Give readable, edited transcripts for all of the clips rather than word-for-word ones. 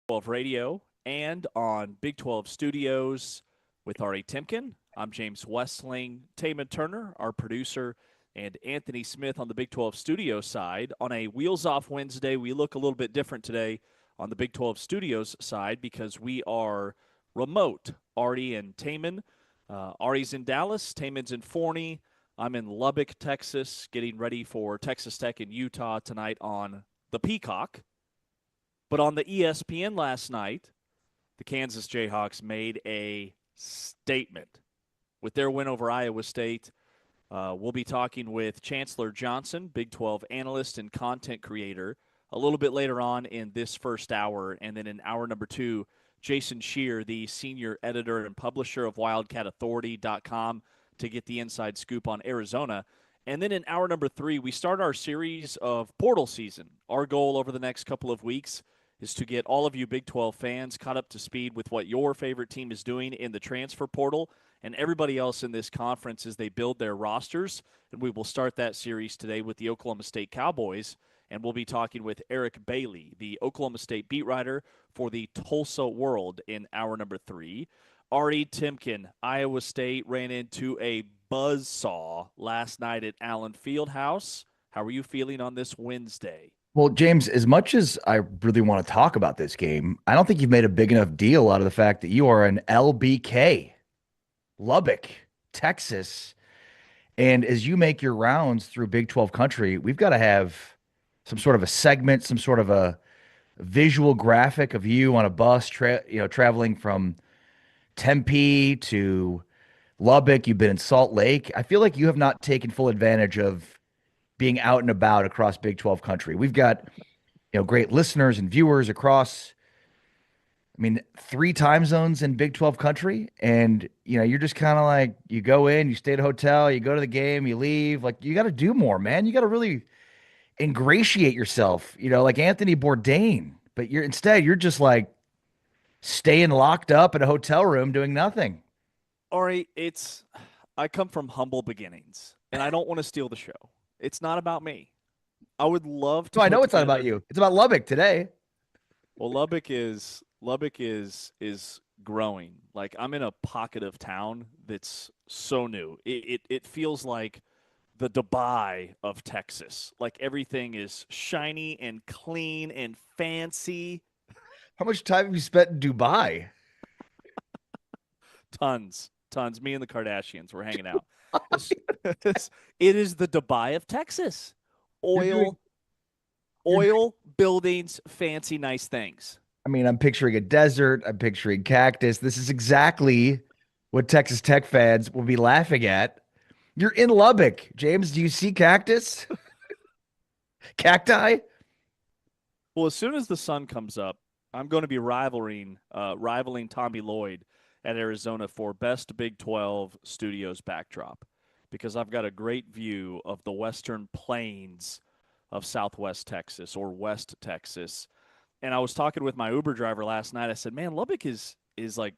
12 Radio and on Big 12 Studios with Ari Timken. I'm James Westling, Taman Turner, our producer, and Anthony Smith on the Big 12 Studio side. On a Wheels Off Wednesday, we look a little bit different today on the Big 12 Studios side because we are remote. Ari and Taman. Ari's in Dallas, Taman's in Forney. I'm in Lubbock, Texas, getting ready for Texas Tech and Utah tonight on the Peacock. But on the ESPN last night, the Kansas Jayhawks made a statement with their win over Iowa State. We'll be talking with Chancellor Johnson, Big 12 analyst and content creator, a little bit later on in this first hour. And then in hour number two, Jason Shear, the senior editor and publisher of WildcatAuthority.com, to get the inside scoop on Arizona. And then in hour number three, we start our series of portal season. Our goal over the next couple of weeks is to get all of you Big 12 fans caught up to speed with what your favorite team is doing in the transfer portal and everybody else in this conference as they build their rosters. And we will start that series today with the Oklahoma State Cowboys. And we'll be talking with Eric Bailey, the Oklahoma State beat writer for the Tulsa World, in hour number three. Ari Timken, Iowa State ran into a buzzsaw last night at Allen Fieldhouse. How are you feeling on this Wednesday? Well, James, as much as I really want to talk about this game, I don't think you've made a big enough deal out of the fact that you are an LBK, Lubbock, Texas. And as you make your rounds through Big 12 country, we've got to have some sort of a segment, some sort of a visual graphic of you on a bus, traveling from Tempe to Lubbock. You've been in Salt Lake. I feel like you have not taken full advantage of being out and about across Big 12 country. We've got, great listeners and viewers across, three time zones in Big 12 country. And, you're just kind of like, you go in, you stay at a hotel, you go to the game, you leave. Like, you got to do more, man. You got to really ingratiate yourself, like Anthony Bourdain. But you're just like staying locked up in a hotel room doing nothing. Ari, I come from humble beginnings, and I don't want to steal the show. It's not about me. I would love to No, I put know it's not about together. you. It's about Lubbock today. Well, Lubbock is growing. Like, I'm in a pocket of town that's so new. It feels like the Dubai of Texas. Like, everything is shiny and clean and fancy. How much time have you spent in Dubai? Tons, tons. Me and the Kardashians were hanging out. It's, it is the Dubai of Texas. You're doing Oil, you're oil, buildings, fancy, nice things. I'm picturing a desert, I'm picturing cactus. This is exactly what Texas Tech fans will be laughing at. You're in Lubbock. James, do you see cactus? Cacti? Well, as soon as the sun comes up, I'm going to be rivaling Tommy Lloyd at Arizona for best Big 12 studios backdrop because I've got a great view of the western plains of Southwest Texas or West Texas. And I was talking with my Uber driver last night. I said, "Man, Lubbock is like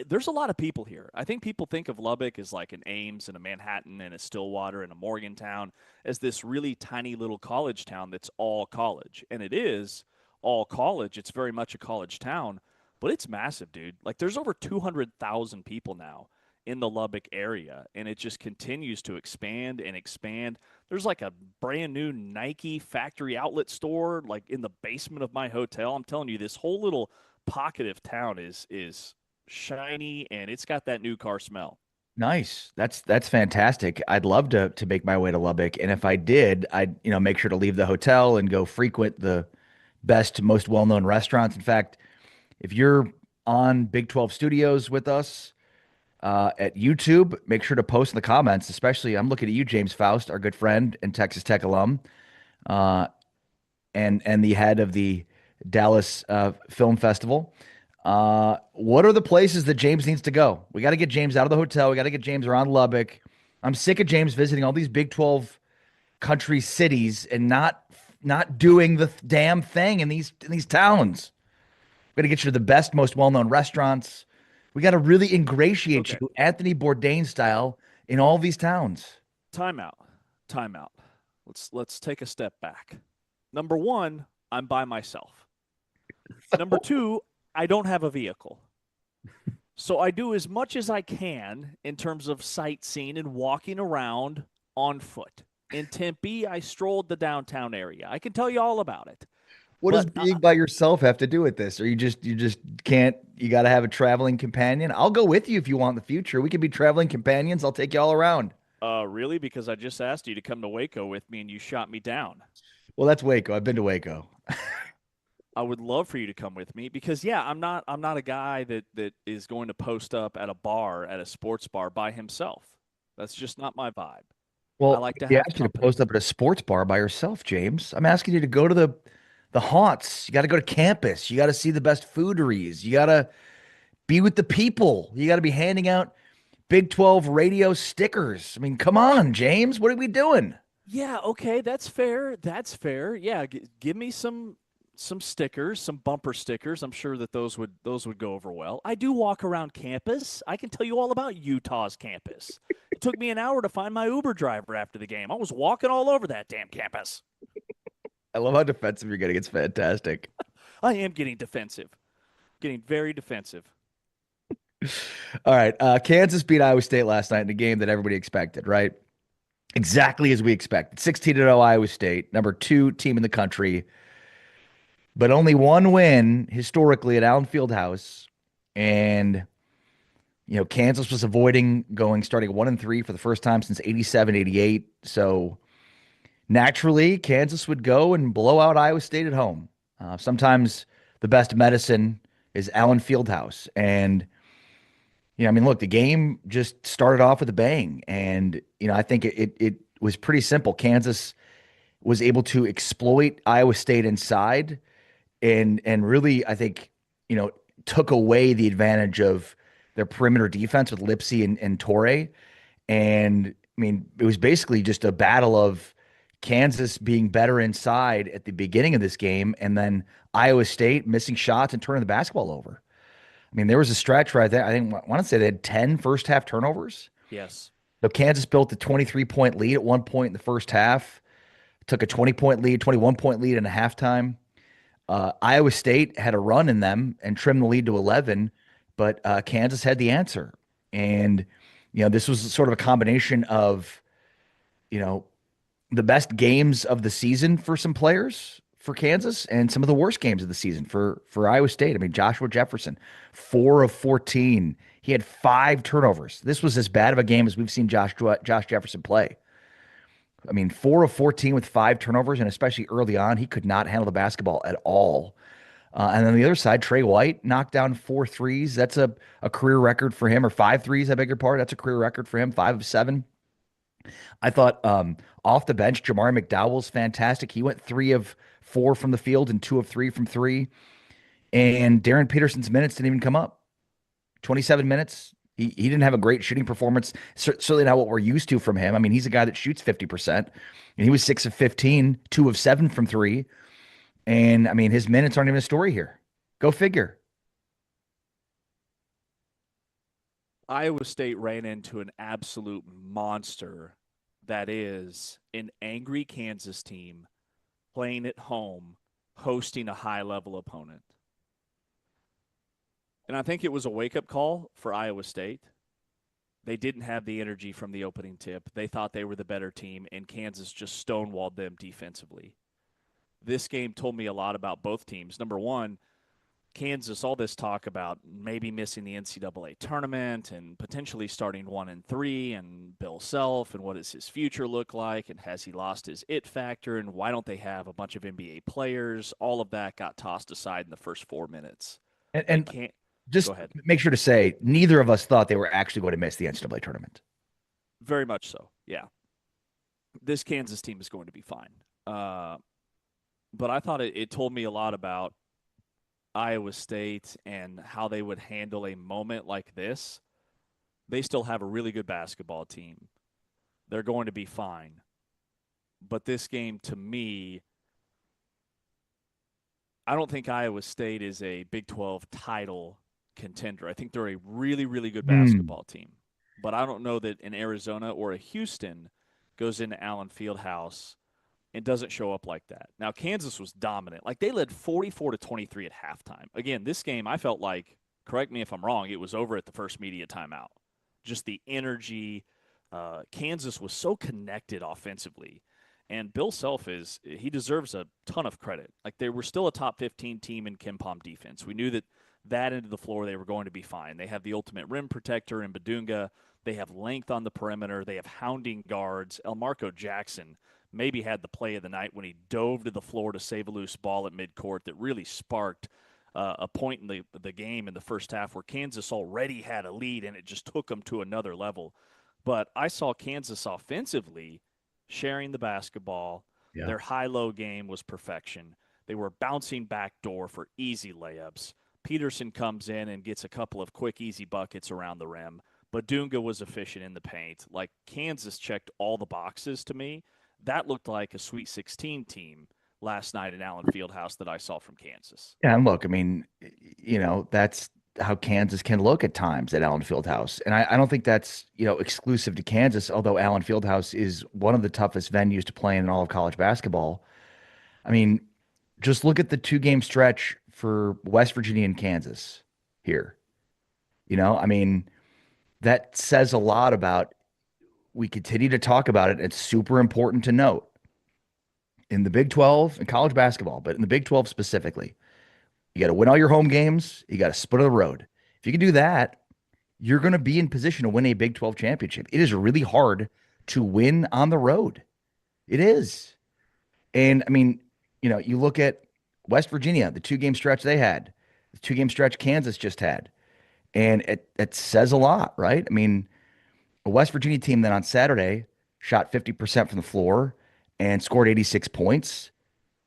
there's a lot of people here. I think people think of Lubbock as like an Ames and a Manhattan and a Stillwater and a Morgantown as this really tiny little college town that's all college. And it is all college. It's very much a college town, but it's massive, dude. Like there's over 200,000 people now in the Lubbock area, and it just continues to expand and expand. There's like a brand new Nike factory outlet store like in the basement of my hotel. I'm telling you, this whole little pocket of town is shiny, and it's got that new car smell. Nice. That's fantastic. I'd love to make my way to Lubbock. And if I did, I'd, make sure to leave the hotel and go frequent the best, most well-known restaurants. In fact, if you're on Big 12 Studios with us, at YouTube. Make sure to post in the comments, especially I'm looking at you, James Faust, our good friend and Texas Tech alum, uh, and the head of the Dallas Film Festival. What are the places that James needs to go? We got to get James out of the hotel. We got to get James around Lubbock. I'm sick of James visiting all these Big 12 country cities and not doing the damn thing in these towns. We got to get you to the best, most well-known restaurants. We got to really ingratiate Okay, you, Anthony Bourdain style, in all these towns. timeout, timeout. Let's take a step back. Number one, I'm by myself. Number two, I don't have a vehicle. So I do as much as I can in terms of sightseeing and walking around on foot. In Tempe, I strolled the downtown area. I can tell you all about it. What does But being by yourself have to do with this? Or you just can't, you got to have a traveling companion? I'll go with you if you want in the future. We could be traveling companions. I'll take you all around. really, because I just asked you to come to Waco with me and you shot me down. Well, that's Waco. I've been to Waco. I would love for you to come with me because yeah, I'm not a guy that is going to post up at a bar at a sports bar by himself. That's just not my vibe. I Well, like to you have asked you to company. post up at a sports bar by yourself, James. I'm asking you to go to the haunts. You got to go to campus. You got to see the best fooderies. You got to be with the people. You got to be handing out Big 12 radio stickers. I mean, come on, James. What are we doing? Yeah, okay, that's fair. That's fair. Yeah, give me some stickers, some bumper stickers. I'm sure that those would go over well. I do walk around campus. I can tell you all about Utah's campus. It took me an hour to find my Uber driver after the game. I was walking all over that damn campus. I love how defensive you're getting. It's fantastic. I am getting defensive. Getting very defensive. All right. Kansas beat Iowa State last night in a game that everybody expected, right? Exactly as we expected. 16-0 Iowa State, number two team in the country, but only one win historically at Allen Fieldhouse. And, Kansas was avoiding going starting 1-3 for the first time since 87, 88. So naturally, Kansas would go and blow out Iowa State at home. Sometimes the best medicine is Allen Fieldhouse. And, I mean, look, the game just started off with a bang. And, I think it was pretty simple. Kansas was able to exploit Iowa State inside and really, I think, took away the advantage of their perimeter defense with Lipsy and Torrey. And I mean, it was basically just a battle of Kansas being better inside at the beginning of this game, and then Iowa State missing shots and turning the basketball over. I mean, there was a stretch right there. I want to say they had 10 first half turnovers. Yes. So Kansas built a 23-point lead at one point in the first half, took a 20-point lead, 21-point lead in a halftime. Iowa State had a run in them and trimmed the lead to 11, but Kansas had the answer. And, this was sort of a combination of, you know, the best games of the season for some players for Kansas and some of the worst games of the season for Iowa State. I mean, Joshua Jefferson, 4 of 14. He had 5 turnovers. This was as bad of a game as we've seen Josh Jefferson play. I mean, 4 of 14 with 5 turnovers, and especially early on, he could not handle the basketball at all. And then the other side, Trey White knocked down 4 threes. That's a career record for him, or 5 threes, I beg your pardon. That's a career record for him, 5 of 7. I thought off the bench, Jamari McDowell's fantastic. He went 3 of 4 from the field and 2 of 3 from 3. And Darren Peterson's minutes didn't even come up. 27 minutes. He didn't have a great shooting performance. Certainly not what we're used to from him. I mean, he's a guy that shoots 50%, and he was 6 of 15, 2 of 7 from 3. And I mean, his minutes aren't even a story here. Go figure. Iowa State ran into an absolute monster that is an angry Kansas team playing at home, hosting a high level opponent. And I think it was a wake up call for Iowa State. They didn't have the energy from the opening tip. They thought they were the better team, and Kansas just stonewalled them defensively. This game told me a lot about both teams. Number one, Kansas, all this talk about maybe missing the NCAA tournament and potentially starting 1-3, and Bill Self and what does his future look like, and has he lost his it factor, and why don't they have a bunch of NBA players? All of that got tossed aside in the first 4 minutes. And, And and can't just go ahead. make sure to say, neither of us thought they were actually going to miss the NCAA tournament. Very much so. Yeah, this Kansas team is going to be fine. But I thought it told me a lot about Iowa State and how they would handle a moment like this. They still have a really good basketball team. They're going to be fine. But this game, to me, I don't think Iowa State is a Big 12 title contender. I think they're a really, really good Hmm. basketball team. But I don't know that an Arizona or a Houston goes into Allen Fieldhouse and doesn't show up like that. Now, Kansas was dominant. Like, they led 44-23 at halftime. Again, this game, I felt like, correct me if I'm wrong, it was over at the first media timeout. Just the energy. Kansas was so connected offensively. And Bill Self he deserves a ton of credit. Like, they were still a top 15 team in KenPom defense. We knew that end of the floor, they were going to be fine. They have the ultimate rim protector in Badunga. They have length on the perimeter. They have hounding guards. Elmarco Jackson maybe had the play of the night when he dove to the floor to save a loose ball at midcourt that really sparked a point in the game in the first half where Kansas already had a lead and it just took them to another level. But I saw Kansas offensively sharing the basketball. Yeah. Their high-low game was perfection. They were bouncing back door for easy layups. Peterson comes in and gets a couple of quick, easy buckets around the rim. Badunga was efficient in the paint. Like, Kansas checked all the boxes to me. That looked like a Sweet 16 team last night at Allen Fieldhouse that I saw from Kansas. Yeah, and look, I mean, that's how Kansas can look at times at Allen Fieldhouse. And I don't think that's, exclusive to Kansas, although Allen Fieldhouse is one of the toughest venues to play in all of college basketball. I mean, just look at the 2-game stretch for West Virginia and Kansas here. I mean, that says a lot about, we continue to talk about it. It's super important to note in the Big 12 and college basketball, but in the Big 12 specifically, you got to win all your home games. You got to split on the road. If you can do that, you're going to be in position to win a Big 12 championship. It is really hard to win on the road. It is. And I mean, you look at West Virginia, the 2-game stretch they had, the 2-game stretch Kansas just had, and it says a lot, right? I mean, a West Virginia team that on Saturday shot 50% from the floor and scored 86 points,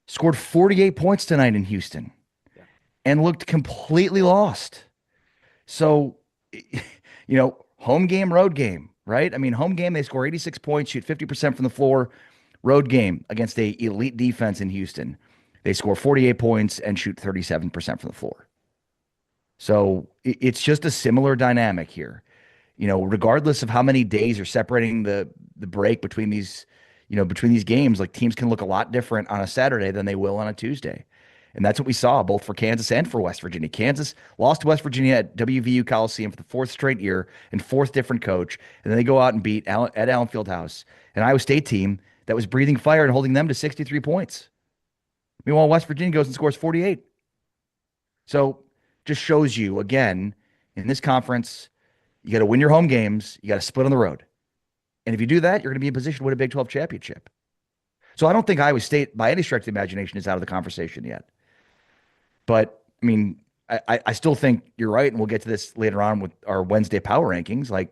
scored 48 points tonight in Houston, and looked completely lost. So, home game, road game, right? I mean, home game, they score 86 points, shoot 50% from the floor. Road game against a elite defense in Houston, they score 48 points and shoot 37% from the floor. So it's just a similar dynamic here. Regardless of how many days are separating the break between these, between these games, like, teams can look a lot different on a Saturday than they will on a Tuesday. And that's what we saw both for Kansas and for West Virginia. Kansas lost to West Virginia at WVU Coliseum for the 4th straight year and 4th different coach. And then they go out and beat at Allen Fieldhouse, an Iowa State team that was breathing fire and holding them to 63 points. Meanwhile, West Virginia goes and scores 48. So just shows you, again, in this conference, you got to win your home games. You got to split on the road. And if you do that, you're going to be in position to win a Big 12 championship. So I don't think Iowa State, by any stretch of the imagination, is out of the conversation yet. But, I mean, I still think you're right, and we'll get to this later on with our Wednesday power rankings. Like,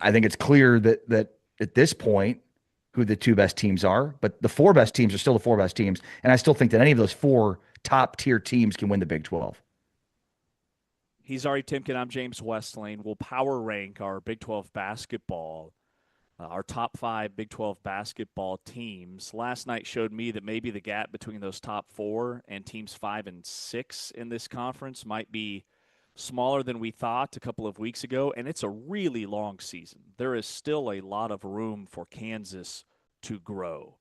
I think it's clear that at this point, who the 2 best teams are, but the 4 best teams are still the 4 best teams. And I still think that any of those 4 top-tier teams can win the Big 12. He's Ari Timken. I'm James Westling. We'll power rank our Big 12 basketball, our top 5 Big 12 basketball teams. Last night showed me that maybe the gap between those top 4 and teams 5 and 6 in this conference might be smaller than we thought a couple of weeks ago, and it's a really long season. There is still a lot of room for Kansas to grow.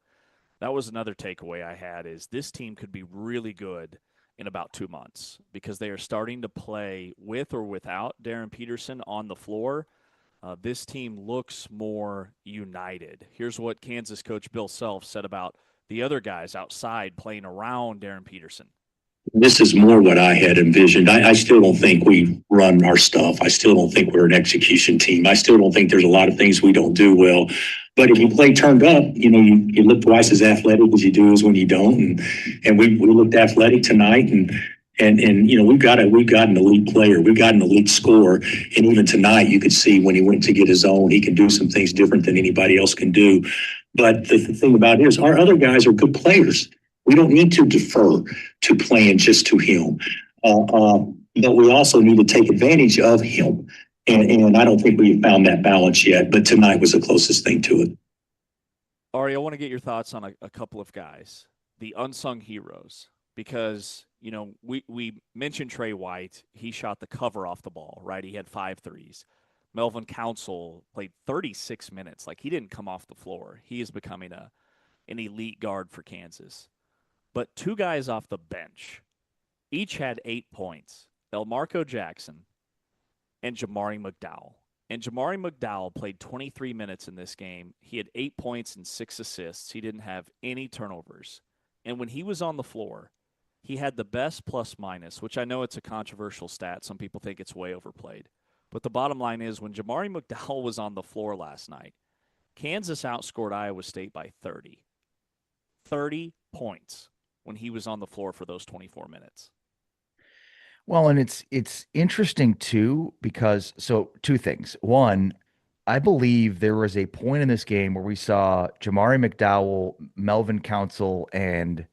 That was another takeaway I had, is this team could be really good in about 2 months because they are starting to play with or without Darren Peterson on the floor. This team looks more united. Here's what Kansas coach Bill Self said about the other guys outside playing around Darren Peterson. This is more what I had envisioned. I still don't think we run our stuff. I still don't think we're an execution team. I still don't think there's a lot of things we don't do well. But if you play turned up, you look twice as athletic as you do as when you don't. And we looked athletic tonight, and we've got an elite player. We've got an elite scorer. And even tonight, you could see when he went to get his own, he can do some things different than anybody else can do. But the thing about it is our other guys are good players. We don't need to defer to playing just to him. But we also need to take advantage of him. And I don't think we've found that balance yet, but tonight was the closest thing to it. Ari, I want to get your thoughts on a couple of guys, the unsung heroes, because, we mentioned Trey White. He shot the cover off the ball, right? He had 5 threes. Melvin Council played 36 minutes. Like, he didn't come off the floor. He is becoming a an elite guard for Kansas. But two guys off the bench each had 8 points. Elmarko Jackson and Jamari McDowell. And Jamari McDowell played 23 minutes in this game. He had 8 points and 6 assists. He didn't have any turnovers. And when he was on the floor, he had the best plus minus, which I know it's a controversial stat. Some people think it's way overplayed. But the bottom line is when Jamari McDowell was on the floor last night, Kansas outscored Iowa State by 30. 30 points when he was on the floor for those 24 minutes. Well, and it's interesting too because so two things. One, I believe there was a point in this game where we saw Jamari McDowell, Melvin Council, and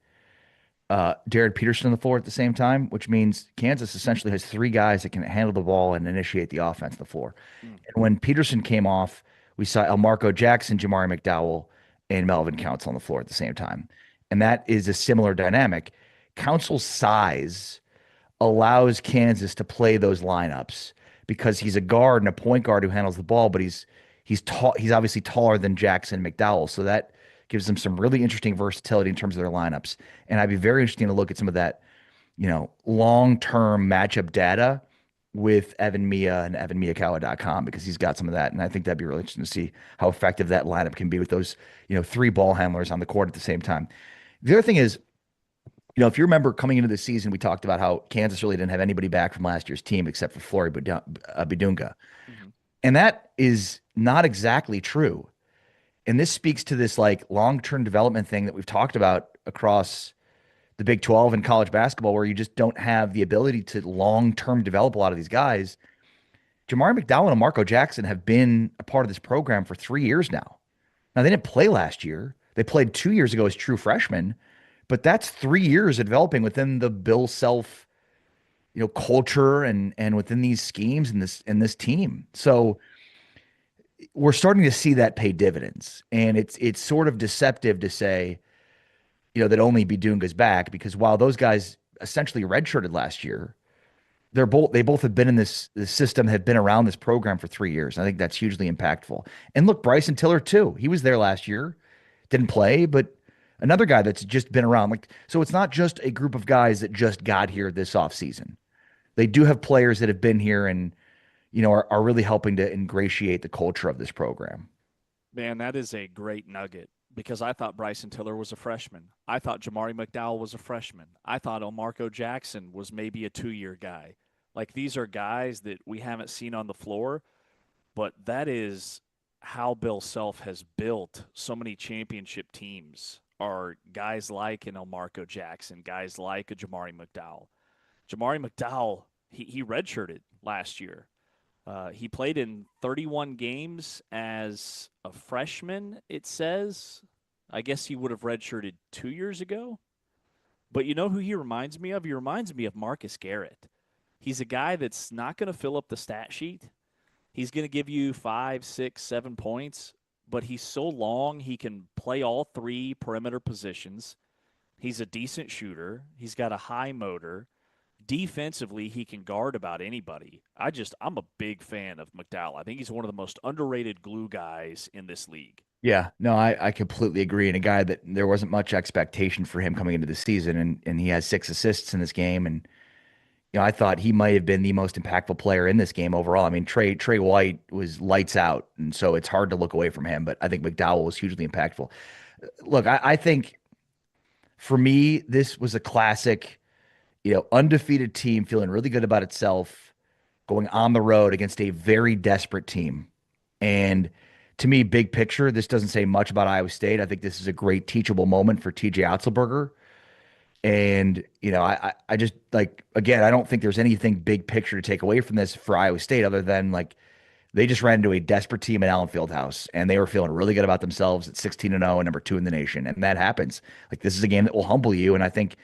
Jared Peterson on the floor at the same time, which means Kansas essentially has three guys that can handle the ball and initiate the offense on the floor. Mm. And when Peterson came off, we saw Elmarko Jackson, Jamari McDowell, and Melvin Council on the floor at the same time. And that is a similar dynamic. Council's size allows Kansas to play those lineups because he's a guard and a point guard who handles the ball, but he's tall. He's obviously taller than Jackson McDowell, so that gives them some really interesting versatility in terms of their lineups. And I'd be very interesting to look at some of that, long-term matchup data with Evan Mia and evanmiyakawa.com because he's got some of that. And I think that'd be really interesting to see how effective that lineup can be with those, three ball handlers on the court at the same time. The other thing is, if you remember coming into the season, we talked about how Kansas really didn't have anybody back from last year's team except for Flory Bidunga. Mm-hmm. And that is not exactly true. And this speaks to this like long-term development thing that we've talked about across the Big 12 and college basketball, where you just don't have the ability to long-term develop a lot of these guys. Jamari McDowell and Marco Jackson have been a part of this program for 3 years now. Now, they didn't play last year. They played 2 years ago as true freshmen, but that's 3 years of developing within the Bill Self, culture and within these schemes and this team. So we're starting to see that pay dividends. And it's sort of deceptive to say, that only Bidunga's back, because while those guys essentially redshirted last year, they both have been in this system, have been around this program for 3 years. I think that's hugely impactful. And look, Bryson Tiller too. He was there last year, didn't play, but another guy that's just been around. So it's not just a group of guys that just got here this offseason. They do have players that have been here and are really helping to ingratiate the culture of this program. Man, that is a great nugget because I thought Bryson Tiller was a freshman. I thought Jamari McDowell was a freshman. I thought Elmarko Jackson was maybe a 2-year guy. Like, these are guys that we haven't seen on the floor, but that is how Bill Self has built so many championship teams, are guys like an Elmarko Jackson, guys like a Jamari McDowell. Jamari McDowell, he redshirted last year. He played in 31 games as a freshman, it says. I guess he would have redshirted 2 years ago. But you know who he reminds me of? He reminds me of Marcus Garrett. He's a guy that's not going to fill up the stat sheet. He's going to give you 5, 6, 7 points, but he's so long he can play all three perimeter positions. He's a decent shooter. He's got a high motor. Defensively, he can guard about anybody. I'm a big fan of McDowell. I think he's one of the most underrated glue guys in this league. Yeah, no, I completely agree. And a guy that there wasn't much expectation for him coming into the season, and he has 6 assists in this game. And I thought he might have been the most impactful player in this game overall. I mean, Trey White was lights out, and so it's hard to look away from him. But I think McDowell was hugely impactful. Look, I think for me, this was a classic, undefeated team feeling really good about itself, going on the road against a very desperate team. And to me, big picture, this doesn't say much about Iowa State. I think this is a great teachable moment for TJ Otzelberger. And, I just again, I don't think there's anything big picture to take away from this for Iowa State other than they just ran into a desperate team at Allen Fieldhouse and they were feeling really good about themselves at 16-0 and number 2 in the nation. And that happens. This is a game that will humble you. And I think,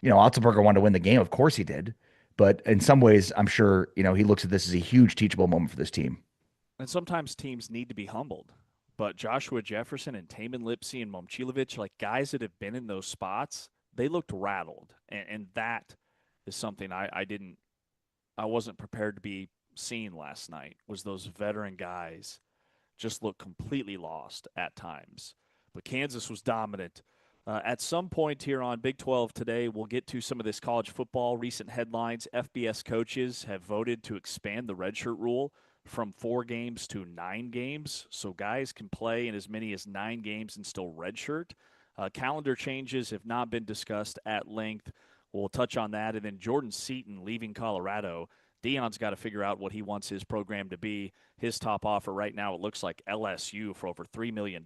Otzelberger wanted to win the game. Of course he did. But in some ways, I'm sure, he looks at this as a huge teachable moment for this team. And sometimes teams need to be humbled. But Joshua Jefferson and Tamin Lipsey and Momcilovic, guys that have been in those spots, they looked rattled. And that is something I wasn't prepared to be seeing last night, was those veteran guys just look completely lost at times. but Kansas was dominant. At some point here on Big 12 today, we'll get to some of this college football recent headlines. FBS coaches have voted to expand the redshirt rule from 4 games to 9 games, so guys can play in as many as 9 games and still redshirt. Calendar changes have not been discussed at length. We'll touch on that. And then Jordan Seaton leaving Colorado. Deion's got to figure out what he wants his program to be. His top offer right now, it looks like LSU for over $3 million.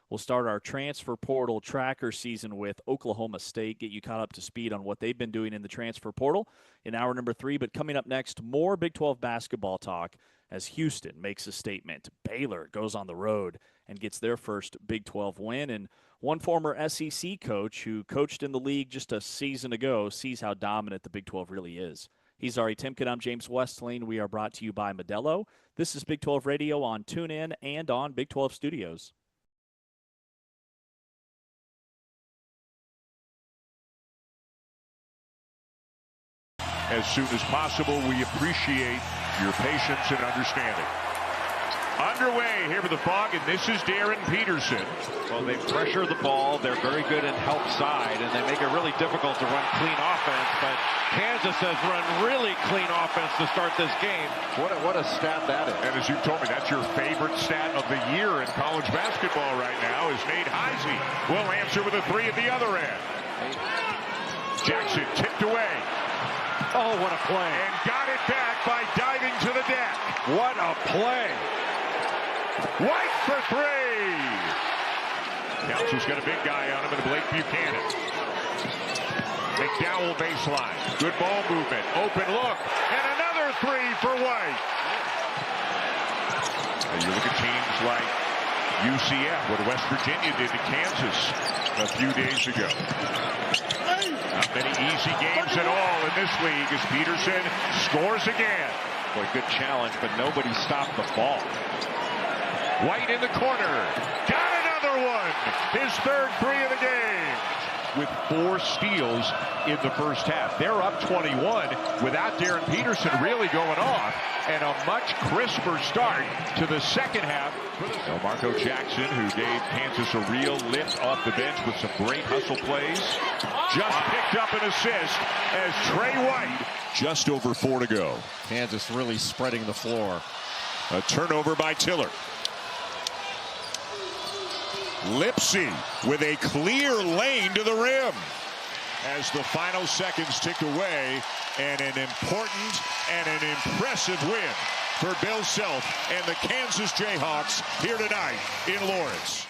We'll start our transfer portal tracker season with Oklahoma State, get you caught up to speed on what they've been doing in the transfer portal in hour number 3. But coming up next, more Big 12 basketball talk as Houston makes a statement. Baylor goes on the road and gets their first Big 12 win. And one former SEC coach who coached in the league just a season ago sees how dominant the Big 12 really is. He's Ari Timken. I'm James Westling. We are brought to you by Modelo. This is Big 12 Radio on TuneIn and on Big 12 Studios. As soon as possible, we appreciate your patience and understanding. Underway here with the Fog, and this is Darren Peterson. Well, they pressure the ball. They're very good in help side, and they make it really difficult to run clean offense. But Kansas has run really clean offense to start this game. What a stat that is. And as you told me, that's your favorite stat of the year in college basketball right now is Nate Heisey. Will answer with a 3 at the other end. Jackson tipped away. Oh, what a play. And got it back by diving to the deck. What a play. White for 3. Council's got a big guy on him and Blake Buchanan. McDowell baseline. Good ball movement. Open look. And another 3 for White. And you look at teams like UCF, what West Virginia did to Kansas a few days ago. Not many easy games at all in this league as Peterson scores again. Boy, good challenge, but nobody stopped the ball. White in the corner. Got another one. His third 3 of the game. With 4 steals in the first half. They're up 21 without Darren Peterson really going off. And a much crisper start to the second half. So Marco Jackson, who gave Kansas a real lift off the bench with some great hustle plays, just picked up an assist as Trey White. Just over 4 to go. Kansas really spreading the floor. A turnover by Tiller. Lipsy with a clear lane to the rim as the final seconds tick away, and an important and an impressive win for Bill Self and the Kansas Jayhawks here tonight in Lawrence.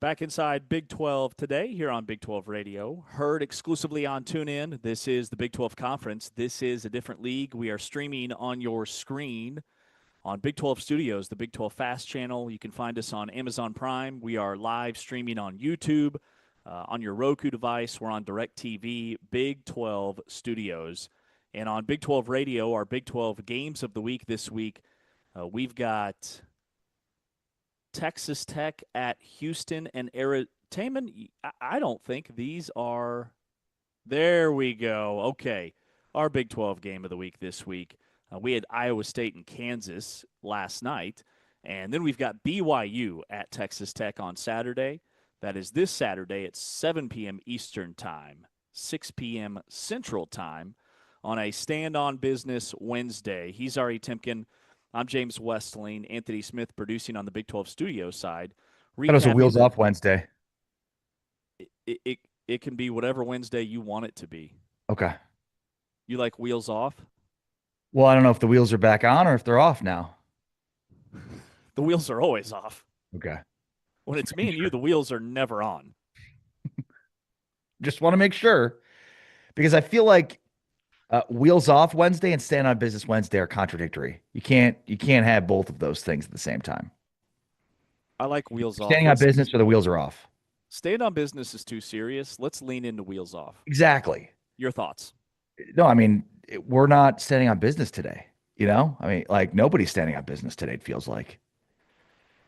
Back inside Big 12 today here on Big 12 Radio. Heard exclusively on TuneIn. This is the Big 12 Conference. This is a different league. We are streaming on your screen on Big 12 Studios, the Big 12 Fast channel. You can find us on Amazon Prime. We are live streaming on YouTube, on your Roku device. We're on DirecTV, Big 12 Studios. And on Big 12 Radio, our Big 12 games of the week this week, we've got Texas Tech at Houston and Taman. I don't think these are. There we go. Okay. Our Big 12 game of the week this week. We had Iowa State and Kansas last night. And then we've got BYU at Texas Tech on Saturday. That is this Saturday at 7 p.m. Eastern Time, 6 p.m. Central Time on a Stand on Business Wednesday. He's Ari Timken. I'm James Westling. Anthony Smith producing on the Big 12 studio side. That was a wheels off Wednesday. It can be whatever Wednesday you want it to be. Okay. You like wheels off? Well, I don't know if the wheels are back on or if they're off now. The wheels are always off. Okay. When it's me and you, the wheels are never on. Just want to make sure, because I feel like wheels off Wednesday and stand on business Wednesday are contradictory. You can't have both of those things at the same time. I like wheels off. Standing on business or the wheels are off. Stand on business is too serious. Let's lean into wheels off. Exactly. Your thoughts? No, I mean, we're not standing on business today. You know, I mean, like nobody's standing on business today, it feels like.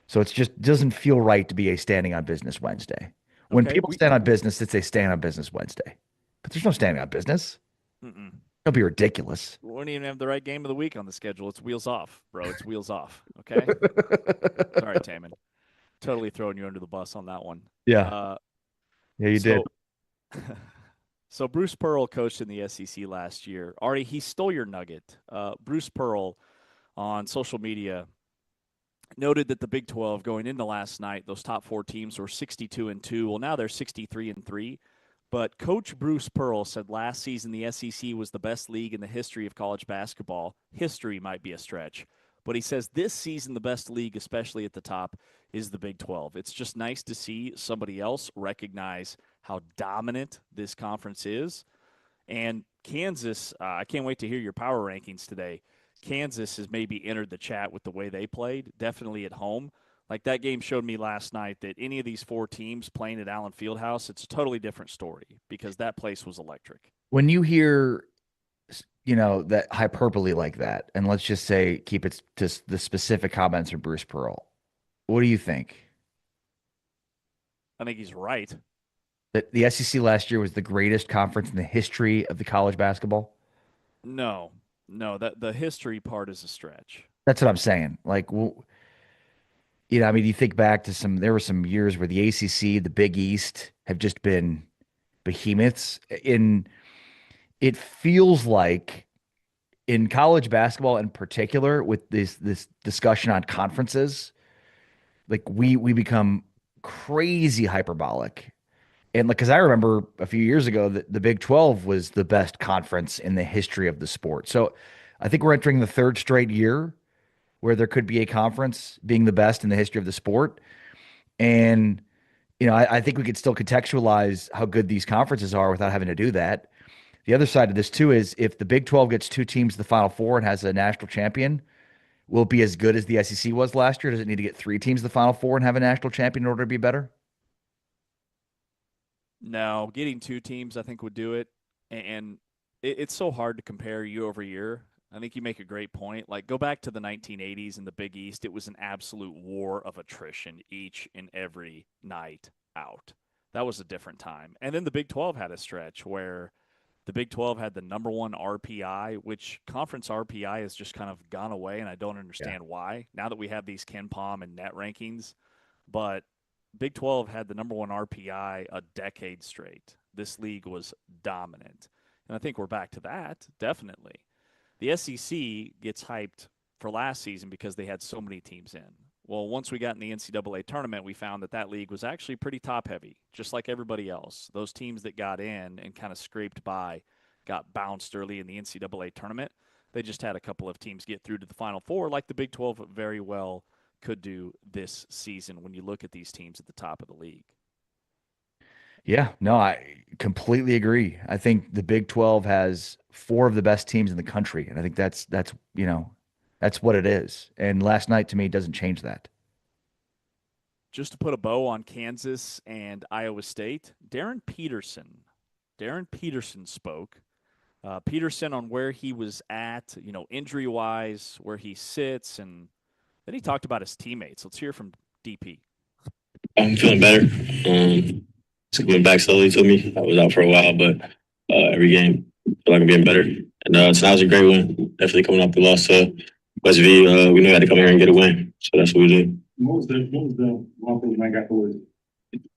So it's just doesn't feel right to be a standing on business Wednesday. When people stand on business, it's a stand on business Wednesday. But there's no standing on business. Don't be ridiculous. We wouldn't even have the right game of the week on the schedule. It's wheels off, bro. It's wheels off. Okay. Sorry, Taman. Totally throwing you under the bus on that one. Yeah. You did. So Bruce Pearl coached in the SEC last year. Ari, he stole your nugget. Bruce Pearl on social media noted that the Big 12 going into last night, those top four teams were 62-2. Well, now they're 63-3. But Coach Bruce Pearl said last season the SEC was the best league in the history of college basketball. History might be a stretch. But he says this season the best league, especially at the top, is the Big 12. It's just nice to see somebody else recognize how dominant this conference is. And Kansas, I can't wait to hear your power rankings today. Kansas has maybe entered the chat with the way they played, definitely at home. Like that game showed me last night that any of these four teams playing at Allen Fieldhouse, it's a totally different story because that place was electric. When you hear, that hyperbole like that, and let's just say keep it to the specific comments from Bruce Pearl, what do you think? I think he's right. That the SEC last year was the greatest conference in the history of the college basketball? No, that the history part is a stretch. That's what I'm saying. Like, well, you think back to there were some years where the ACC, the Big East have just been behemoths. It feels like in college basketball in particular, with this discussion on conferences, like we become crazy hyperbolic. And because I remember a few years ago that the Big 12 was the best conference in the history of the sport. So I think we're entering the third straight year where there could be a conference being the best in the history of the sport. And, I think we could still contextualize how good these conferences are without having to do that. The other side of this, too, is if the Big 12 gets two teams to the Final Four and has a national champion, will it be as good as the SEC was last year? Does it need to get three teams to the Final Four and have a national champion in order to be better? No, getting two teams I think would do it. And it's so hard to compare year over year. I think you make a great point. Like, go back to the 1980s in the Big East. It was an absolute war of attrition each and every night out. That was a different time. And then the Big 12 had a stretch where the Big 12 had the number one RPI, which conference RPI has just kind of gone away, and I don't understand why. Now that we have these KenPom and net rankings, but Big 12 had the number one RPI a decade straight. This league was dominant. And I think we're back to that, definitely. The SEC gets hyped for last season because they had so many teams in. Well, once we got in the NCAA tournament, we found that league was actually pretty top-heavy, just like everybody else. Those teams that got in and kind of scraped by got bounced early in the NCAA tournament. They just had a couple of teams get through to the Final Four, like the Big 12 very well could do this season when you look at these teams at the top of the league. Yeah, no, I completely agree. I think the Big 12 has 4 of the best teams in the country, and I think that's that's what it is. And last night to me doesn't change that. Just to put a bow on Kansas and Iowa State, Darren Peterson spoke. Peterson on where he was at, injury-wise, where he sits, and then he talked about his teammates. Let's hear from DP. I'm feeling better. It's coming back slowly to me. I was out for a while, but every game, I feel like I'm getting better. And so that was a great win. Definitely coming off the loss to West V. We knew we had to come here and get a win, so that's what we did. What was the one night afterwards?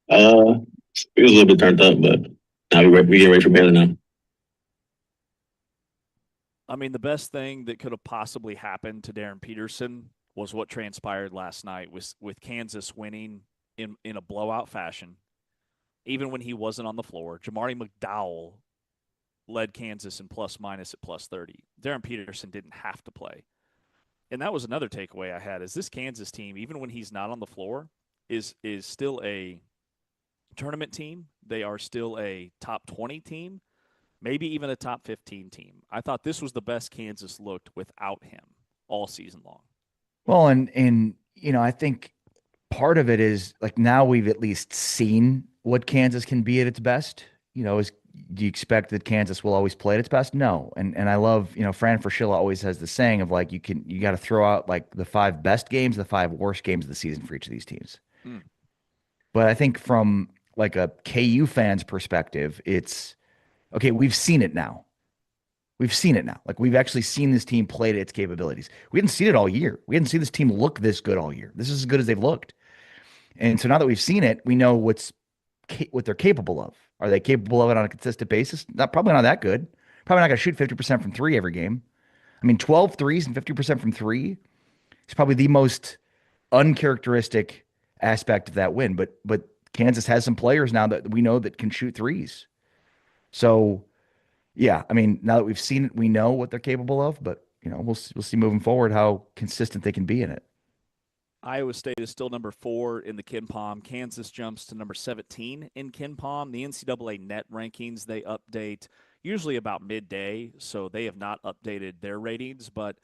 We was a little bit turned up, but now we get ready for Baylor now. I mean, the best thing that could have possibly happened to Darren Peterson was what transpired last night with Kansas winning in a blowout fashion, even when he wasn't on the floor. Jamari McDowell led Kansas in plus-minus at +30. Darren Peterson didn't have to play. And that was another takeaway I had, is this Kansas team, even when he's not on the floor, is still a tournament team. They are still a top 20 team, maybe even a top 15 team. I thought this was the best Kansas looked without him all season long. Well, and I think part of it is like now we've at least seen what Kansas can be at its best. Do you expect that Kansas will always play at its best? No. And I love, Fran Fraschilla always has the saying of like, you got to throw out like the 5 best games, the 5 worst games of the season for each of these teams. But I think from like a KU fan's perspective, it's okay. We've seen it now. Like we've actually seen this team play to its capabilities. We hadn't seen it all year. We hadn't seen this team look this good all year. This is as good as they've looked. And so now that we've seen it, we know what they're capable of. Are they capable of it on a consistent basis? Probably not that good. Probably not going to shoot 50% from 3 every game. I mean, 12 threes and 50% from 3 is probably the most uncharacteristic aspect of that win. But Kansas has some players now that we know that can shoot threes. So, yeah, I mean, now that we've seen it, we know what they're capable of. But we'll see moving forward how consistent they can be in it. Iowa State is still number 4 in the KenPom. Kansas jumps to number 17 in KenPom. The NCAA net rankings, they update usually about midday, so they have not updated their ratings. But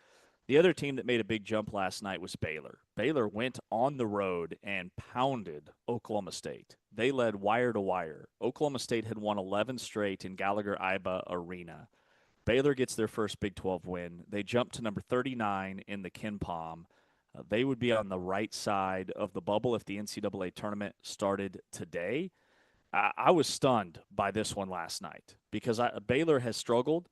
the other team that made a big jump last night was Baylor. Baylor went on the road and pounded Oklahoma State. They led wire to wire. Oklahoma State had won 11 straight in Gallagher-Iba Arena. Baylor gets their first Big 12 win. They jump to number 39 in the KenPom. They would be on the right side of the bubble if the NCAA tournament started today. I was stunned by this one last night because Baylor has struggled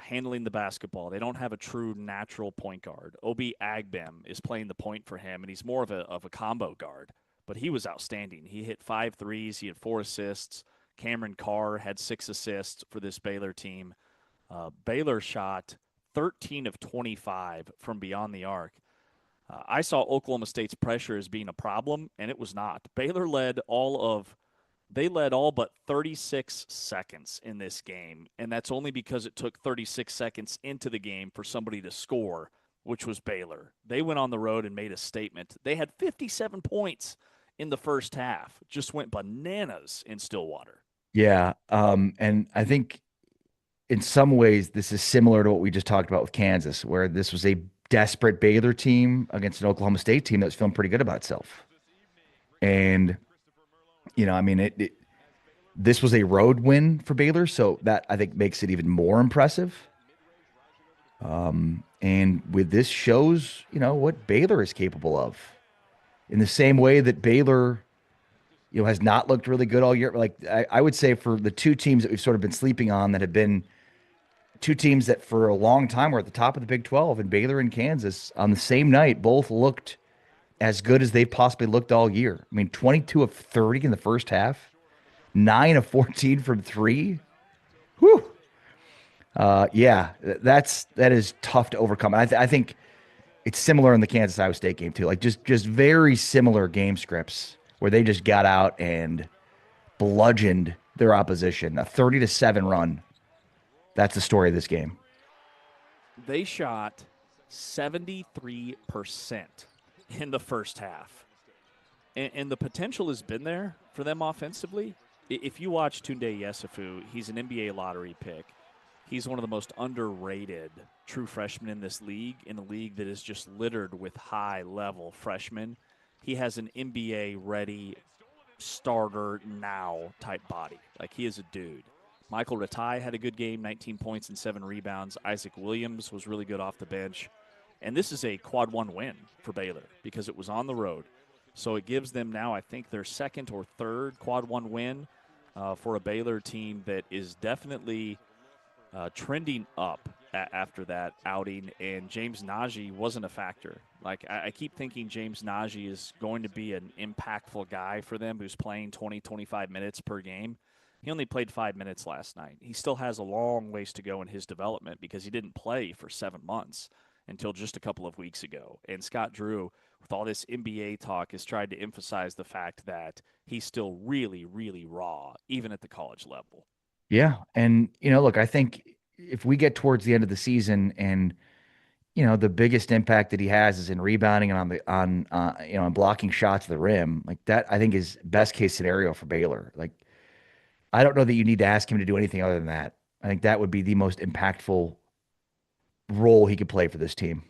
handling the basketball. They don't have a true natural point guard. Obi Agbem is playing the point for him, and he's more of a combo guard. But he was outstanding. He hit 5 threes. He had 4 assists. Cameron Carr had 6 assists for this Baylor team. Baylor shot 13 of 25 from beyond the arc. I saw Oklahoma State's pressure as being a problem, and it was not. Baylor led all but 36 seconds in this game, and that's only because it took 36 seconds into the game for somebody to score, which was Baylor. They went on the road and made a statement. They had 57 points in the first half, just went bananas in Stillwater. Yeah, and I think in some ways this is similar to what we just talked about with Kansas, where this was a desperate Baylor team against an Oklahoma State team that was feeling pretty good about itself. And, I mean, this was a road win for Baylor, so that I think makes it even more impressive. And with this shows, what Baylor is capable of. In the same way that Baylor, has not looked really good all year. Like I would say for the 2 teams that we've sort of been sleeping on that have been 2 teams that for a long time were at the top of the Big 12, and Baylor and Kansas on the same night both looked as good as they've possibly looked all year. I mean, 22 of 30 in the first half, 9 of 14 from 3. Whew. Yeah, that is tough to overcome. I think it's similar in the Kansas Iowa State game too. Like just very similar game scripts where they just got out and bludgeoned their opposition. A 30-7 run. That's the story of this game. They shot 73% in the first half. And the potential has been there for them offensively. If you watch Tunde Yesufu, he's an NBA lottery pick. He's one of the most underrated true freshmen in this league, in a league that is just littered with high-level freshmen. He has an NBA-ready starter now type body. Like, he is a dude. Michael Ratai had a good game, 19 points and 7 rebounds. Isaac Williams was really good off the bench. And this is a quad one win for Baylor because it was on the road. So it gives them now, I think, their second or third quad one win for a Baylor team that is definitely trending up after that outing. And James Najee wasn't a factor. Like, I keep thinking James Najee is going to be an impactful guy for them who's playing 20, 25 minutes per game. He only played 5 minutes last night. He still has a long ways to go in his development because he didn't play for 7 months until just a couple of weeks ago. And Scott Drew, with all this NBA talk, has tried to emphasize the fact that he's still really, really raw, even at the college level. Yeah. And, look, I think if we get towards the end of the season and, the biggest impact that he has is in rebounding and on blocking shots at the rim, like that, I think is best case scenario for Baylor. Like, I don't know that you need to ask him to do anything other than that. I think that would be the most impactful role he could play for this team.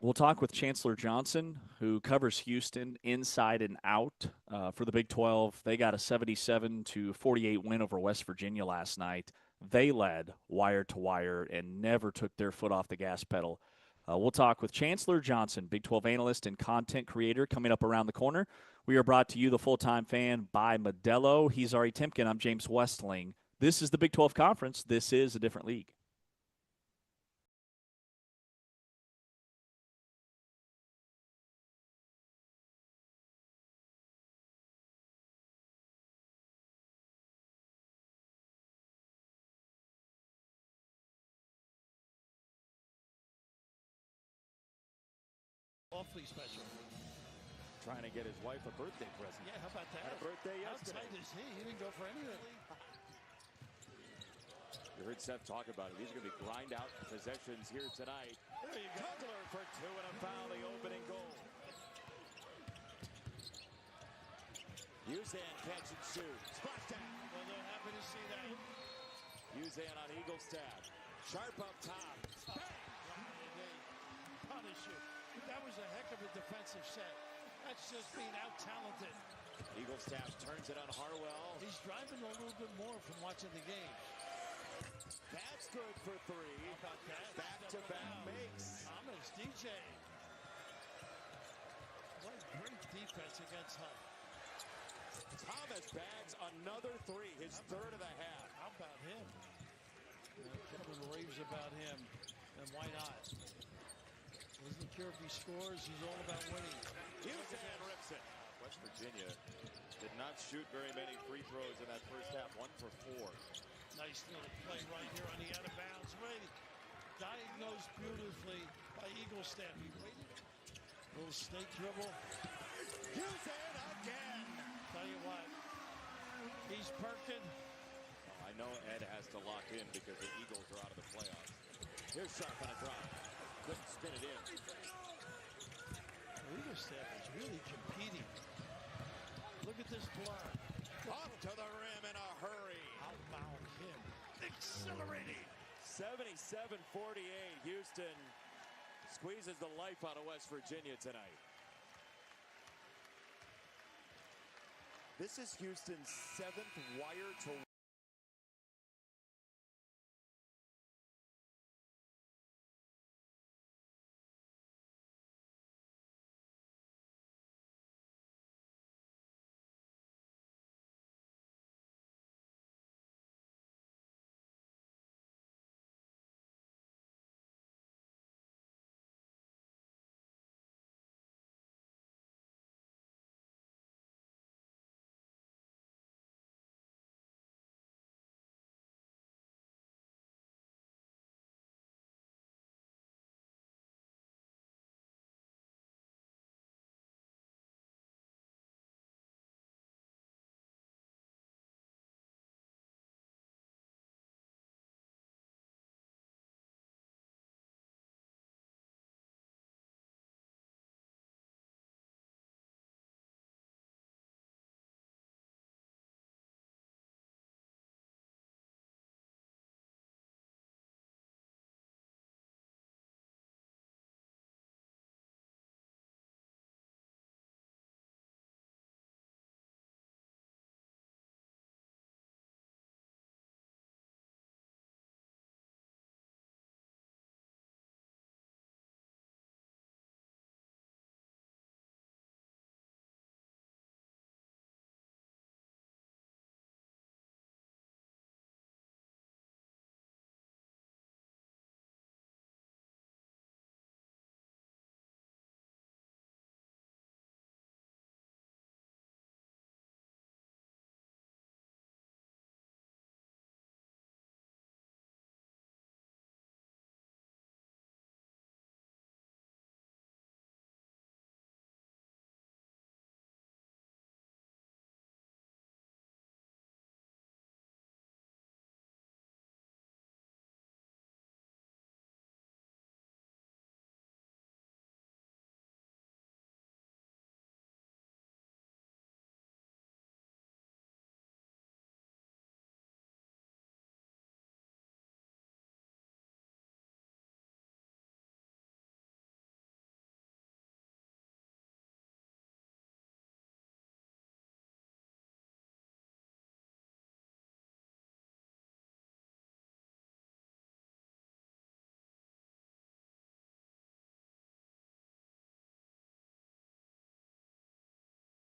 We'll talk with Chancellor Johnson, who covers Houston inside and out for the Big 12. They got a 77-48 win over West Virginia last night. They led wire to wire and never took their foot off the gas pedal. We'll talk with Chancellor Johnson, Big 12 analyst and content creator, coming up around the corner. We are brought to you, the Full-Time Fan, by Modelo. He's Ari Timken. I'm James Westling. This is the Big 12 Conference. This is a different league. Awfully special. Trying to get his wife a birthday present. Yeah, how about that? Had a birthday yesterday. How tight is he? He didn't go for anything. You heard Seth talk about it. These are going to be grind out possessions here tonight. There you go. Kugler for 2 and a foul, the opening goal. Uzan catch and shoot. Splashdown. Well, they're happy to see that. Uzan on Eaglestaff. Sharp up top. Bang! They punish you. That was a heck of a defensive set. That's just being out-talented. Eaglestaff turns it on Harwell. He's driving a little bit more from watching the game. That's good for 3. How about that? Back-to-back makes. Thomas, DJ. What great defense against Hunt. Thomas bags another 3, his third of the half. How about him? Kevin raves about him, and why not? Doesn't care if he scores, he's all about winning. Uzan rips it. West Virginia did not shoot very many free throws in that first half, 1 for 4. Nice little play right here on the out of bounds. Ready. Diagnosed beautifully by Eaglestaff. He waited. Little snake dribble. Uzan again. Tell you what, he's perking. I know Ed has to lock in because the Eagles are out of the playoffs. Here's Sharp on a drive. Couldn't spin it in. Eaglestaff is really competing. Look at this block. Off to the rim in a hurry. How about him? Accelerating. 77-48. Houston squeezes the life out of West Virginia tonight. This is Houston's 7th wire to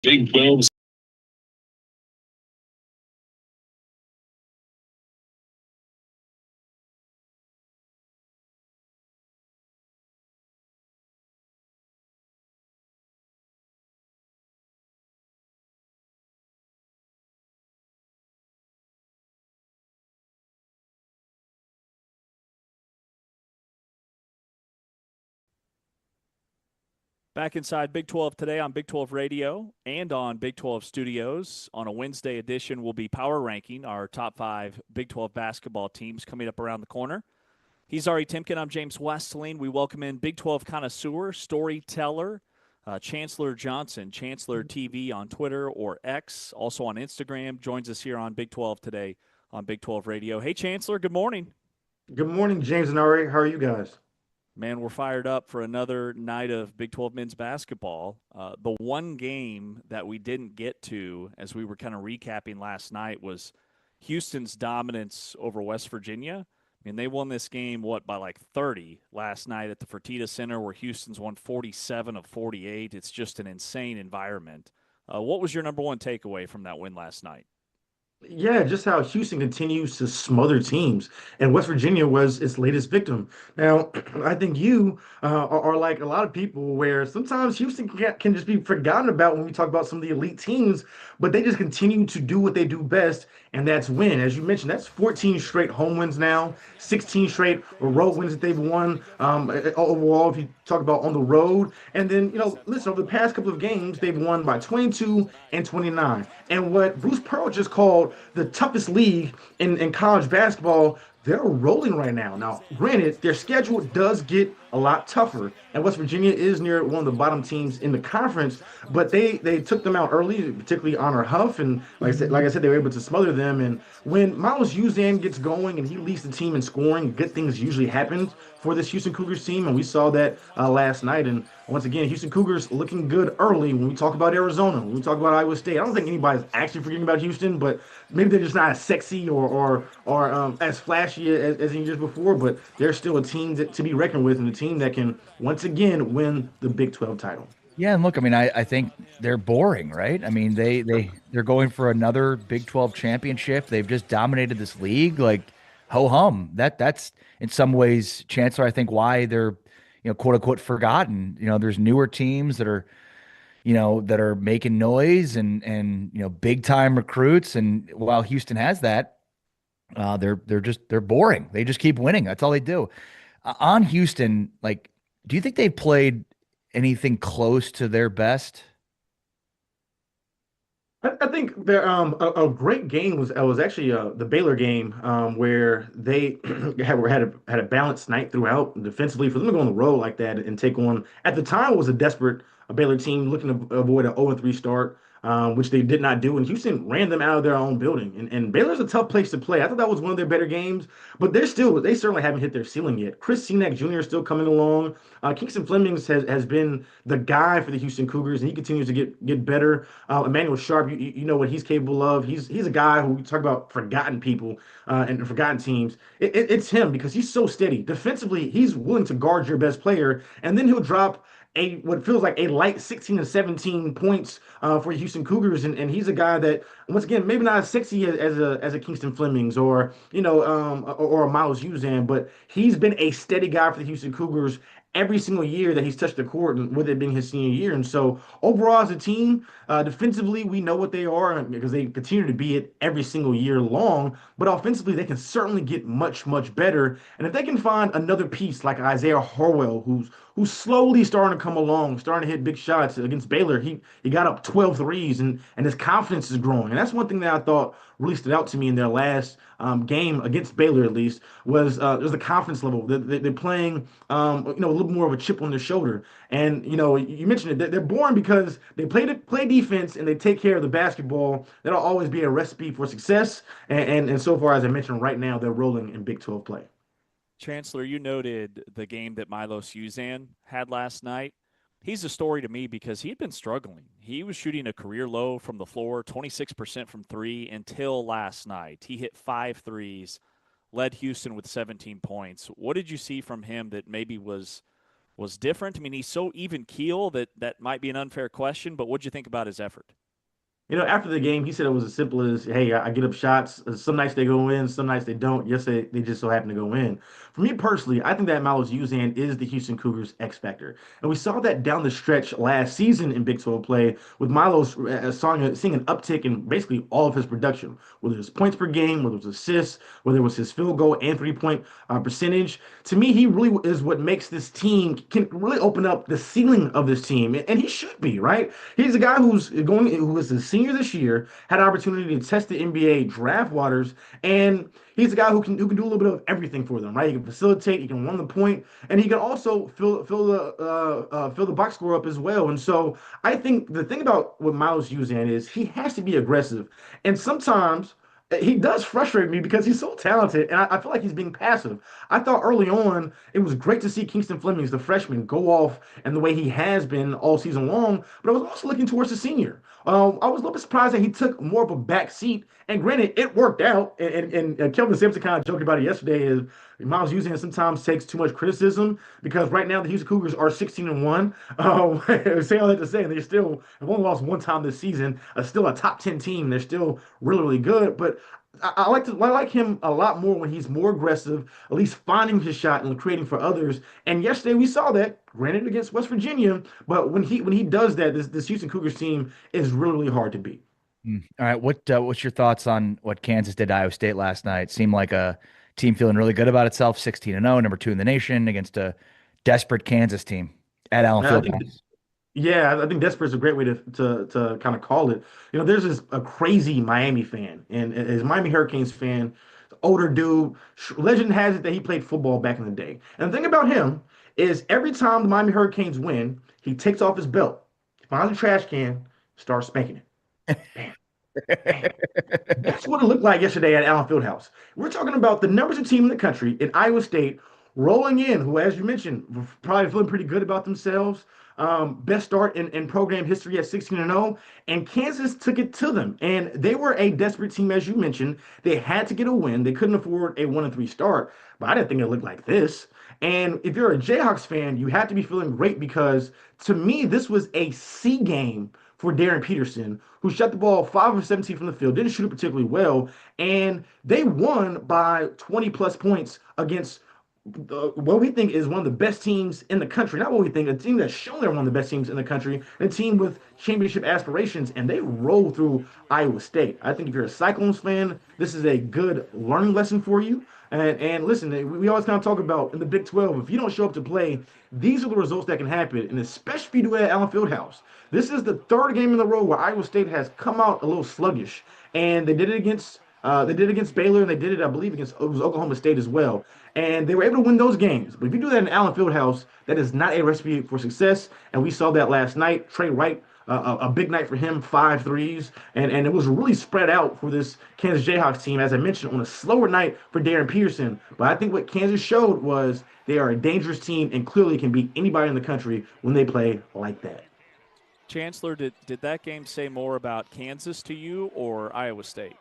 Big 12. Back inside Big 12 today on Big 12 Radio and on Big 12 Studios. On a Wednesday edition, we'll be power ranking our top 5 Big 12 basketball teams coming up around the corner. He's Ari Timken. I'm James Westling. We welcome in Big 12 connoisseur, storyteller, Chancellor Johnson, Chancellor TV on Twitter or X, also on Instagram. Joins us here on Big 12 today on Big 12 Radio. Hey, Chancellor, good morning. Good morning, James and Ari. How are you guys? Man, we're fired up for another night of Big 12 men's basketball. The one game that we didn't get to as we were kind of recapping last night was Houston's dominance over West Virginia. I mean, they won this game, by like 30 last night at the Fertitta Center, where Houston's won 47 of 48. It's just an insane environment. What was your number one takeaway from that win last night? Yeah, just how Houston continues to smother teams, and West Virginia was its latest victim. Now, I think you are like a lot of people, where sometimes Houston can just be forgotten about when we talk about some of the elite teams, but they just continue to do what they do best, and that's win. As you mentioned, that's 14 straight home wins now, 16 straight road wins that they've won overall, if you talk about on the road. And then, listen, over the past couple of games, they've won by 22 and 29. And what Bruce Pearl just called the toughest league in college basketball, they're rolling right now. Now, granted, their schedule does get a lot tougher, and West Virginia is near one of the bottom teams in the conference, but they took them out early, particularly Honor Huff, and like I said, they were able to smother them. And when Miles Uzan gets going and he leads the team in scoring, good things usually happen for this Houston Cougars team, and we saw that last night. And once again, Houston Cougars looking good early when we talk about Arizona, when we talk about Iowa State. I don't think anybody's actually forgetting about Houston, but maybe they're just not as sexy or as flashy as in years before, but they're still a team to be reckoned with, and a team that can once again win the Big 12 title. Yeah, and look, I mean, I think they're boring, right? I mean, they're going for another Big 12 championship. They've just dominated this league, like ho hum. That's in some ways, Chancellor, I think why they're quote unquote forgotten. There's newer teams that are that are making noise and big time recruits, and while Houston has that, they're boring. They just keep winning. That's all they do. On Houston, like, do you think they've played anything close to their best? I think there a great game was actually the Baylor game, where they had a balanced night throughout defensively. For them to go on the road like that and take on, at the time, was a desperate Baylor team looking to avoid an 0-3 start, which they did not do. And Houston ran them out of their own building. And Baylor's a tough place to play. I thought that was one of their better games, but they certainly haven't hit their ceiling yet. Chris Senac Jr. is still coming along. Kingston Flemings has been the guy for the Houston Cougars, and he continues to get better. Emmanuel Sharp, you know what he's capable of. He's a guy who, we talk about forgotten people and forgotten teams. It's him, because he's so steady. Defensively, he's willing to guard your best player, and then he'll drop what feels like a light 16 and 17 points for Houston Cougars, and he's a guy that, once again, maybe not as sexy as a Kingston Flemings or or a Miles Uzan, but he's been a steady guy for the Houston Cougars every single year that he's touched the court, and with it being his senior year. And so overall, as a team, defensively, we know what they are, because they continue to be it every single year long. But offensively, they can certainly get much, much better. And if they can find another piece like Isaiah Harwell, who's slowly starting to come along, starting to hit big shots against Baylor, he got up 12 threes, and his confidence is growing. And that's one thing that I thought really stood out to me in their last game against Baylor, at least, was the confidence level. They're playing a little more of a chip on their shoulder. And you mentioned it, they're boring because they play defense and they take care of the basketball. That'll always be a recipe for success. And so far, as I mentioned, right now they're rolling in Big 12 play. Chancellor, you noted the game that Milos Uzan had last night. He's a story to me because he had been struggling. He was shooting a career low from the floor, 26% from three, until last night. He hit 5 threes, led Houston with 17 points. What did you see from him that maybe was was different? I mean, he's so even keel that might be an unfair question, but what'd you think about his effort? After the game, he said it was as simple as, hey, I get up shots. Some nights they go in, some nights they don't. Yes, they just so happen to go in. For me personally, I think that Miles Uzan is the Houston Cougars X factor. And we saw that down the stretch last season in Big 12 play with Milos seeing an uptick in basically all of his production, whether it was points per game, whether it was assists, whether it was his field goal and 3-point percentage. To me, he really is what makes this team, can really open up the ceiling of this team. And he should be, right? He's a guy who is a senior this year, had an opportunity to test the NBA draft waters, and he's a guy who can do a little bit of everything for them, right? He can facilitate, he can run the point, and he can also fill the box score up as well. And so I think the thing about what Miles Uzan is he has to be aggressive, and sometimes he does frustrate me because he's so talented, and I feel like he's being passive. I thought early on it was great to see Kingston Flemings, the freshman, go off and the way he has been all season long, but I was also looking towards the senior. I was a little bit surprised that he took more of a back seat, and granted, it worked out, and Kelvin Sampson kind of joked about it yesterday, is Miles Uzan sometimes takes too much criticism because right now the Houston Cougars are 16-1. Say all that to say, they still have only lost one time this season. Still a top 10 team. They're still really, really good. But I like him a lot more when he's more aggressive, at least finding his shot and creating for others. And yesterday we saw that, granted against West Virginia, but when he does that, this Houston Cougars team is really, really hard to beat. All right, what's your thoughts on what Kansas did to Iowa State last night? Seemed like a team feeling really good about itself, 16-0, number 2 in the nation against a desperate Kansas team at Allen Fieldhouse. Yeah, I think desperate is a great way to kind of call it. There's a crazy Miami fan, and as Miami Hurricanes fan, older dude. Legend has it that he played football back in the day. And the thing about him is every time the Miami Hurricanes win, he takes off his belt, finds a trash can, starts spanking it. Bam. Bam. That's what it looked like yesterday at Allen Fieldhouse. We're talking about the number 2 team in the country in Iowa State rolling in, who, as you mentioned, were probably feeling pretty good about themselves. Best start in program history at 16-0, and Kansas took it to them. And they were a desperate team, as you mentioned. They had to get a win. They couldn't afford a 1-3 start, but I didn't think it looked like this. And if you're a Jayhawks fan, you have to be feeling great because, to me, this was a C game for Darren Peterson, who shot the ball 5 of 17 from the field, didn't shoot it particularly well, and they won by 20-plus points against what we think is one of the best teams in the country. Not what we think, a team that's shown they're one of the best teams in the country, a team with championship aspirations, and they roll through Iowa State. I think if you're a Cyclones fan, this is a good learning lesson for you. And listen, we always kind of talk about in the Big 12, if you don't show up to play, these are the results that can happen, and especially if you do it at Allen Fieldhouse. This is the 3rd game in a row where Iowa State has come out a little sluggish, and they did it against Baylor, and they did it, I believe, against Oklahoma State as well. And they were able to win those games. But if you do that in Allen Fieldhouse, that is not a recipe for success. And we saw that last night. Trey Wright, a big night for him, 5 threes. And it was really spread out for this Kansas Jayhawks team, as I mentioned, on a slower night for Darren Peterson. But I think what Kansas showed was they are a dangerous team and clearly can beat anybody in the country when they play like that. Chancellor, did that game say more about Kansas to you or Iowa State?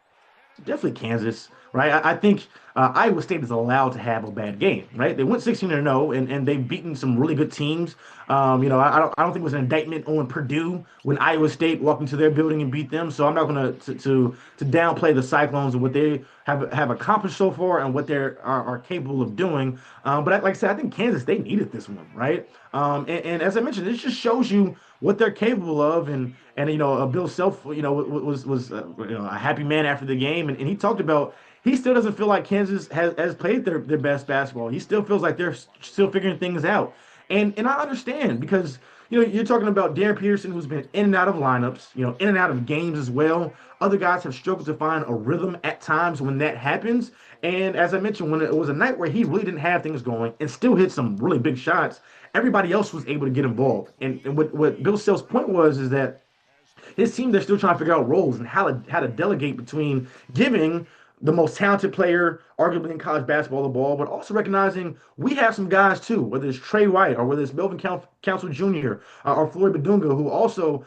Definitely Kansas, right? I think Iowa State is allowed to have a bad game, right? They went 16-0, and they've beaten some really good teams. I don't think it was an indictment on Purdue when Iowa State walked into their building and beat them. So I'm not going to downplay the Cyclones and what they have accomplished so far and what they are capable of doing. But like I said, I think Kansas, they needed this one, right? And as I mentioned, this just shows you what they're capable of, and Bill Self, was a happy man after the game, and he talked about he still doesn't feel like Kansas has played their best basketball. He still feels like they're still figuring things out, and I understand because you're talking about Darren Peterson, who's been in and out of lineups, in and out of games as well. Other guys have struggled to find a rhythm at times when that happens. And as I mentioned, when it was a night where he really didn't have things going and still hit some really big shots, everybody else was able to get involved. And what Bill Self's point is that his team, they're still trying to figure out roles and how to delegate between giving the most talented player, arguably in college basketball, the ball, but also recognizing we have some guys too, whether it's Trey White or whether it's Melvin Council Jr. Or Floyd Badunga, who also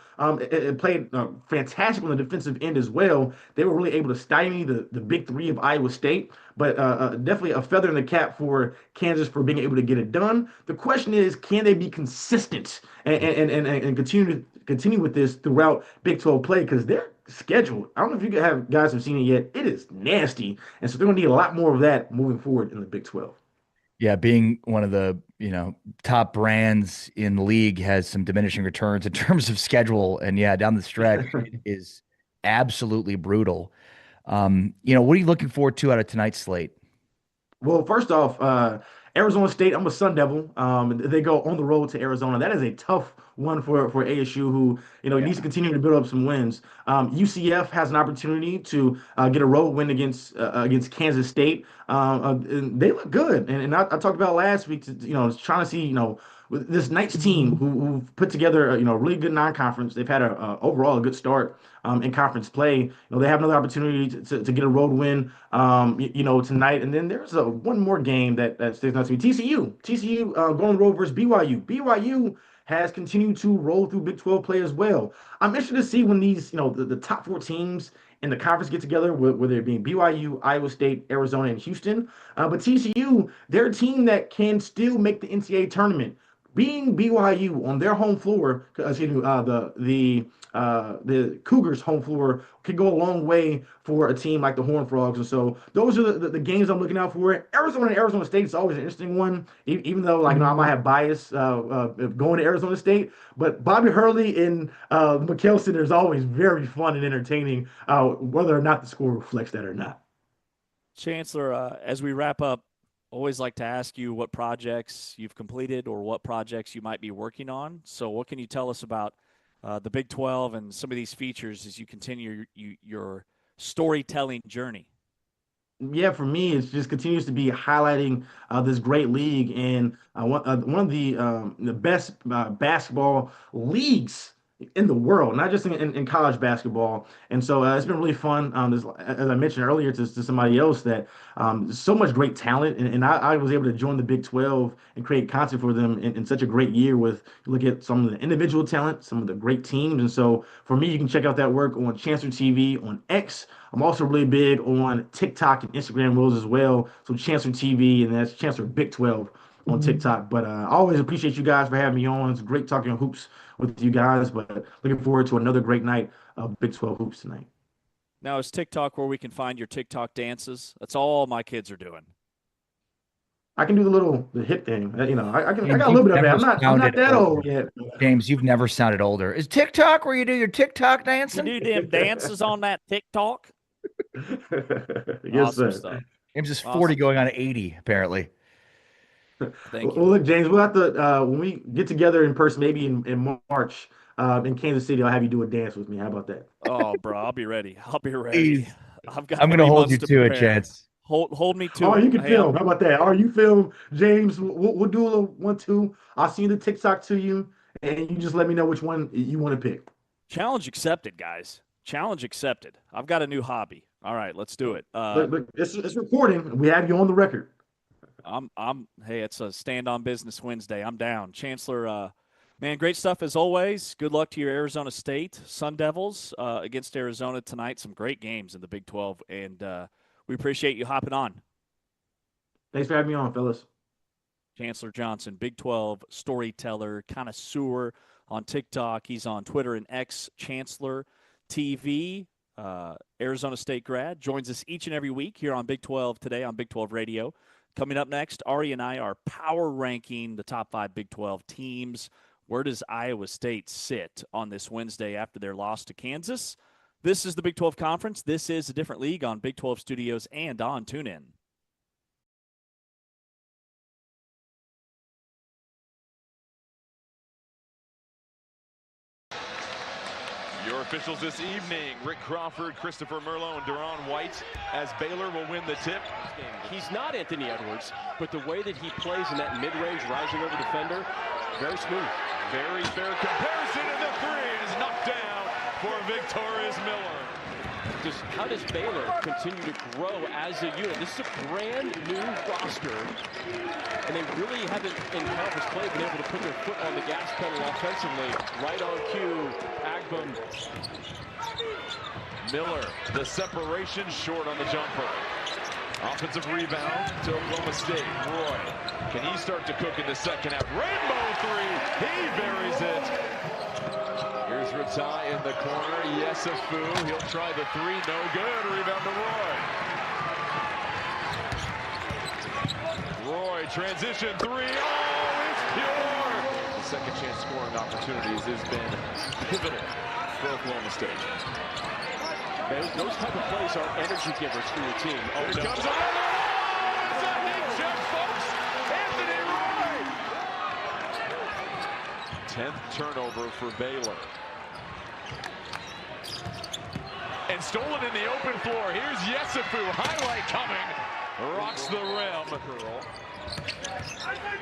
played fantastic on the defensive end as well. They were really able to stymie the big three of Iowa State, but definitely a feather in the cap for Kansas for being able to get it done. The question is, can they be consistent and continue with this throughout Big 12 play? Because they're scheduled. I don't know if you guys have seen it yet. It is nasty, and so they're going to need a lot more of that moving forward in the Big 12. Yeah, being one of the top brands in the league has some diminishing returns in terms of schedule, and yeah, down the stretch it is absolutely brutal. What are you looking forward to out of tonight's slate? Well, first off, Arizona State, I'm a Sun Devil. They go on the road to Arizona. That is a tough one for ASU, who needs to continue to build up some wins. UCF has an opportunity to get a road win against Kansas State. And they look good, and I talked about last week. Trying to see with this Knights team who put together a really good non-conference. They've had overall a good start in conference play. They have another opportunity to get a road win tonight. And then there's one more game that sticks out to me. TCU going on the road versus BYU. BYU has continued to roll through Big 12 play as well. I'm interested to see when these the top 4 teams in the conference get together, whether it be BYU, Iowa State, Arizona, and Houston. But TCU, they're a team that can still make the NCAA tournament. Being BYU on their home floor, the Cougars' home floor could go a long way for a team like the Horned Frogs. And so those are the games I'm looking out for. Arizona and Arizona State is always an interesting one, even though I might have bias going to Arizona State. But Bobby Hurley and Mikhail Center is always very fun and entertaining, whether or not the score reflects that or not. Chancellor, as we wrap up, always like to ask you what projects you've completed or what projects you might be working on. So what can you tell us about the Big 12 and some of these features as you continue your storytelling journey? Yeah, for me, it just continues to be highlighting this great league and one of the best basketball leagues in the world, not just in college basketball. And so it's been really fun. As I mentioned earlier to somebody else, that so much great talent. And I was able to join the Big 12 and create content for them in such a great year with look at some of the individual talent, some of the great teams. And so for me, you can check out that work on Chancellor TV on X. I'm also really big on TikTok and Instagram Reels as well. So Chancellor TV, and that's Chancellor Big 12 on TikTok. But I always appreciate you guys for having me on. It's great talking hoops with you guys, but looking forward to another great night of Big 12 hoops tonight. Now, is TikTok where we can find your TikTok dances? That's all my kids are doing. I can do the hip thing. I got a little bit of it. I'm not that old yet. James, you've never sounded older. Is TikTok where you do your TikTok dancing? You do them dances on that TikTok? Yes, awesome sir. Stuff. James is 40 going on 80, apparently. Thank you. Well, look, James, we'll have to when we get together in person, maybe in March in Kansas City, I'll have you do a dance with me. How about that? Oh, bro, I'll be ready. I'm going to hold you to it, Chance. Hold me to it. Oh, you can film. How about that? Oh, you film, James. We'll do a little 1-2. I'll send the TikTok to you, and you just let me know which one you want to pick. Challenge accepted, guys. Challenge accepted. I've got a new hobby. All right, let's do it. But it's recording. We have you on the record. Hey, it's a Stand on Business Wednesday. I'm down. Chancellor, man, great stuff as always. Good luck to your Arizona State Sun Devils against Arizona tonight. Some great games in the Big 12, and we appreciate you hopping on. Thanks for having me on, fellas. Chancellor Johnson, Big 12 storyteller, connoisseur on TikTok. He's on Twitter and X, Chancellor TV. Arizona State grad, joins us each and every week here on Big 12 Today on Big 12 Radio. Coming up next, Ari and I are power ranking the top 5 Big 12 teams. Where does Iowa State sit on this Wednesday after their loss to Kansas? This is the Big 12 Conference. This is a different league on Big 12 Studios and on TuneIn. Your officials this evening, Rick Crawford, Christopher Merlo, and Deron White, as Baylor will win the tip. He's not Anthony Edwards, but the way that he plays in that mid-range rising over defender, very smooth. Very fair comparison, and the three is knocked down for Victorious Miller. how does Baylor continue to grow as a unit? This is a brand new roster, and they really haven't, in conference play, been able to put their foot on the gas pedal offensively. Right on cue, Agbum. Miller, the separation short on the jumper. Offensive rebound to Oklahoma State. Roy, can he start to cook in the second half? Rainbow three, he buries it. Here's Ratai in the corner. Yesufu, he'll try the three, no good. Rebound to Roy. Roy, transition three, oh, it's pure. The second chance scoring opportunities has been pivotal for Oklahoma State. Those type of plays are energy givers for your team. Oh, here comes another. It's a heat check, folks. Anthony Roy. 10th turnover for Baylor. And stolen in the open floor. Here's Yesufu. Highlight coming. Rocks the rim.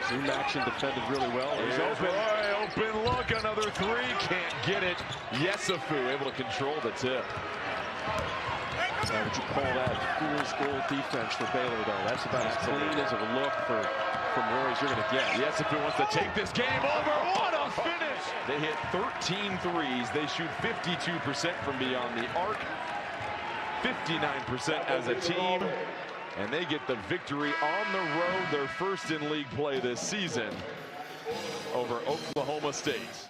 Zoom action defended really well. He's open. Roy, open look. Another three. Can't get it. Yesufu able to control the tip. Would you call that fool's gold defense for Baylor, though? That's about as clean as a look from Roy as you're going to get. Yesufu wants to take this game over. What a finish! They hit 13 threes. They shoot 52% from beyond the arc, 59% as a team, and they get the victory on the road, their first in league play this season over Oklahoma State.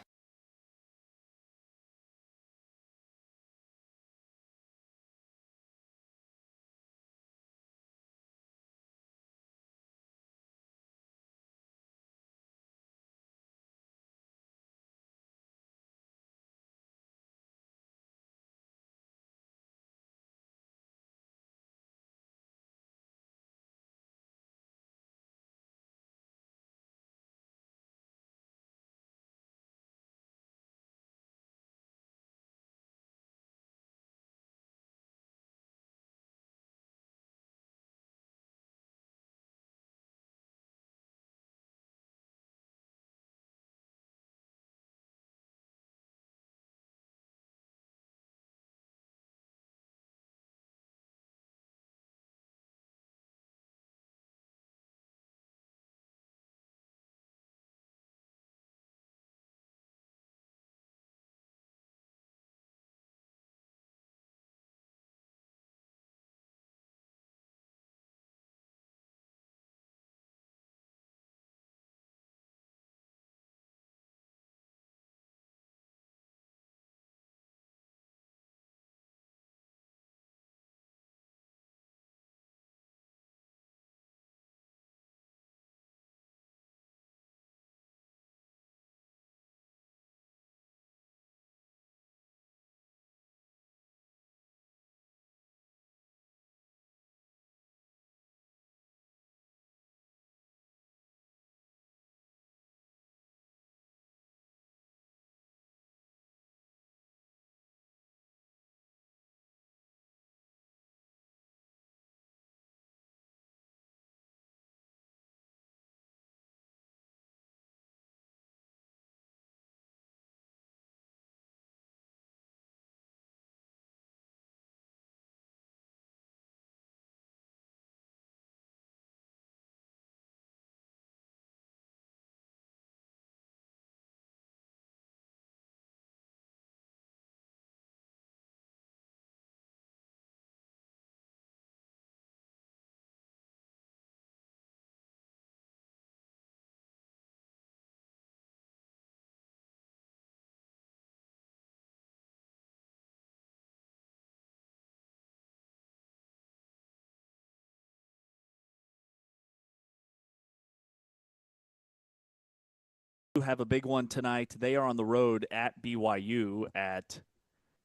Have a big one tonight. They are on the road at BYU at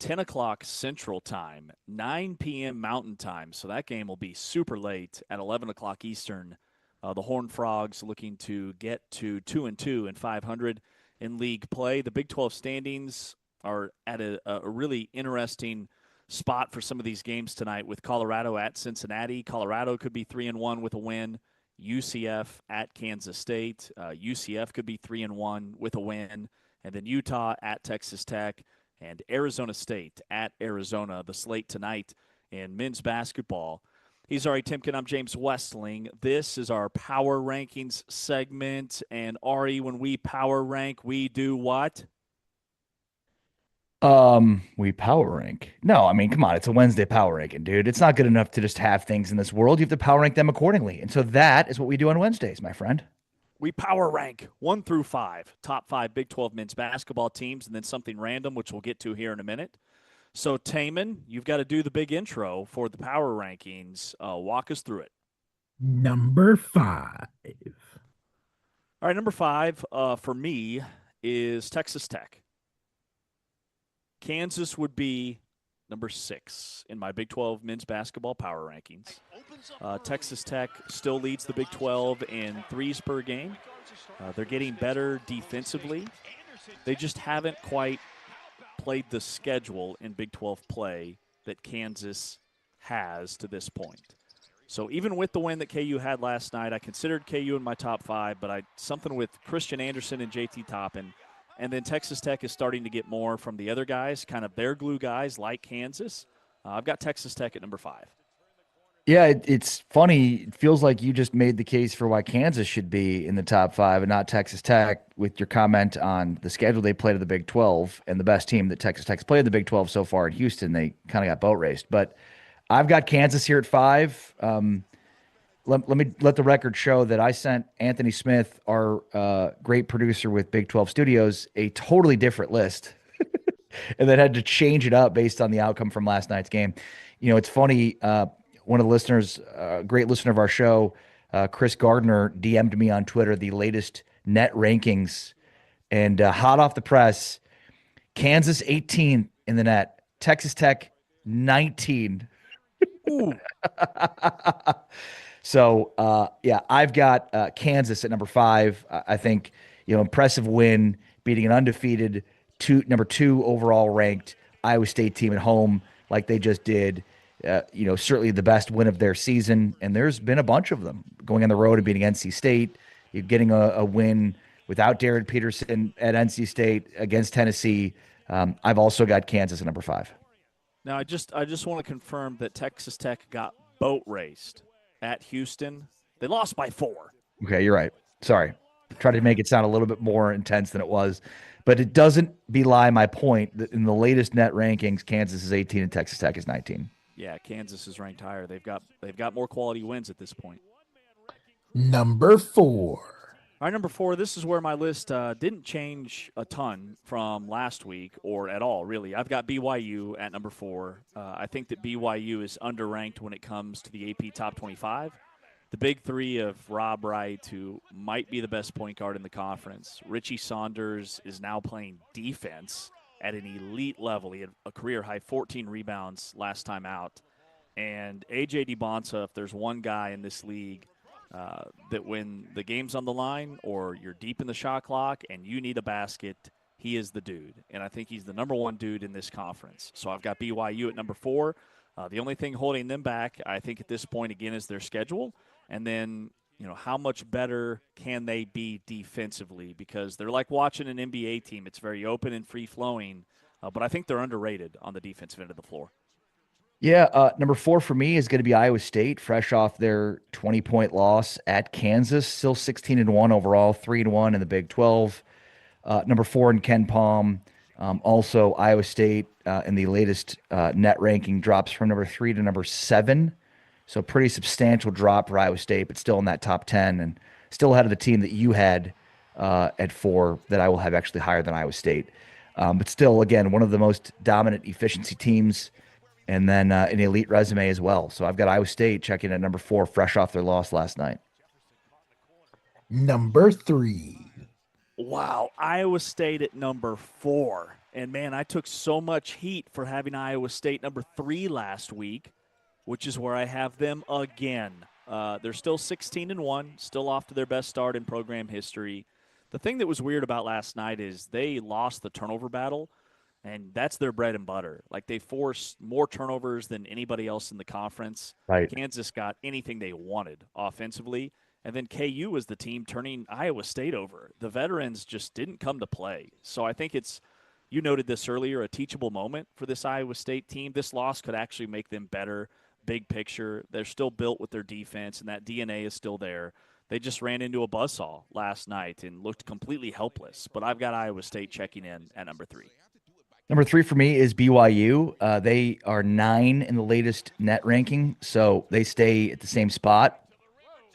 10 o'clock Central Time, 9 p.m. Mountain Time. So that game will be super late at 11 o'clock Eastern. The Horned Frogs looking to get to 2-2 and 500 in league play. The Big 12 standings are at a really interesting spot for some of these games tonight with Colorado at Cincinnati. Colorado could be 3-1 with a win. UCF at Kansas State. UCF could be 3-1 with a win. And then Utah at Texas Tech. and Arizona State at Arizona, the slate tonight in men's basketball. He's Ari Timken. I'm James Westling. This is our Power Rankings segment. And Ari, when we power rank, we do what? We power rank. No, I mean, come on, it's a Wednesday power ranking, dude. It's not good enough to just have things in this world. You have to power rank them accordingly. And so that is what we do on Wednesdays, my friend. We power rank 1 through 5, top 5 Big 12 men's basketball teams, and then something random, which we'll get to here in a minute. So, Taman, you've got to do the big intro for the power rankings. Walk us through it. Number 5. All right, number 5 for me is Texas Tech. Kansas would be number 6 in my Big 12 men's basketball power rankings. Texas Tech still leads the Big 12 in threes per game. They're getting better defensively. They just haven't quite played the schedule in Big 12 play that Kansas has to this point. So even with the win that KU had last night, I considered KU in my top 5, but something with Christian Anderson and JT Toppin. And then Texas Tech is starting to get more from the other guys, kind of their glue guys like Kansas. I've got Texas Tech at number 5. Yeah, it's funny. It feels like you just made the case for why Kansas should be in the top 5 and not Texas Tech with your comment on the schedule they played in the Big 12 and the best team that Texas Tech's played in the Big 12 so far in Houston. They kind of got boat raced. But I've got Kansas here at 5. Let me let the record show that I sent Anthony Smith, our great producer with Big 12 Studios, a totally different list and then had to change it up based on the outcome from last night's game. You know, it's funny. One of the listeners, great listener of our show, Chris Gardner, DM'd me on Twitter the latest net rankings. And hot off the press, Kansas 18 in the net, Texas Tech 19. Ooh. So, yeah, I've got Kansas at number 5. I think, impressive win, beating an undefeated number 2 overall ranked Iowa State team at home like they just did. Certainly the best win of their season, and there's been a bunch of them going on the road and beating NC State. You're getting a win without Darren Peterson at NC State against Tennessee. I've also got Kansas at number 5. Now, I just want to confirm that Texas Tech got boat raced at Houston. They lost by 4. Okay, you're right. Sorry. Try to make it sound a little bit more intense than it was. But it doesn't belie my point that in the latest net rankings, Kansas is 18 and Texas Tech is 19. Yeah, Kansas is ranked higher. They've got more quality wins at this point. Number 4. All right, number 4, this is where my list didn't change a ton from last week or at all, really. I've got BYU at number 4. I think that BYU is underranked when it comes to the AP Top 25. The big 3 of Rob Wright, who might be the best point guard in the conference. Richie Saunders is now playing defense at an elite level. He had a career-high 14 rebounds last time out. And A.J. DeBonta, if there's one guy in this league that when the game's on the line or you're deep in the shot clock and you need a basket, he is the dude. And I think he's the number 1 dude in this conference. So I've got BYU at number 4. The only thing holding them back, I think at this point, again, is their schedule. And then, how much better can they be defensively? Because they're like watching an NBA team. It's very open and free-flowing. But I think they're underrated on the defensive end of the floor. Yeah, number 4 for me is going to be Iowa State, fresh off their 20-point loss at Kansas, still 16-1 overall, 3-1 in the Big 12. Number 4 in Ken Palm, also Iowa State in the latest net ranking drops from number 3 to number 7. So pretty substantial drop for Iowa State, but still in that top 10 and still ahead of the team that you had at 4 that I will have actually higher than Iowa State. But still, again, one of the most dominant efficiency teams, and then an elite resume as well. So I've got Iowa State checking at number 4, fresh off their loss last night. Number 3. Wow, Iowa State at number 4. And, man, I took so much heat for having Iowa State number 3 last week, which is where I have them again. They're still 16-1, still off to their best start in program history. The thing that was weird about last night is they lost the turnover battle, and that's their bread and butter. Like, they forced more turnovers than anybody else in the conference. Right. Kansas got anything they wanted offensively. And then KU was the team turning Iowa State over. The veterans just didn't come to play. So I think you noted this earlier, a teachable moment for this Iowa State team. This loss could actually make them better, big picture. They're still built with their defense, and that DNA is still there. They just ran into a buzzsaw last night and looked completely helpless. But I've got Iowa State checking in at number 3. Number 3 for me is BYU. They are 9 in the latest net ranking, so they stay at the same spot.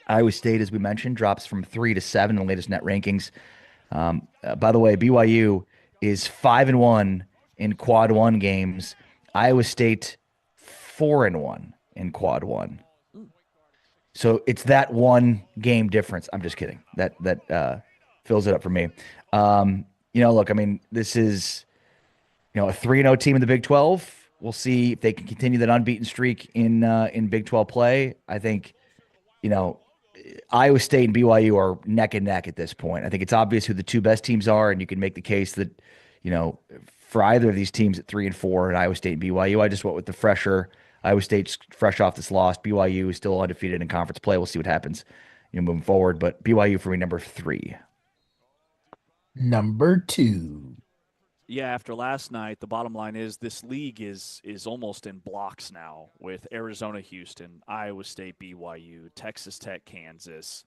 Iowa State, as we mentioned, drops from 3 to 7 in the latest net rankings. By the way, BYU is 5-1 in quad 1 games. Iowa State 4-1 in quad 1. So it's that one game difference. I'm just kidding. That fills it up for me. Look, I mean, this is a 3-0 team in the Big 12. We'll see if they can continue that unbeaten streak in Big 12 play. I think, Iowa State and BYU are neck and neck at this point. I think it's obvious who the two best teams are, and you can make the case that, for either of these teams at 3 and 4, and Iowa State and BYU, I just went with the fresher. Iowa State's fresh off this loss. BYU is still undefeated in conference play. We'll see what happens, moving forward. But BYU for me, number 3. Number 2. Yeah, after last night, the bottom line is this league is almost in blocks now with Arizona, Houston, Iowa State, BYU, Texas Tech, Kansas,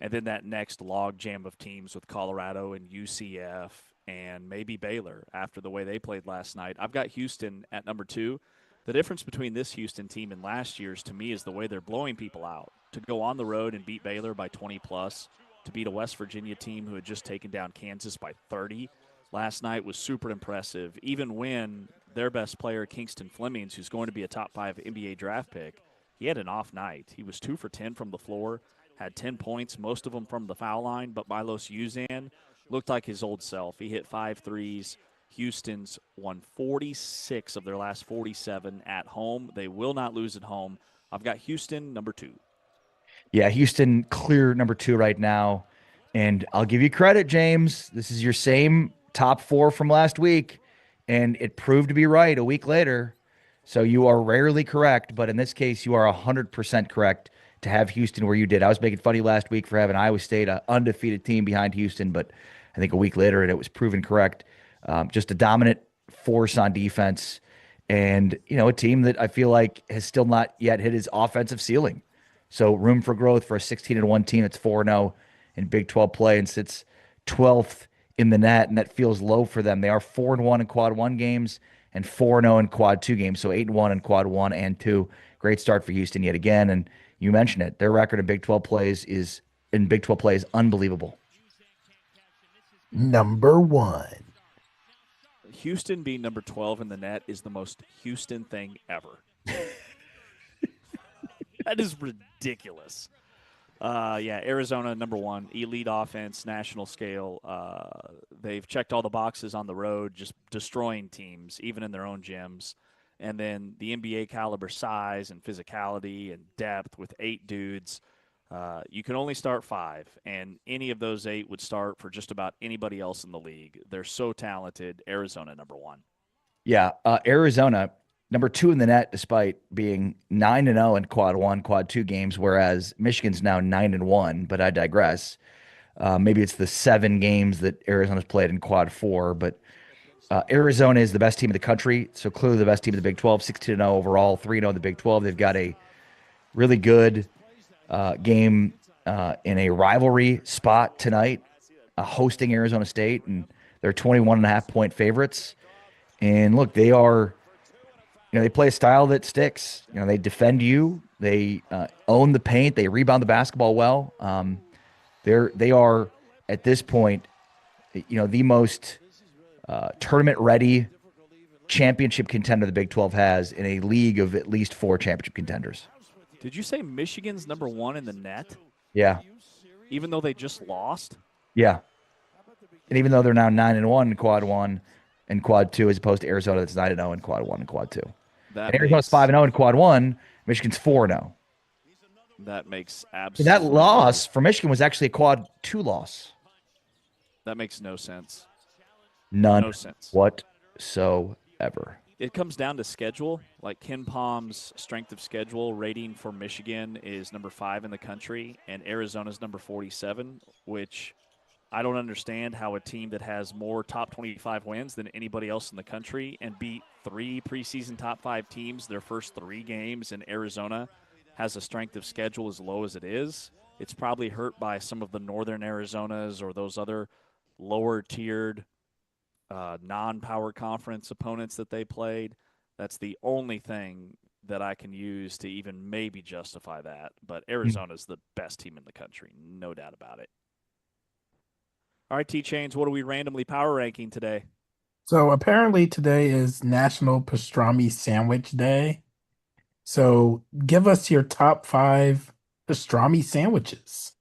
and then that next log jam of teams with Colorado and UCF and maybe Baylor after the way they played last night. I've got Houston at number 2. The difference between this Houston team and last year's, to me, is the way they're blowing people out. To go on the road and beat Baylor by 20+, to beat a West Virginia team who had just taken down Kansas by 30 last night was super impressive, even when their best player, Kingston Flemings, who's going to be a top 5 NBA draft pick, he had an off night. He was 2 for 10 from the floor, had 10 points, most of them from the foul line, but Milos Uzan looked like his old self. He hit 5 threes. Houston's won 46 of their last 47 at home. They will not lose at home. I've got Houston, number 2. Yeah, Houston clear number 2 right now. And I'll give you credit, James. This is your same top 4 from last week, and it proved to be right a week later. So you are rarely correct, but in this case, you are 100% correct to have Houston where you did. I was making funny last week for having Iowa State, an undefeated team behind Houston, but I think a week later, and it was proven correct. Just a dominant force on defense, and a team that I feel like has still not yet hit his offensive ceiling. So room for growth for a 16-1 team that's 4-0 in Big 12 play and sits 12th in the net, and that feels low for them. They are 4-1 in quad 1 games and 4-0 in quad 2 games, so 8-1 in quad 1 and 2. Great start for Houston yet again, and you mentioned it. Their record in Big 12 plays is unbelievable. Number 1. Houston being number 12 in the net is the most Houston thing ever. That is ridiculous. Arizona, number 1, elite offense, national scale. They've checked all the boxes on the road, just destroying teams, even in their own gyms. And then the NBA caliber size and physicality and depth with 8 dudes. You can only start 5, and any of those 8 would start for just about anybody else in the league. They're so talented. Arizona, number 1. Yeah, Arizona, number 2 in the net, despite being 9-0 in quad 1, quad 2 games, whereas Michigan's now 9-1, but I digress. Maybe it's the 7 games that Arizona's played in quad 4, but Arizona is the best team in the country, so clearly the best team in the Big 12, 16-0 overall, 3-0 in the Big 12. They've got a really good game in a rivalry spot tonight, hosting Arizona State, and they're 21.5-point favorites. And look, they are, they play a style that sticks. They defend you, they own the paint, they rebound the basketball well. They are at this point, the most tournament-ready championship contender the Big 12 has in a league of at least 4 championship contenders. Did you say Michigan's number 1 in the net? Yeah. Even though they just lost? Yeah. And even though they're now 9-1 in quad 1 and quad 2, as opposed to Arizona that's 9-0 in quad 1 and quad 2. And Arizona's 5-0 in quad 1, Michigan's 4-0. That makes absolutely. That loss for Michigan was actually a quad 2 loss. That makes no sense. None no sense whatsoever. It comes down to schedule. Like Ken Palm's strength of schedule rating for Michigan is number 5 in the country, and Arizona's number 47, which I don't understand how a team that has more top 25 wins than anybody else in the country and beat 3 preseason top 5 teams their first 3 games in Arizona has a strength of schedule as low as it is. It's probably hurt by some of the northern Arizonas or those other lower-tiered non-power conference opponents that they played. That's the only thing that I can use to even maybe justify that. But Arizona's the best team in the country, no doubt about it. All right, T-Chains, what are we randomly power ranking today? So apparently today is National Pastrami Sandwich Day. So give us your top 5 pastrami sandwiches.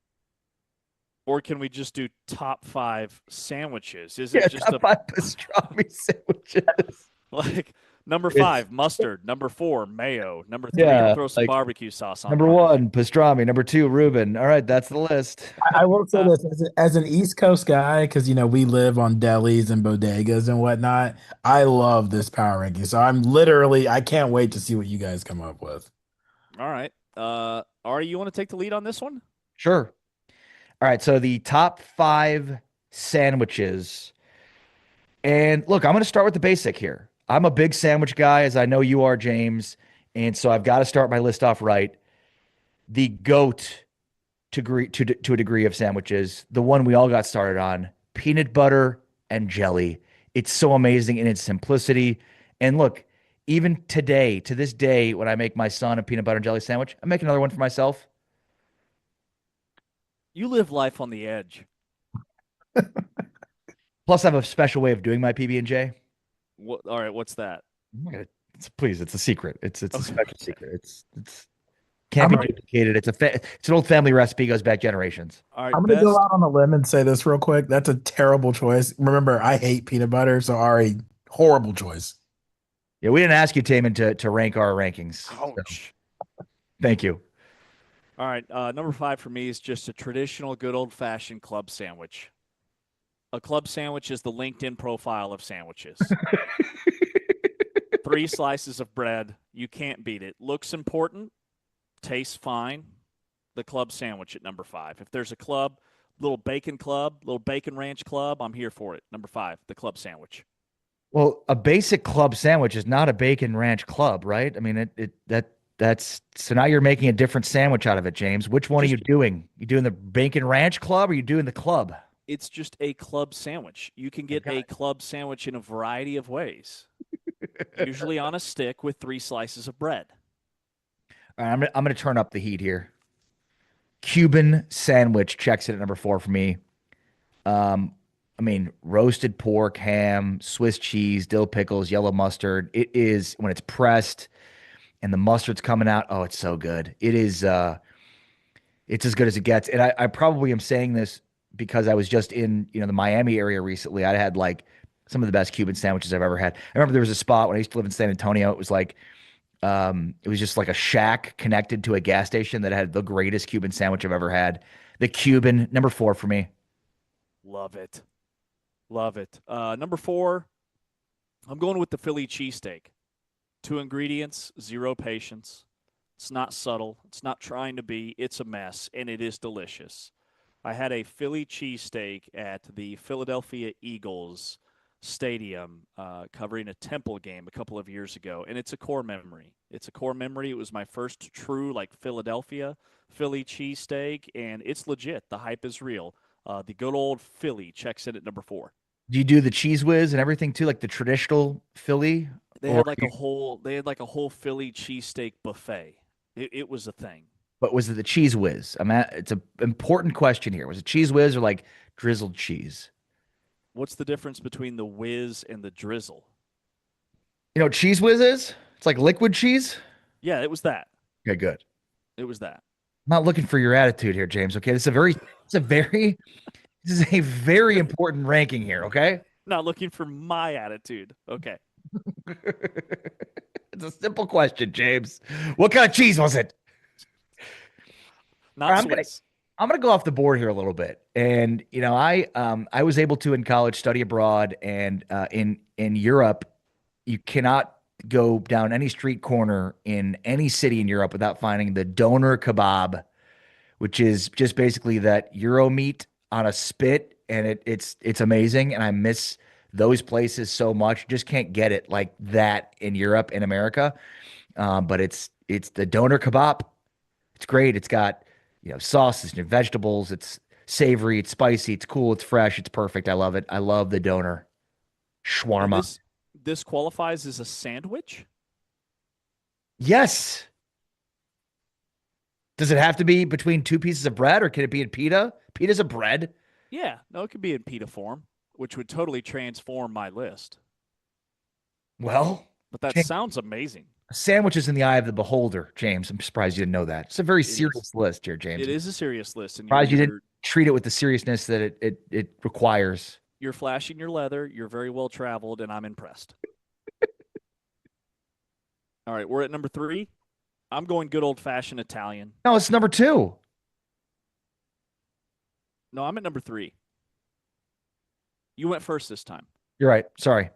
Or can we just do top 5 sandwiches? Is it just top 5 pastrami sandwiches? Like number 5, mustard. Number 4, mayo. Number 3, throw some barbecue sauce on. Number 1, pastrami. Number 2, Reuben. All right, that's the list. I will say this as an East Coast guy, because we live on delis and bodegas and whatnot. I love this power ranking, so I can't wait to see what you guys come up with. All right, Ari, you want to take the lead on this one? Sure. All right, so the top 5 sandwiches, and look, I'm going to start with the basic here. I'm a big sandwich guy, as I know you are, James, and so I've got to start my list off right. The GOAT to a degree of sandwiches, the one we all got started on, peanut butter and jelly. It's so amazing in its simplicity. And look, even today, to this day, when I make my son a peanut butter and jelly sandwich, I make another one for myself. You live life on the edge. Plus, I have a special way of doing my PB&J. All right, what's that? Please, it's a secret. It's a special secret. It's can't be duplicated. It's an old family recipe, goes back generations. All right, I'm going to go out on a limb and say this real quick. That's a terrible choice. Remember, I hate peanut butter, so Ari, horrible choice. Yeah, we didn't ask you, Taman, to rank our rankings. Ouch. So, thank you. All right, number 5 for me is just a traditional, good old-fashioned club sandwich. A club sandwich is the LinkedIn profile of sandwiches. 3 slices of bread. You can't beat it. Looks important. Tastes fine. The club sandwich at number 5. If there's a club, little bacon ranch club, I'm here for it. Number 5, the club sandwich. Well, a basic club sandwich is not a bacon ranch club, right? I mean, that's so now you're making a different sandwich out of it, James. Which one are you doing? You doing the bacon ranch club or are you doing the club? It's just a club sandwich. You can get a club sandwich in a variety of ways. Usually on a stick with 3 slices of bread. All right, I'm going to turn up the heat here. Cuban sandwich checks in at number 4 for me. I mean, roasted pork, ham, Swiss cheese, dill pickles, yellow mustard. It is, when it's pressed and the mustard's coming out, oh, it's so good. It is, it's as good as it gets. And I probably am saying this because I was just in, the Miami area recently. I had like some of the best Cuban sandwiches I've ever had. I remember there was a spot when I used to live in San Antonio. It was like, it was just like a shack connected to a gas station that had the greatest Cuban sandwich I've ever had. The Cuban, number 4 for me. Love it. Love it. Number 4, I'm going with the Philly cheesesteak. 2 ingredients, 0 patience. It's not subtle. It's not trying to be. It's a mess, and it is delicious. I had a Philly cheesesteak at the Philadelphia Eagles Stadium covering a Temple game a couple of years ago, and it's a core memory. It's a core memory. It was my first true, Philadelphia Philly cheesesteak, and it's legit. The hype is real. The good old Philly checks in at number 4. Do you do the cheese whiz and everything too, like the traditional Philly? They had a whole Philly cheesesteak buffet. It was a thing. But was it the cheese whiz? It's an important question here. Was it cheese whiz or like drizzled cheese? What's the difference between the whiz and the drizzle? You know what cheese whiz is? It's like liquid cheese. Yeah, it was that. Okay, good. It was that. I'm not looking for your attitude here, James. Okay, this is a very important ranking here. Okay, not looking for my attitude. Okay, it's a simple question, James. What kind of cheese was it? Not Swiss. I'm gonna go off the board here a little bit, and I was able to in college study abroad, and in Europe, you cannot go down any street corner in any city in Europe without finding the doner kebab, which is just basically that Euro meat on a spit and it's amazing, and I miss those places so much. Just can't get it like that in Europe, in America. But it's the doner kebab. It's great. It's got, sauces and vegetables. It's savory. It's spicy. It's cool. It's fresh. It's perfect. I love it. I love the doner And shawarma. this qualifies as a sandwich? Yes. Does it have to be between two pieces of bread, or can it be in pita? Pita's a bread. Yeah, no, it could be in pita form, which would totally transform my list. Well, But that James, sounds amazing. a sandwich is in the eye of the beholder, James. I'm surprised you didn't know that. It's a very It serious is. list here, James. It is a serious list, and Surprised you didn't treat it with the seriousness that it requires. you're flashing your leather. You're very well traveled, and I'm impressed. All right, we're at number 3. I'm going good old-fashioned Italian. No, it's number 2. No, I'm at number 3. You went first this time. You're right. Sorry.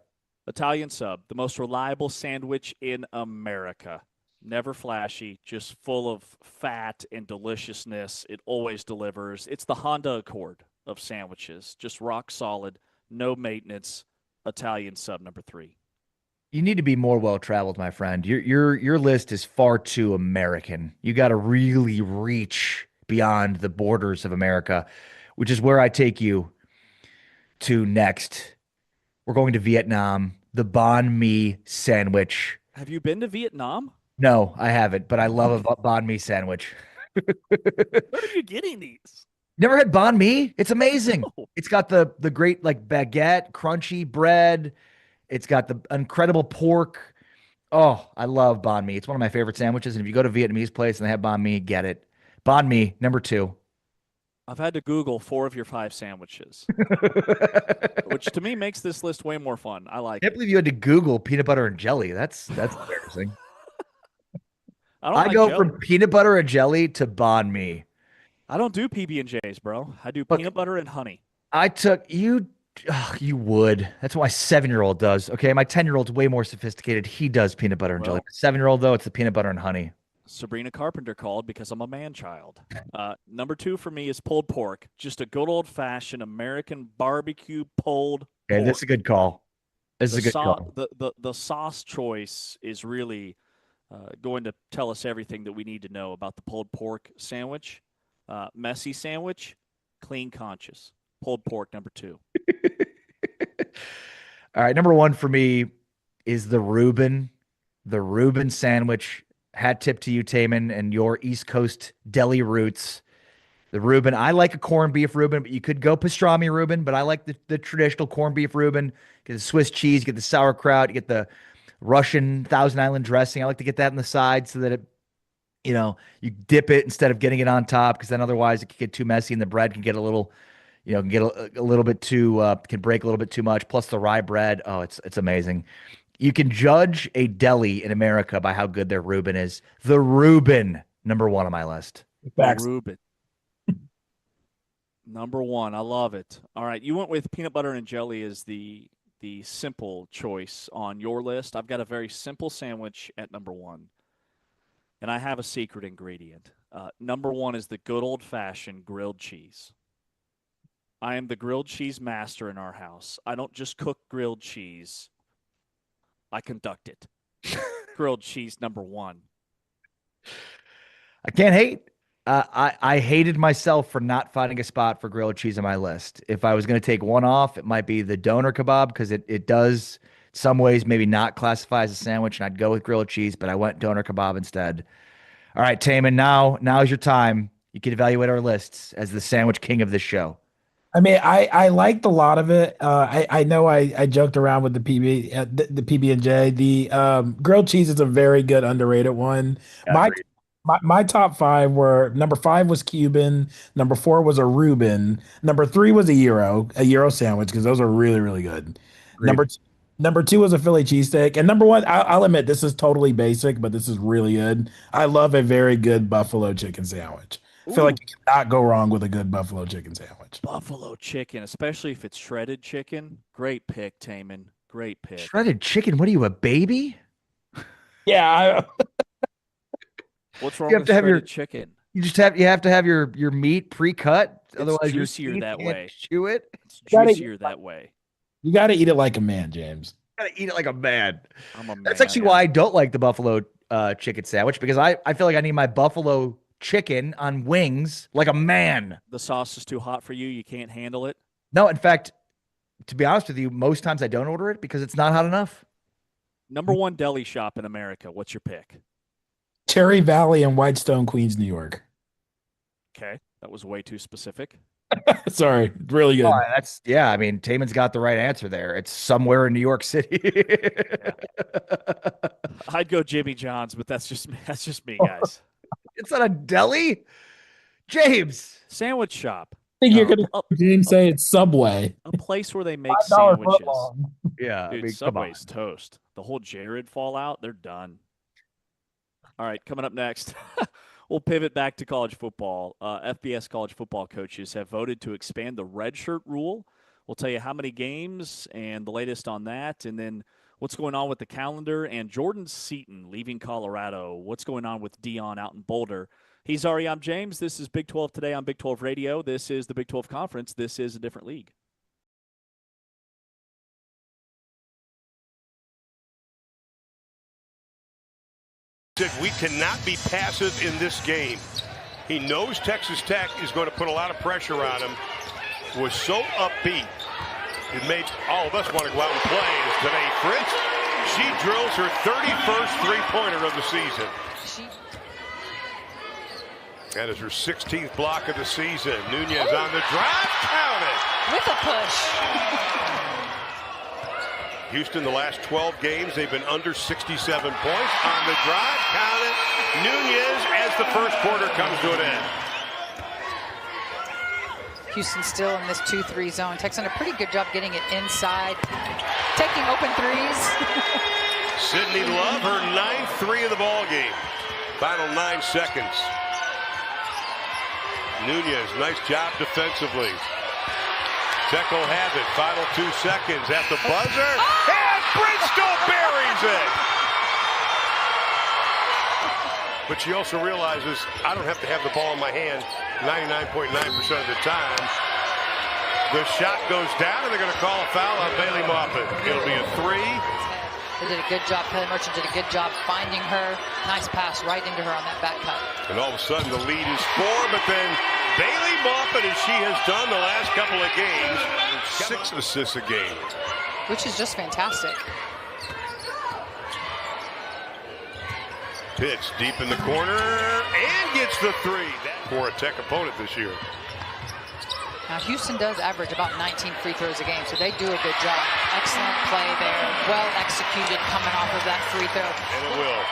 Italian sub, the most reliable sandwich in America. Never flashy, just full of fat and deliciousness. It always delivers. It's the Honda Accord of sandwiches. Just rock solid, no maintenance. Italian sub number 3. You need to be more well traveled, my friend. Your list is far too American. You got to really reach beyond the borders of America, which is where I take you to next. We're going to Vietnam, the banh mi sandwich. Have you been to Vietnam? No, I haven't, but I love a banh mi sandwich. Where are you getting these? Never had banh mi? It's amazing. No. It's got the great like baguette, crunchy bread. It's got the incredible pork. Oh, I love banh mi. It's one of my favorite sandwiches. And if you go to a Vietnamese place and they have banh mi, get it. Banh mi, number 2. I've had to Google 4 of your 5 sandwiches, which to me makes this list way more fun. I like I can't it. believe you had to Google peanut butter and jelly. That's embarrassing. I don't I like go jelly. from peanut butter and jelly to banh mi. I don't do PB&Js, bro. I do Look, peanut butter and honey. I took you. You would. That's what my 7-year-old does. Okay, my 10-year-old's way more sophisticated. He does peanut butter and jelly. Well, 7-year-old though, it's the peanut butter and honey. Sabrina Carpenter called because I'm a man-child. Number 2 for me is pulled pork. Just a good old-fashioned American barbecue pulled Okay, pork. this is a good call. This is a good sau- call. the sauce choice is really going to tell us everything that we need to know about the pulled pork sandwich. Messy sandwich, clean conscious. Pulled pork, number 2. All right, number 1 for me is the Reuben sandwich. Hat tip to you, Taman, and your East Coast deli roots. The Reuben, I like a corned beef Reuben, but you could go pastrami Reuben, but I like the traditional corned beef Reuben. Get the Swiss cheese, get the sauerkraut, you get the Russian Thousand Island dressing. I like to get that on the side so that it, you dip it instead of getting it on top, because then otherwise it can get too messy and the bread can get a little, can get a little bit too, can break a little bit too much. Plus the rye bread. Oh, it's amazing. You can judge a deli in America by how good their Reuben is. The Reuben, number 1 on my list. Facts. Reuben. Number 1. I love it. All right. You went with peanut butter and jelly as the simple choice on your list. I've got a very simple sandwich at number 1. And I have a secret ingredient. Number 1 is the good old-fashioned grilled cheese. I am the grilled cheese master in our house. I don't just cook grilled cheese. I conduct it. Grilled cheese, number 1. I can't hate. I hated myself for not finding a spot for grilled cheese on my list. If I was going to take one off, it might be the doner kebab, because it does some ways maybe not classify as a sandwich, and I'd go with grilled cheese, but I went doner kebab instead. All right, Taman, now is your time. You can evaluate our lists as the sandwich king of this show. I mean, I liked a lot of it. I know I joked around with the PB&J. The grilled cheese is a very good underrated one. My top 5 were: number 5 was Cuban, number 4 was a Reuben, number 3 was a Euro sandwich, because those are really, really good. Number 2 was a Philly cheesesteak, and number 1, I'll admit this is totally basic, but this is really good. I love a very good buffalo chicken sandwich. I feel like you cannot go wrong with a good buffalo chicken sandwich. Buffalo chicken, especially if it's shredded chicken. Great pick, Taman. Great pick. Shredded chicken? What are you, a baby? Yeah. What's wrong You have with to have shredded chicken? You have to have your meat pre-cut, It's otherwise your juicier teeth that can't way. chew it. It's Gotta- juicier that way. You got to eat it like a man, James. Gotta eat it like a man. I'm a man. That's actually why I don't like the buffalo chicken sandwich, because I feel like I need my buffalo chicken on wings like a man. The sauce is too hot for you. You can't handle it. No, in fact, to be honest with you, most times I don't order it because it's not hot enough. Number one deli shop in America. What's your pick? Cherry Valley in Whitestone, Queens, New York. Okay, that was way too specific. Sorry, really good. Oh, I mean, Taman's got the right answer there. It's somewhere in New York City. I'd go Jimmy John's, but that's just me, guys. It's not a deli, James. Sandwich shop. I think you're gonna James say it's Subway. A place where they make $5 sandwiches. footlong. Yeah, Dude, I mean, come on. Subway's toast. The whole Jared fallout, they're done. All right, coming up next, we'll pivot back to college football. FBS college football coaches have voted to expand the redshirt rule. We'll tell you how many games and the latest on that, and then what's going on with the calendar, and Jordan Seaton leaving Colorado. What's going on with Dion out in Boulder? He's Ari. I'm James. This is Big 12 Today on Big 12 Radio. This is the Big 12 Conference. This is a different league. We cannot be passive in this game. He knows Texas Tech is going to put a lot of pressure on him. Was so upbeat. It made all of us want to go out and play. As today, Fritz, she drills her 31st three-pointer of the season. That is her 16th block of the season. Nunez on the drive. Count it. With a push. Houston, the last 12 games, they've been under 67 points. On the drive, count it. Nunez as the first quarter comes to an end. Houston still in this 2-3 zone. Tech's done a pretty good job getting it inside, taking open threes. Sydney Love, her 9th three of the ball game. Final 9 seconds. Nunez, nice job defensively. Tech will have it. Final 2 seconds at the buzzer. And Bristol buries it. But she also realizes I don't have to have the ball in my hand 99.9% of the time. The shot goes down, and they're going to call a foul on Bailey Maupin. It'll be a 3. They did a good job. Kelly Merchant did a good job finding her. Nice pass right into her on that back cut. And all of a sudden the lead is 4, but then Bailey Maupin, as she has done the last couple of games, 6 assists a game. Which is just fantastic. Pitch deep in the corner and gets the 3 for a Tech opponent this year. Now, Houston does average about 19 free throws a game, so they do a good job. Excellent play there, well executed coming off of that free throw. And it will.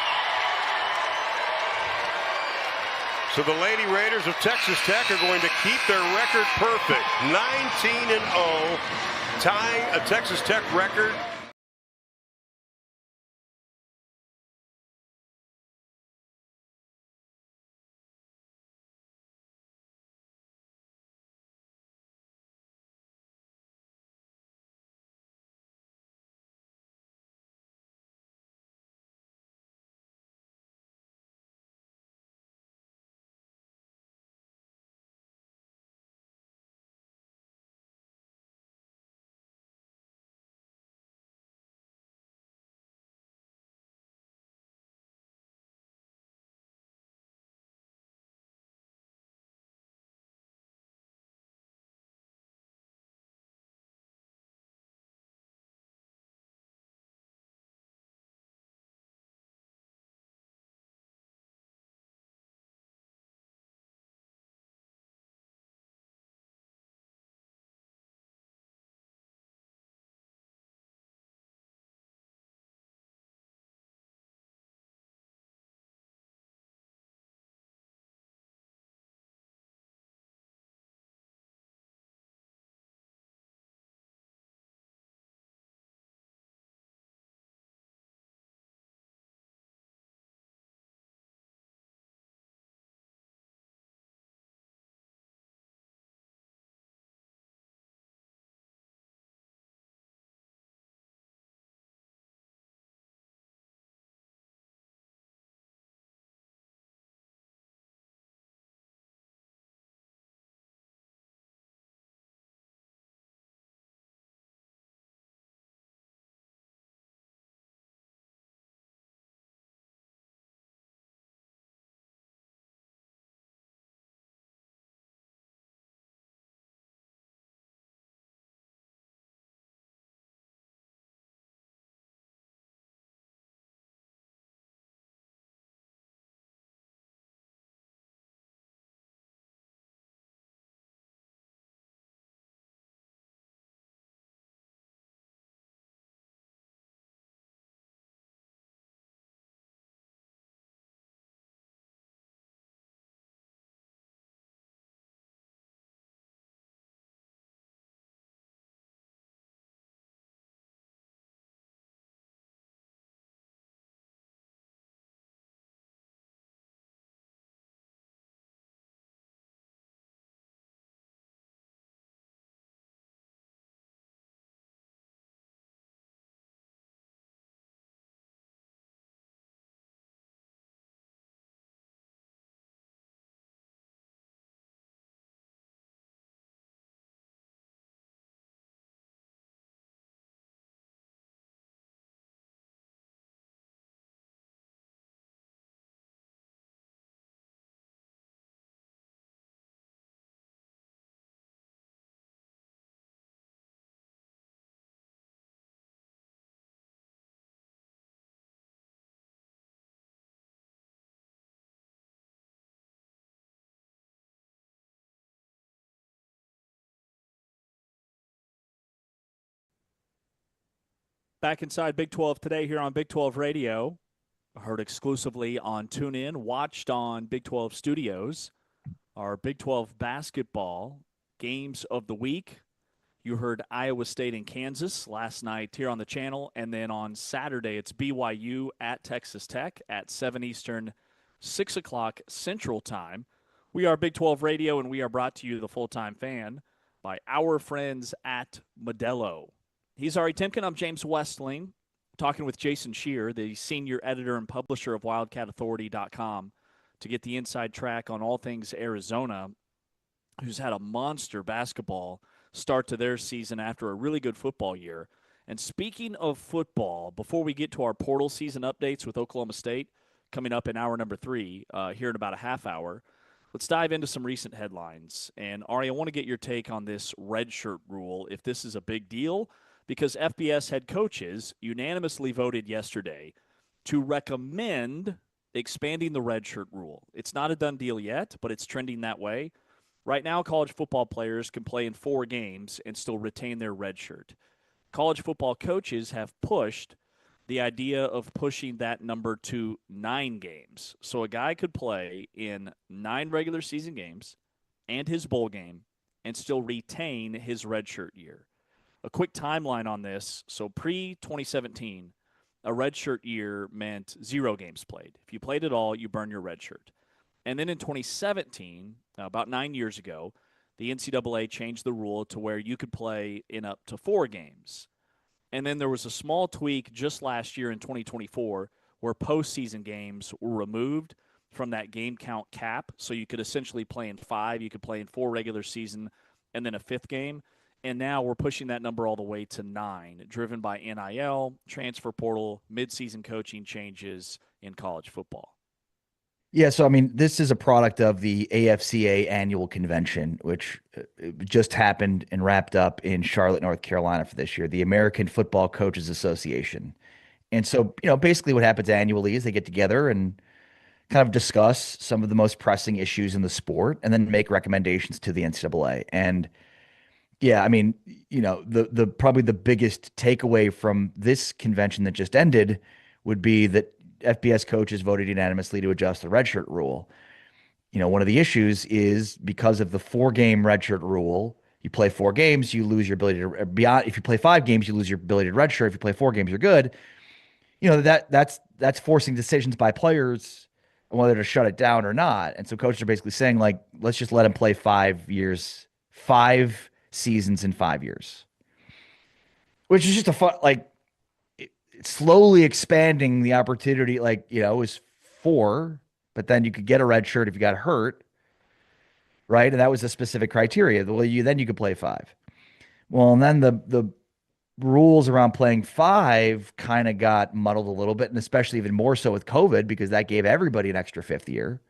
So the Lady Raiders of Texas Tech are going to keep their record perfect. 19-0, tying a Texas Tech record. Back inside Big 12 today here on Big 12 Radio. Heard exclusively on TuneIn, watched on Big 12 Studios. Our Big 12 basketball games of the week. You heard Iowa State and Kansas last night here on the channel. And then on Saturday, it's BYU at Texas Tech at 7 Eastern, 6 o'clock Central Time. We are Big 12 Radio, and we are brought to you, the Full-Time Fan, by our friends at Modelo. He's Ari Timken. I'm James Westling, talking with Jason Shear, the senior editor and publisher of WildcatAuthority.com, to get the inside track on all things Arizona, who's had a monster basketball start to their season after a really good football year. And speaking of football, before we get to our portal season updates with Oklahoma State coming up in hour number 3 here in about a half hour, let's dive into some recent headlines. And Ari, I want to get your take on this redshirt rule, if this is a big deal, because FBS head coaches unanimously voted yesterday to recommend expanding the redshirt rule. It's not a done deal yet, but it's trending that way. Right now, college football players can play in 4 games and still retain their redshirt. College football coaches have pushed the idea of pushing that number to 9 games. So a guy could play in 9 regular season games and his bowl game and still retain his redshirt year. A quick timeline on this. So pre-2017, a redshirt year meant 0 games played. If you played at all, you burn your redshirt. And then in 2017, about 9 years ago, the NCAA changed the rule to where you could play in up to 4 games. And then there was a small tweak just last year in 2024 where postseason games were removed from that game count cap. So you could essentially play in 5. You could play in 4 regular season and then a 5th game. And now we're pushing that number all the way to 9, driven by NIL, transfer portal, midseason coaching changes in college football. Yeah, so I mean, this is a product of the AFCA annual convention, which just happened and wrapped up in Charlotte, North Carolina for this year, the American Football Coaches Association. And so, basically what happens annually is they get together and kind of discuss some of the most pressing issues in the sport and then make recommendations to the NCAA. And yeah, I mean, the probably the biggest takeaway from this convention that just ended would be that FBS coaches voted unanimously to adjust the redshirt rule. One of the issues is because of the 4-game redshirt rule, you play 4 games, you lose your ability to beyond. If you play 5 games, you lose your ability to redshirt. If you play 4 games, you're good. That's forcing decisions by players on whether to shut it down or not. And so coaches are basically saying, like, let's just let him play 5 years, 5 seasons in 5 years, which is just a fun, slowly expanding the opportunity. It was 4, but then you could get a red shirt if you got hurt, right? And that was a specific criteria. Well, you could play 5. Well, and then the rules around playing 5 kind of got muddled a little bit, and especially even more so with COVID, because that gave everybody an extra 5th year.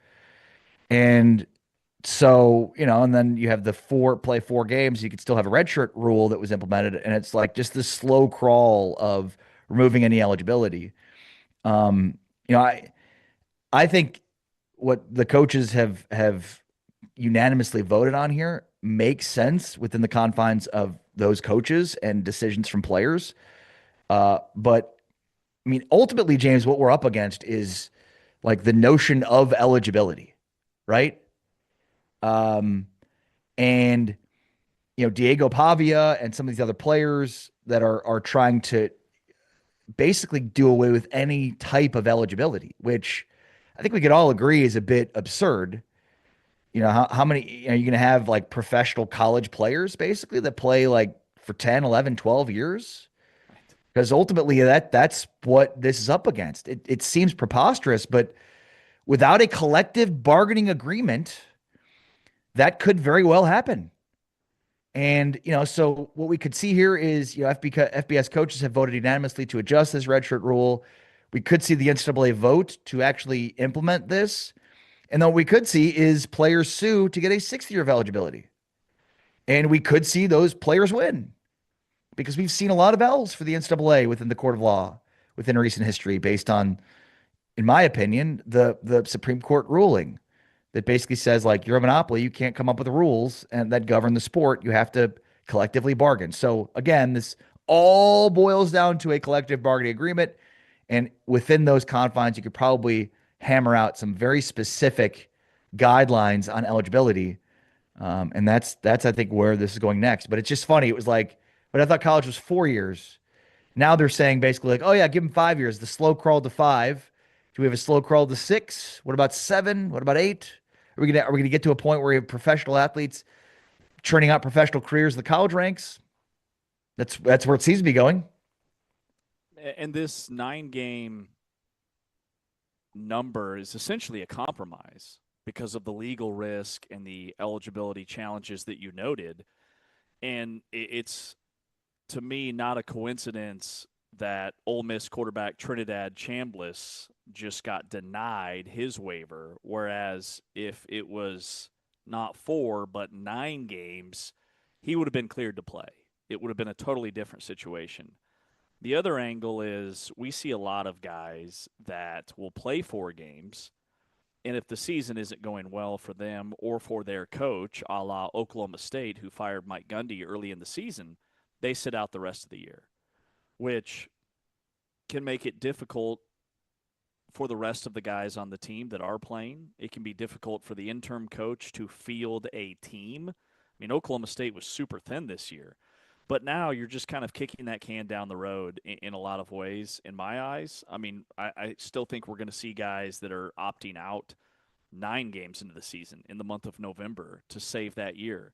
And so, and then you have the play 4 games, you could still have a redshirt rule that was implemented. And it's like just this slow crawl of removing any eligibility. I think what the coaches have unanimously voted on here makes sense within the confines of those coaches and decisions from players. But I mean, ultimately, James, what we're up against is like the notion of eligibility, right? And Diego Pavia and some of these other players that are trying to basically do away with any type of eligibility, which I think we could all agree is a bit absurd. How many are you going to have, like, professional college players basically that play like for 10, 11, 12 years? Because ultimately that's what this is up against. It seems preposterous, but without a collective bargaining agreement, that could very well happen. And, so what we could see here is, FBS coaches have voted unanimously to adjust this redshirt rule. We could see the NCAA vote to actually implement this. And then what we could see is players sue to get a 6th year of eligibility. And we could see those players win, because we've seen a lot of L's for the NCAA within the court of law within recent history based on, in my opinion, the Supreme Court ruling that basically says, like, you're a monopoly, you can't come up with the rules and that govern the sport. You have to collectively bargain. So again, this all boils down to a collective bargaining agreement. And within those confines, you could probably hammer out some very specific guidelines on eligibility. And that's I think where this is going next. But it's just funny. It was like, but I thought college was 4 years. Now they're saying basically like, oh yeah, give them 5 years. The slow crawl to 5. Do we have a slow crawl to 6? What about 7? What about 8? Are we gonna get to a point where we have professional athletes churning out professional careers in the college ranks? That's where it seems to be going. And this 9-game number is essentially a compromise because of the legal risk and the eligibility challenges that you noted. And it's, to me, not a coincidence that Ole Miss quarterback Trinidad Chambliss just got denied his waiver, whereas if it was not 4 but 9 games, he would have been cleared to play. It would have been a totally different situation. The other angle is we see a lot of guys that will play 4 games, and if the season isn't going well for them or for their coach, a la Oklahoma State, who fired Mike Gundy early in the season, they sit out the rest of the year, which can make it difficult for the rest of the guys on the team that are playing. It can be difficult for the interim coach to field a team. I mean, Oklahoma State was super thin this year. But now you're just kind of kicking that can down the road in a lot of ways, in my eyes. I mean, I still think we're going to see guys that are opting out 9 games into the season in the month of November to save that year.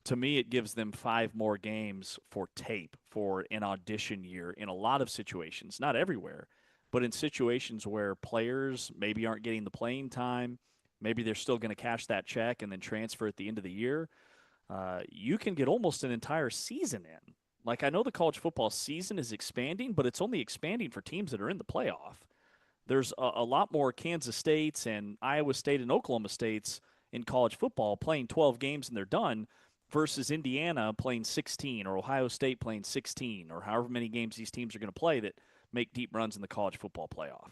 To me, it gives them 5 more games for tape, for an audition year in a lot of situations. Not everywhere, but in situations where players maybe aren't getting the playing time, maybe they're still going to cash that check and then transfer at the end of the year. You can get almost an entire season in. Like, I know the college football season is expanding, but it's only expanding for teams that are in the playoff. There's a lot more Kansas States and Iowa State and Oklahoma States in college football playing 12 games and they're done versus Indiana playing 16 or Ohio State playing 16 or however many games these teams are going to play that make deep runs in the college football playoff.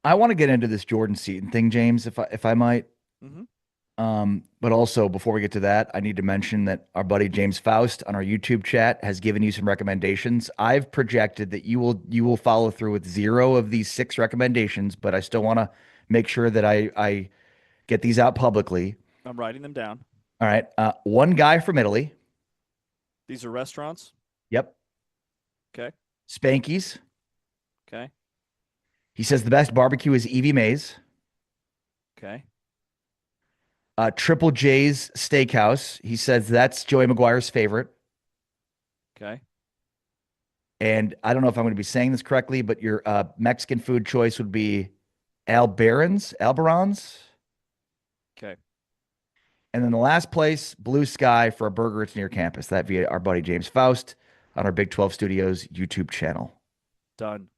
I want to get into this Jordan Seaton thing, James, if I might. Mm-hmm. But also, before we get to that, I need to mention that our buddy James Faust on our YouTube chat has given you some recommendations. I've projected that you will follow through with 0 of these 6 recommendations, but I still want to make sure that I get these out publicly. I'm writing them down. All right. One guy from Italy. These are restaurants? Yep. Okay. Spanky's. Okay. He says the best barbecue is Evie Mae's. Okay. Triple J's Steakhouse. He says that's Joey McGuire's favorite. Okay. And I don't know if I'm going to be saying this correctly, but your Mexican food choice would be Albarans. Okay. And then the last place, Blue Sky for a burger. It's near campus. That via our buddy James Faust on our Big 12 Studios YouTube channel. Done.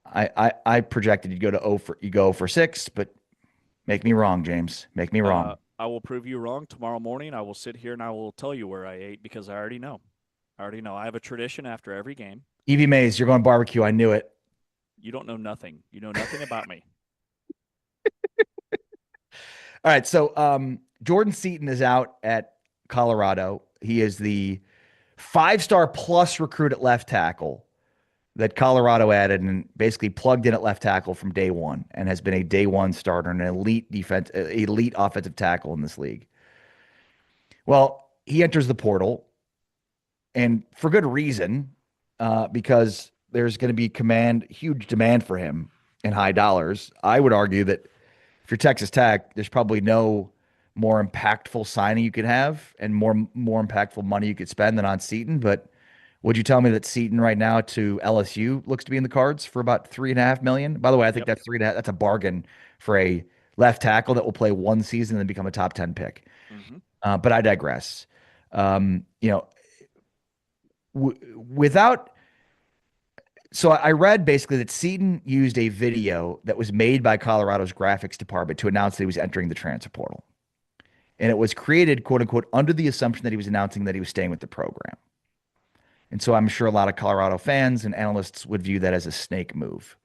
I projected you go for 6, but make me wrong, James. Make me wrong. I will prove you wrong tomorrow morning. I will sit here and I will tell you where I ate because I already know. I have a tradition after every game. Evie Mae's, you're going barbecue. I knew it. You don't know nothing. You know nothing about me. All right. So Jordan Seaton is out at Colorado. He is the 5-star plus recruit at left tackle that Colorado added and basically plugged in at left tackle from day one and has been a day one starter and an elite offensive tackle in this league. Well, he enters the portal, and for good reason, because there's going to be huge demand for him in high dollars. I would argue that if you're Texas Tech, there's probably no more impactful signing you could have and more impactful money you could spend than on Seaton, but would you tell me that Seaton right now to LSU looks to be in the cards for about $3.5 million? By the way, I think that's that's a bargain for a left tackle that will play one season and then become a top 10 pick. Mm-hmm. But I digress. So I read basically that Seaton used a video that was made by Colorado's graphics department to announce that he was entering the transfer portal. And it was created, quote unquote, under the assumption that he was announcing that he was staying with the program. And so I'm sure a lot of Colorado fans and analysts would view that as a snake move.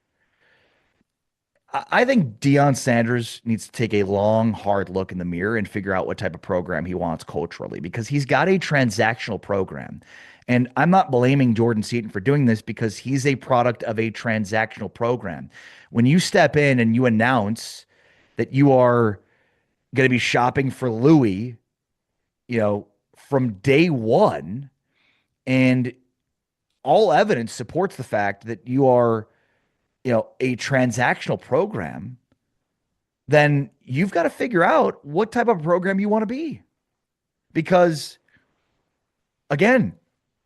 I think Deion Sanders needs to take a long, hard look in the mirror and figure out what type of program he wants culturally, because he's got a transactional program. And I'm not blaming Jordan Seaton for doing this, because he's a product of a transactional program. When you step in and you announce that you are going to be shopping for Louis, from day one, and all evidence supports the fact that you are a transactional program, then you've got to figure out what type of program you want to be. Because again,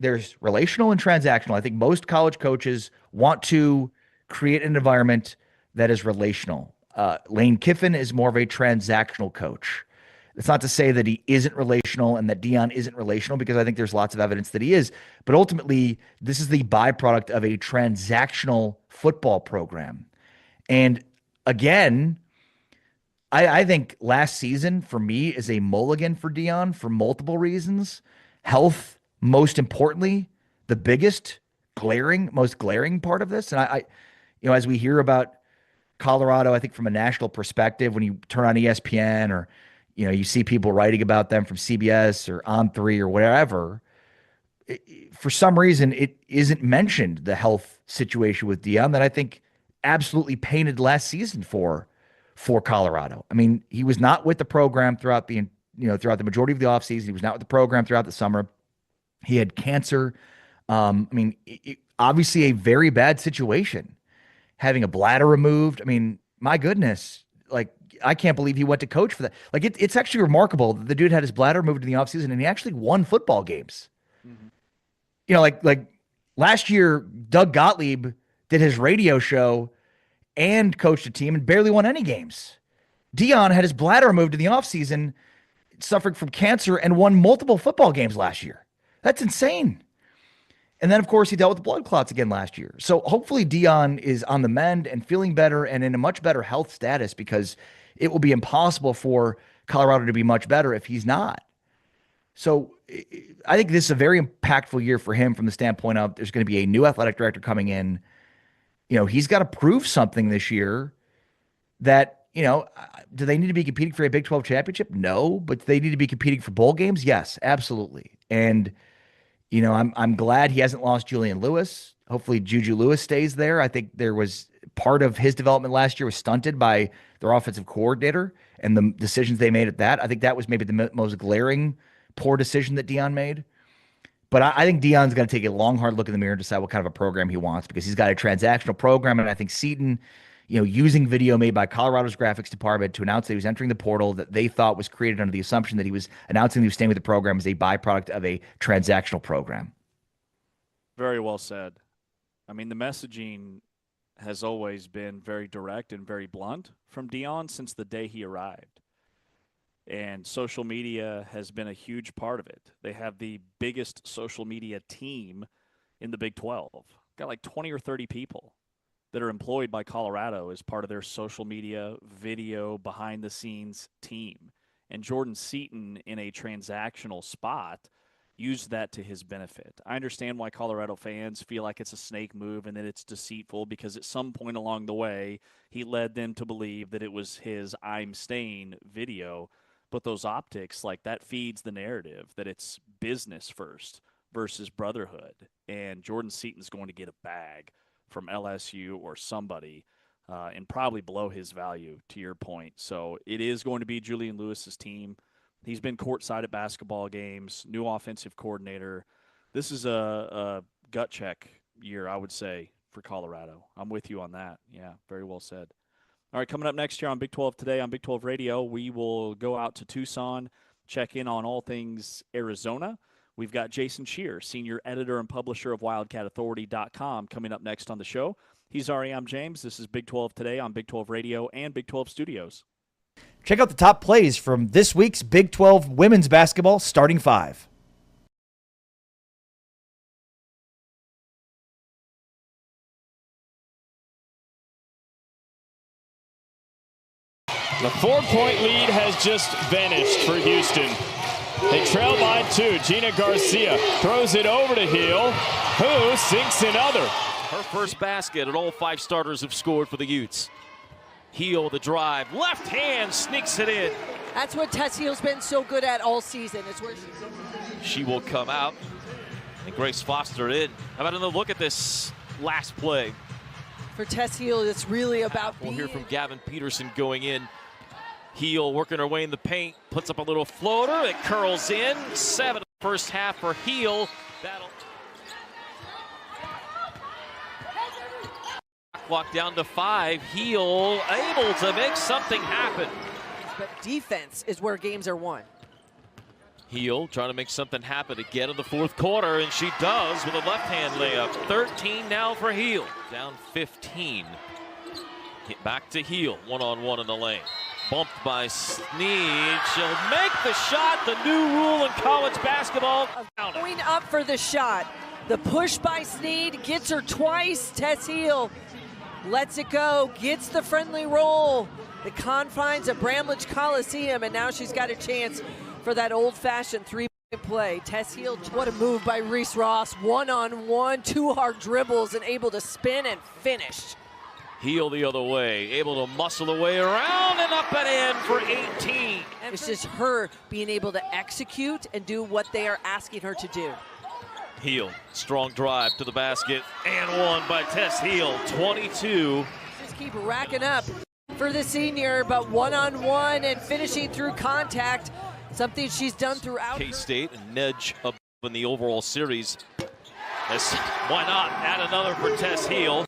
there's relational and transactional. I think most college coaches want to create an environment that is relational. Lane Kiffin is more of a transactional coach. It's not to say that he isn't relational and that Deion isn't relational, because I think there's lots of evidence that he is. But ultimately, this is the byproduct of a transactional football program. And again, I think last season for me is a mulligan for Deion for multiple reasons. Health, most importantly, the most glaring part of this. And I as we hear about Colorado, I think from a national perspective, when you turn on ESPN or you see people writing about them from CBS or On3 or whatever, for some reason, it isn't mentioned, the health situation with Deion, that I think absolutely painted last season for Colorado. I mean, he was not with the program throughout the majority of the offseason. He was not with the program throughout the summer. He had cancer. Obviously a very bad situation, having a bladder removed. I mean, my goodness, I can't believe he went to coach for that. It's actually remarkable that the dude had his bladder removed in the offseason and he actually won football games. Mm-hmm. Last year, Doug Gottlieb did his radio show and coached a team and barely won any games. Deion had his bladder removed in the offseason, suffering from cancer, and won multiple football games last year. That's insane. And then, of course, he dealt with blood clots again last year. So hopefully Deion is on the mend and feeling better and in a much better health status, because it will be impossible for Colorado to be much better if he's not. So I think this is a very impactful year for him from the standpoint of there's going to be a new athletic director coming in. He's got to prove something this year that, do they need to be competing for a Big 12 championship? No, but they need to be competing for bowl games? Yes, absolutely. And, I'm glad he hasn't lost Julian Lewis. Hopefully Juju Lewis stays there. I think there was part of his development last year was stunted by their offensive coordinator and the decisions they made at that. I think that was maybe the most glaring poor decision that Deion made. But I think Deion's got to take a long, hard look in the mirror and decide what kind of a program he wants, because he's got a transactional program. And I think Seaton, using video made by Colorado's graphics department to announce that he was entering the portal, that they thought was created under the assumption that he was announcing that he was staying with the program, as a byproduct of a transactional program. Very well said. I mean, the messaging has always been very direct and very blunt from Deion since the day he arrived. And social media has been a huge part of it. They have the biggest social media team in the Big 12. Got like 20 or 30 people that are employed by Colorado as part of their social media, video, behind-the-scenes team. And Jordan Seaton, in a transactional spot, used that to his benefit. I understand why Colorado fans feel like it's a snake move and that it's deceitful, because at some point along the way, he led them to believe that it was his "I'm staying" video. But those optics, that feeds the narrative that it's business first versus brotherhood. And Jordan Seaton's going to get a bag from LSU or somebody and probably below his value, to your point. So it is going to be Julian Lewis's team. He's been courtside at basketball games, new offensive coordinator. This is a gut check year, I would say, for Colorado. I'm with you on that. Yeah, very well said. All right, coming up next year on Big 12 Today on Big 12 Radio, we will go out to Tucson, check in on all things Arizona. We've got Jason Scheer, senior editor and publisher of WildcatAuthority.com, coming up next on the show. He's Ari, I'm James. This is Big 12 Today on Big 12 Radio and Big 12 Studios. Check out the top plays from this week's Big 12 women's basketball starting five. The 4-point lead has just vanished for Houston. They trail by 2. Gina Garcia throws it over to Hill, who sinks another. Her first basket, and all 5 starters have scored for the Utes. Heel the drive. Left hand sneaks it in. That's what Tess Heel's been so good at all season. It's where She will come out. And Grace Foster in. How about another look at this last play? for Tess Heel, it's really about We'll hear from Gavin Peterson going in. Heel working her way in the paint, puts up a little floater, it curls in. 7 first half for Heel. That'll clock down to 5. Heel able to make something happen. But defense is where games are won. Heel trying to make something happen again in the fourth quarter, and she does with a left-hand layup. 13 now for Heel. Down 15. Get back to Heel, one-on-one in the lane. Bumped by Sneed. She'll make the shot. The new rule in college basketball. Going up for the shot. The push by Sneed gets her twice. Tess Heel lets it go, gets the friendly roll. The confines of Bramlage Coliseum, and now she's got a chance for that old-fashioned three-point play. Tess Heel, what a move by Reese Ross. One-on-one, 2 hard dribbles, and able to spin and finish. Heel the other way, able to muscle the way around and up and in for 18. It's just her being able to execute and do what they are asking her to do. Heel, strong drive to the basket, and one by Tess Heel, 22. Just keep racking up for the senior, but one-on-one and finishing through contact, something she's done throughout. K-State and nudge up in the overall series. Why not add another for Tess Heel?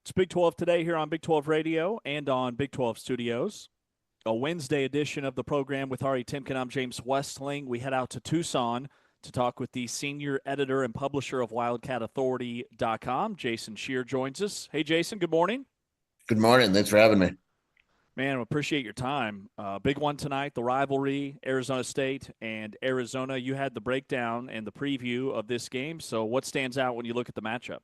It's Big 12 today here on Big 12 Radio and on Big 12 Studios. A Wednesday edition of the program with Ari Timken. I'm James Westling. We head out to Tucson to talk with the senior editor and publisher of WildcatAuthority.com. Jason Scheer joins us. Hey, Jason, good morning. Good morning. Thanks for having me. Man, appreciate your time. Big one tonight, the rivalry, Arizona State and Arizona. You had the breakdown and the preview of this game. So what stands out when you look at the matchup?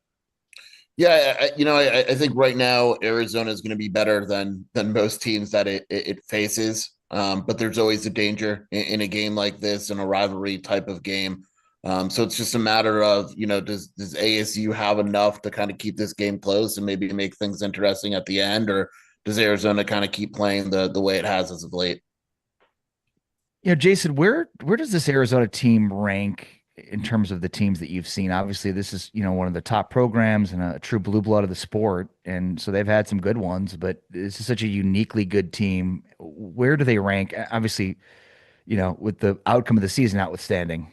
Yeah, I think right now Arizona is going to be better than most teams that it faces. But there's always a danger in a game like this, in a rivalry type of game. So it's just a matter of, does ASU have enough to kind of keep this game close and maybe make things interesting at the end, or does Arizona kind of keep playing the way it has as of late? Jason, where does this Arizona team rank in terms of the teams that you've seen? Obviously, this is, one of the top programs and a true blue blood of the sport. And so they've had some good ones, but this is such a uniquely good team. Where do they rank? Obviously, with the outcome of the season notwithstanding.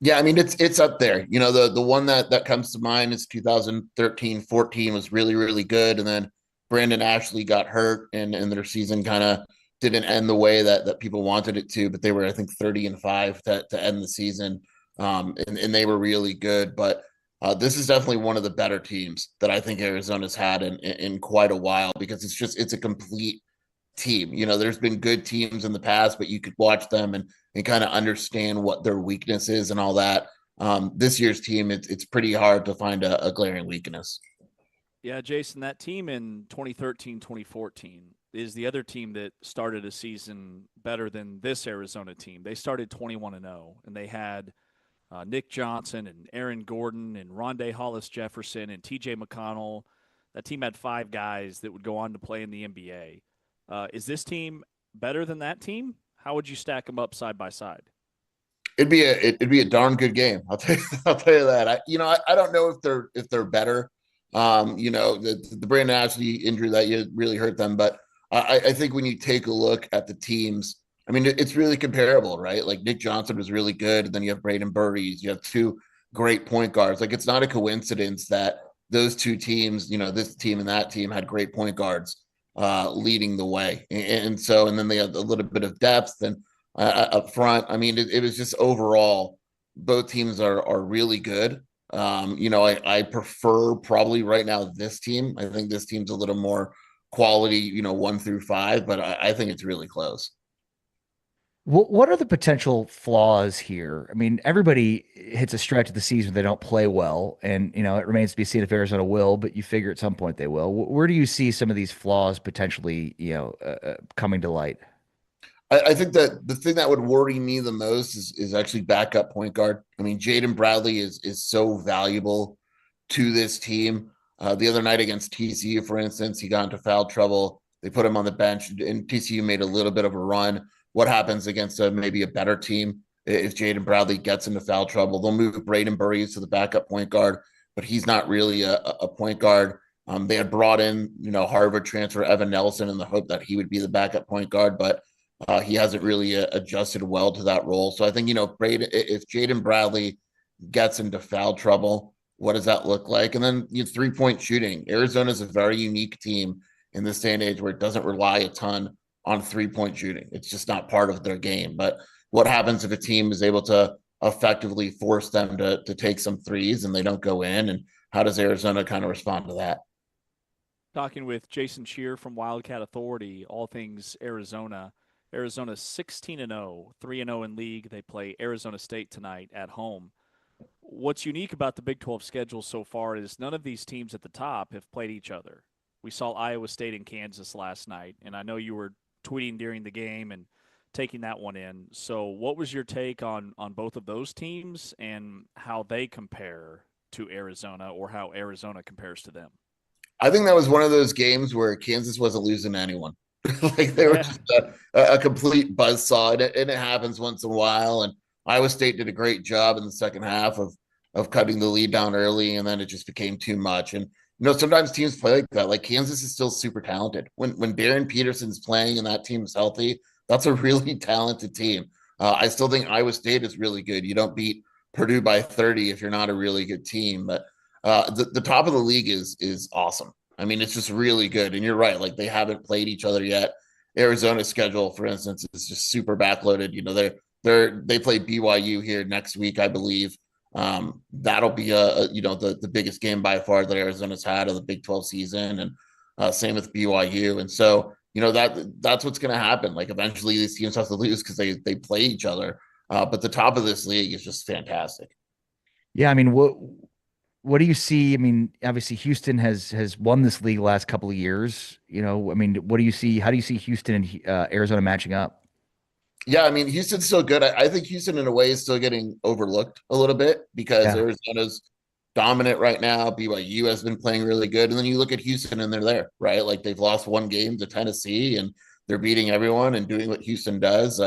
Yeah, I mean, it's up there. The one that comes to mind is 2013-14 was really, really good. And then Brandon Ashley got hurt and their season kind of didn't end the way that people wanted it to, but they were, I think, 30-5 to end the season. And they were really good. But this is definitely one of the better teams that I think Arizona's had in quite a while, because it's a complete team. There's been good teams in the past, but you could watch them and kind of understand what their weakness is and all that. This year's team, it's pretty hard to find a glaring weakness. Yeah, Jason, that team in 2013-2014 is the other team that started a season better than this Arizona team. They started 21-0, and they had Nick Johnson and Aaron Gordon and Rondé Hollis Jefferson and TJ McConnell. That team had 5 guys that would go on to play in the NBA. Is this team better than that team? How would you stack them up side by side? It'd be a darn good game. I'll tell you that. I don't know if they're better. The Brandon Ashley injury that really hurt them, but I think when you take a look at the teams, I mean, it's really comparable, right? Like Nick Johnson was really good, and then you have Braden Burries. You have 2 great point guards. Like, it's not a coincidence that those 2 teams, this team and that team, had great point guards leading the way. And then they had a little bit of depth and up front. I mean, it was just overall, both teams are really good. I prefer probably right now this team. I think this team's a little more quality, 1 through 5, but I think it's really close. What are the potential flaws here? I mean, everybody hits a stretch of the season where they don't play well, and it remains to be seen if Arizona will, but you figure at some point they will. Where do you see some of these flaws potentially, coming to light? I think that the thing that would worry me the most is actually backup point guard. I mean, Jaden Bradley is so valuable to this team. The other night against TCU, for instance, he got into foul trouble. They put him on the bench, and TCU made a little bit of a run. What happens against maybe a better team if Jaden Bradley gets into foul trouble? They'll move Braden Burries to the backup point guard, but he's not really a point guard. They had brought in, Harvard transfer Evan Nelson in the hope that he would be the backup point guard, but he hasn't really adjusted well to that role. So I think, if Jaden Bradley gets into foul trouble, what does that look like? And then 3-point shooting. Arizona is a very unique team in this day and age where it doesn't rely a ton on 3-point shooting. It's just not part of their game. But what happens if a team is able to effectively force them to take some threes and they don't go in? And how does Arizona kind of respond to that? Talking with Jason Scheer from Wildcat Authority, all things Arizona. Arizona 16-0, 3-0 in league. They play Arizona State tonight at home. What's unique about the Big 12 schedule so far is none of these teams at the top have played each other. We saw Iowa State and Kansas last night, and I know you were tweeting during the game and taking that one in. So what was your take on both of those teams and how they compare to Arizona, or how Arizona compares to them? I think that was one of those games where Kansas wasn't losing to anyone. Like, they were just a complete buzzsaw, and it happens once in a while. And Iowa State did a great job in the second half of cutting the lead down early, and then it just became too much. And sometimes teams play like that. Like, Kansas is still super talented. When Darren Peterson's playing and that team is healthy, that's a really talented team. I still think Iowa State is really good. You don't beat Purdue by 30 if you're not a really good team. But the top of the league is awesome. I mean, it's just really good. And you're right. Like, they haven't played each other yet. Arizona's schedule, for instance, is just super backloaded. They play BYU here next week, I believe. That'll be the biggest game by far that Arizona's had of the Big 12 season, and same with BYU. And so that's what's going to happen. Like eventually these teams have to lose because they play each other. But the top of this league is just fantastic. Yeah, I mean, what do you see? I mean, obviously Houston has won this league the last couple of years. I mean, what do you see? How do you see Houston and Arizona matching up? Yeah, I mean, Houston's still good. I think Houston, in a way, is still getting overlooked a little bit because Arizona's dominant right now. BYU has been playing really good. And then you look at Houston and they're there, right? Like they've lost one game to Tennessee and they're beating everyone and doing what Houston does.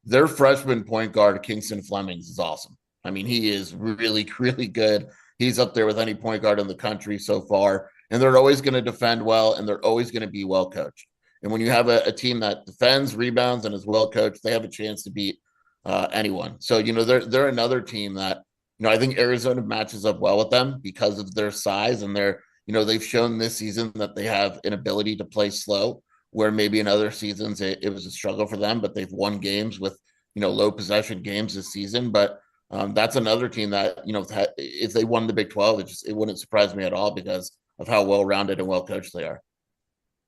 Their freshman point guard, Kingston Flemings, is awesome. I mean, he is really, really good. He's up there with any point guard in the country so far. And they're always going to defend well and they're always going to be well coached. And when you have a team that defends, rebounds, and is well coached, they have a chance to beat anyone. So, they're another team that, I think Arizona matches up well with them because of their size and they've shown this season that they have an ability to play slow, where maybe in other seasons it was a struggle for them, but they've won games with, low possession games this season. But that's another team that, if they won the Big 12, it wouldn't surprise me at all because of how well-rounded and well-coached they are.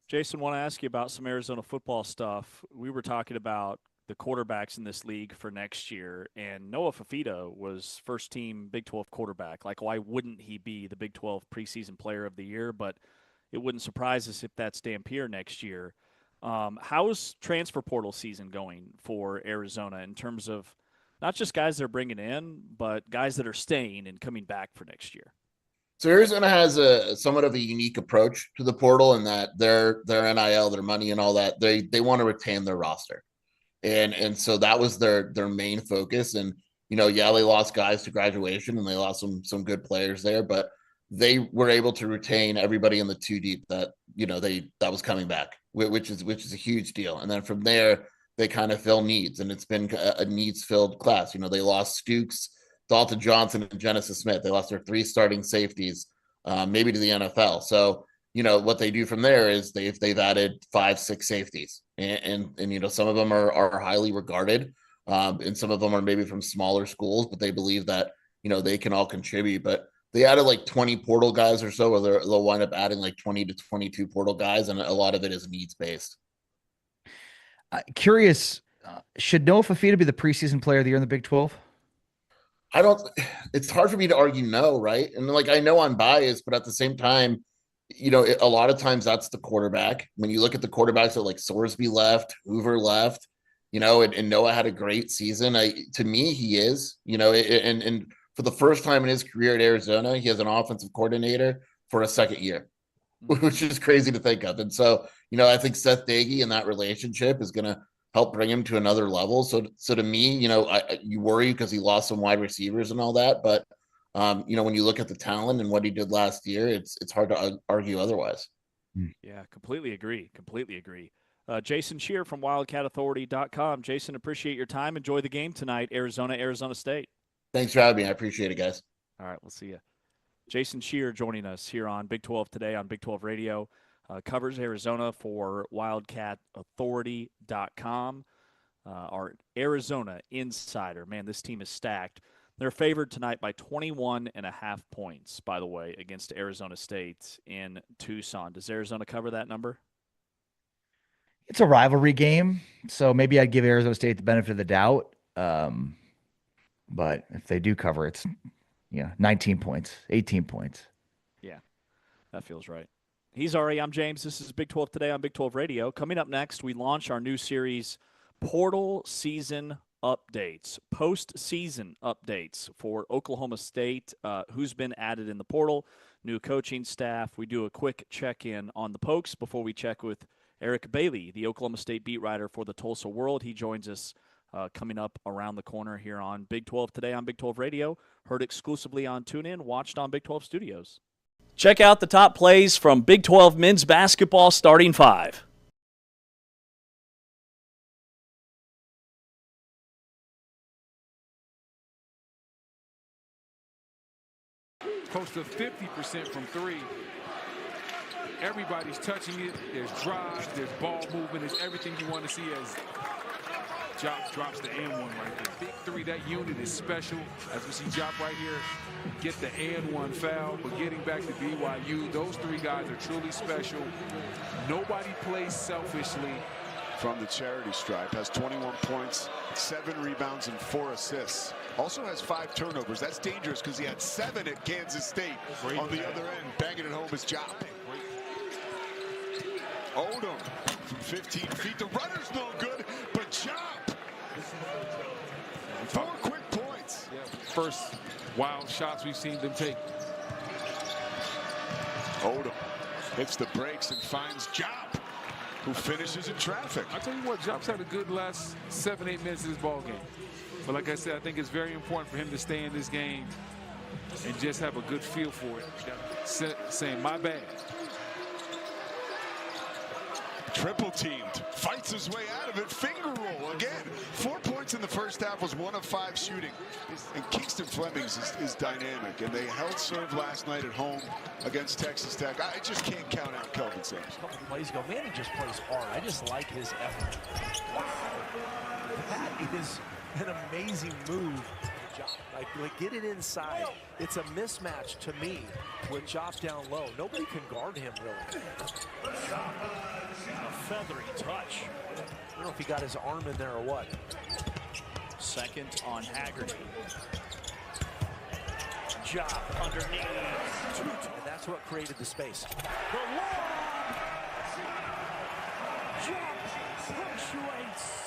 Jason, want to ask you about some Arizona football stuff. We were talking about the quarterbacks in this league for next year, and Noah Fifita was first-team Big 12 quarterback. Like, why wouldn't he be the Big 12 preseason player of the year? But it wouldn't surprise us if that's Dampier next year. How's transfer portal season going for Arizona in terms of not just guys they're bringing in, but guys that are staying and coming back for next year? So Arizona has a somewhat of a unique approach to the portal in that their NIL, their money and all that, they want to retain their roster. And so that was their main focus. And, they lost guys to graduation and they lost some good players there, but they were able to retain everybody in the 2 deep that, that was coming back, which is a huge deal. And then from there, they kind of fill needs, and it's been a needs-filled class. They lost Stukes, Dalton Johnson, and Genesis Smith. They lost their 3 starting safeties, maybe to the NFL. So, what they do from there is they've added 5-6 safeties, and some of them are highly regarded, and some of them are maybe from smaller schools, but they believe that they can all contribute. But they added like 20 portal guys or so, or they'll wind up adding like 20 to 22 portal guys, and a lot of it is needs based. Curious, should Noah Fifita be the preseason player of the year in the Big 12? It's hard for me to argue no, right? And I know I'm biased, but at the same time, a lot of times that's the quarterback. When you look at the quarterbacks that like Sorsby left, Hoover left, and Noah had a great season. To me, he is, and for the first time in his career at Arizona, he has an offensive coordinator for a second year, which is crazy to think of. And so, I think Seth Doege and that relationship is going to help bring him to another level. So to me, you worry because he lost some wide receivers and all that. But, when you look at the talent and what he did last year, it's hard to argue otherwise. Yeah, completely agree. Jason Scheer from WildcatAuthority.com. Jason, appreciate your time. Enjoy the game tonight, Arizona State. Thanks for having me. I appreciate it, guys. All right, we'll see you. Jason Scheer joining us here on Big 12 Today on Big 12 Radio. Covers Arizona for WildcatAuthority.com. Our Arizona insider. Man, this team is stacked. They're favored tonight by 21.5 points, by the way, against Arizona State in Tucson. Does Arizona cover that number? It's a rivalry game, so maybe I'd give Arizona State the benefit of the doubt. But if they do cover, it's 19 points, 18 points. Yeah, that feels right. He's Ari. I'm James. This is Big 12 Today on Big 12 Radio. Coming up next, we launch our new series, Portal Season Updates, post-season updates for Oklahoma State, who's been added in the portal, new coaching staff. We do a quick check-in on the Pokes before we check with Eric Bailey, the Oklahoma State beat writer for the Tulsa World. He joins us coming up around the corner here on Big 12 Today on Big 12 Radio, heard exclusively on TuneIn, watched on Big 12 Studios. Check out the top plays from Big 12 men's basketball starting 5. Close to 50% from 3. Everybody's touching it. There's drives, there's ball movement, there's everything you want to see as Jop drops the and one right there. Big three, that unit is special. As we see Jop right here, get the and one foul. But getting back to BYU, those three guys are truly special. Nobody plays selfishly. From the charity stripe, has 21 points, 7 rebounds, and 4 assists. Also has 5 turnovers. That's dangerous because he had 7 at Kansas State. On the other end, banging it home is Jop. Odom from 15 feet. The runner's no good, but Jop. 4 quick points. First wild shots we've seen them take. Odom hits the brakes and finds Jop, who finishes in traffic. I tell you what, Jop's had a good last 7-8 minutes of this ball game. But like I said, I think it's very important for him to stay in this game and just have a good feel for it. Saying, my bad. Triple teamed, fights his way out of it, finger roll again. 4 points in the first half, was 1 of 5 shooting. And Kingston Flemings is dynamic, and they held serve last night at home against Texas Tech. I just can't count out Kelvin Sampson. A couple plays ago, Manny just plays hard. I just like his effort. That is an amazing move. Like get it inside. It's a mismatch to me with Jop down low. Nobody can guard him really. A feathery touch. I don't know if he got his arm in there or what. Second on Haggerty. Jop underneath. And that's what created the space. The lob! Jop punctuates.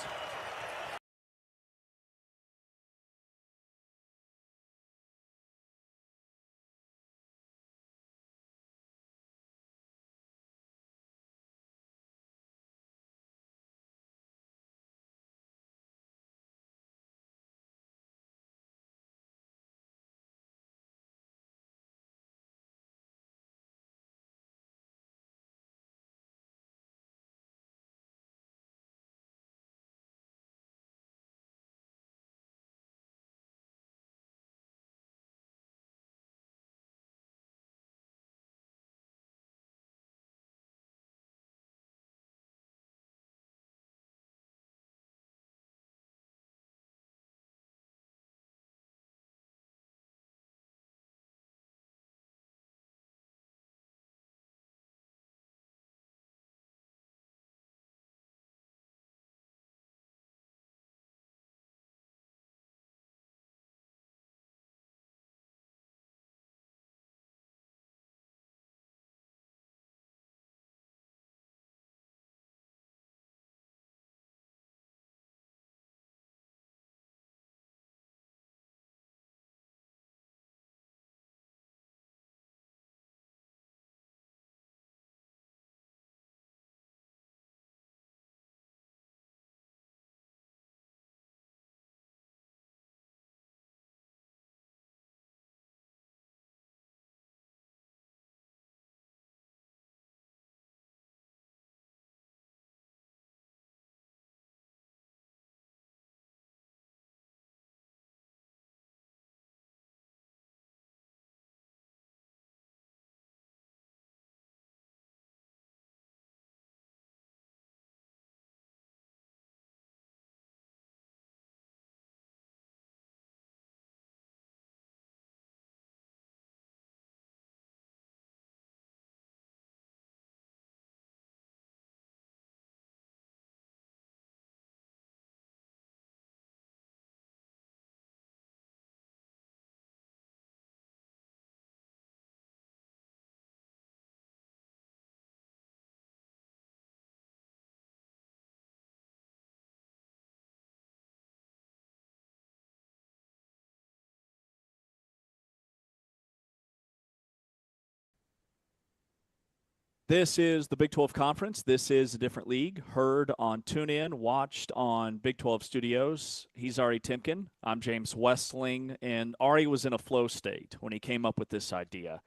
This is the Big 12 Conference. This is a different league. Heard on TuneIn, watched on Big 12 Studios. He's Ari Timken. I'm James Westling. And Ari was in a flow state when he came up with this idea.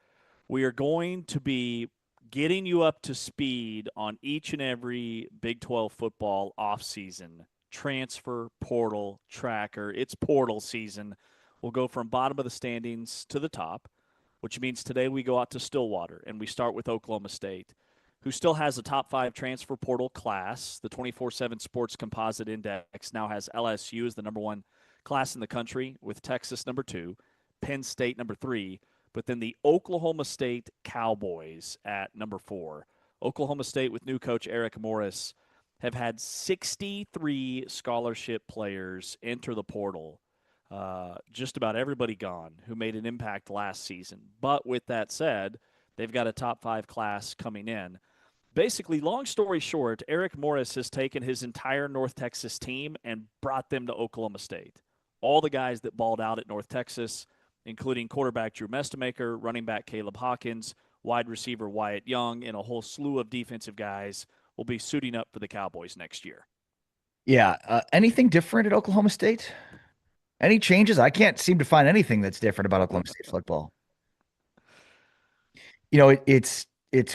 We are going to be getting you up to speed on each and every Big 12 football offseason. Transfer, portal, tracker. It's portal season. We'll go from bottom of the standings to the top, which means today we go out to Stillwater and we start with Oklahoma State. who still has a top 5 transfer portal class. The 24/7 Sports Composite Index now has LSU as the number 1 class in the country, with Texas number 2, Penn State number 3, but then the Oklahoma State Cowboys at number 4. Oklahoma State, with new coach Eric Morris, have had 63 scholarship players enter the portal. Just about everybody gone who made an impact last season. But with that said, they've got a top 5 class coming in. Basically, long story short, Eric Morris has taken his entire North Texas team and brought them to Oklahoma State. All the guys that balled out at North Texas, including quarterback Drew Mestemaker, running back Caleb Hawkins, wide receiver Wyatt Young, and a whole slew of defensive guys, will be suiting up for the Cowboys next year. Yeah. Anything different at Oklahoma State? Any changes? I can't seem to find anything that's different about Oklahoma State football. You know, it's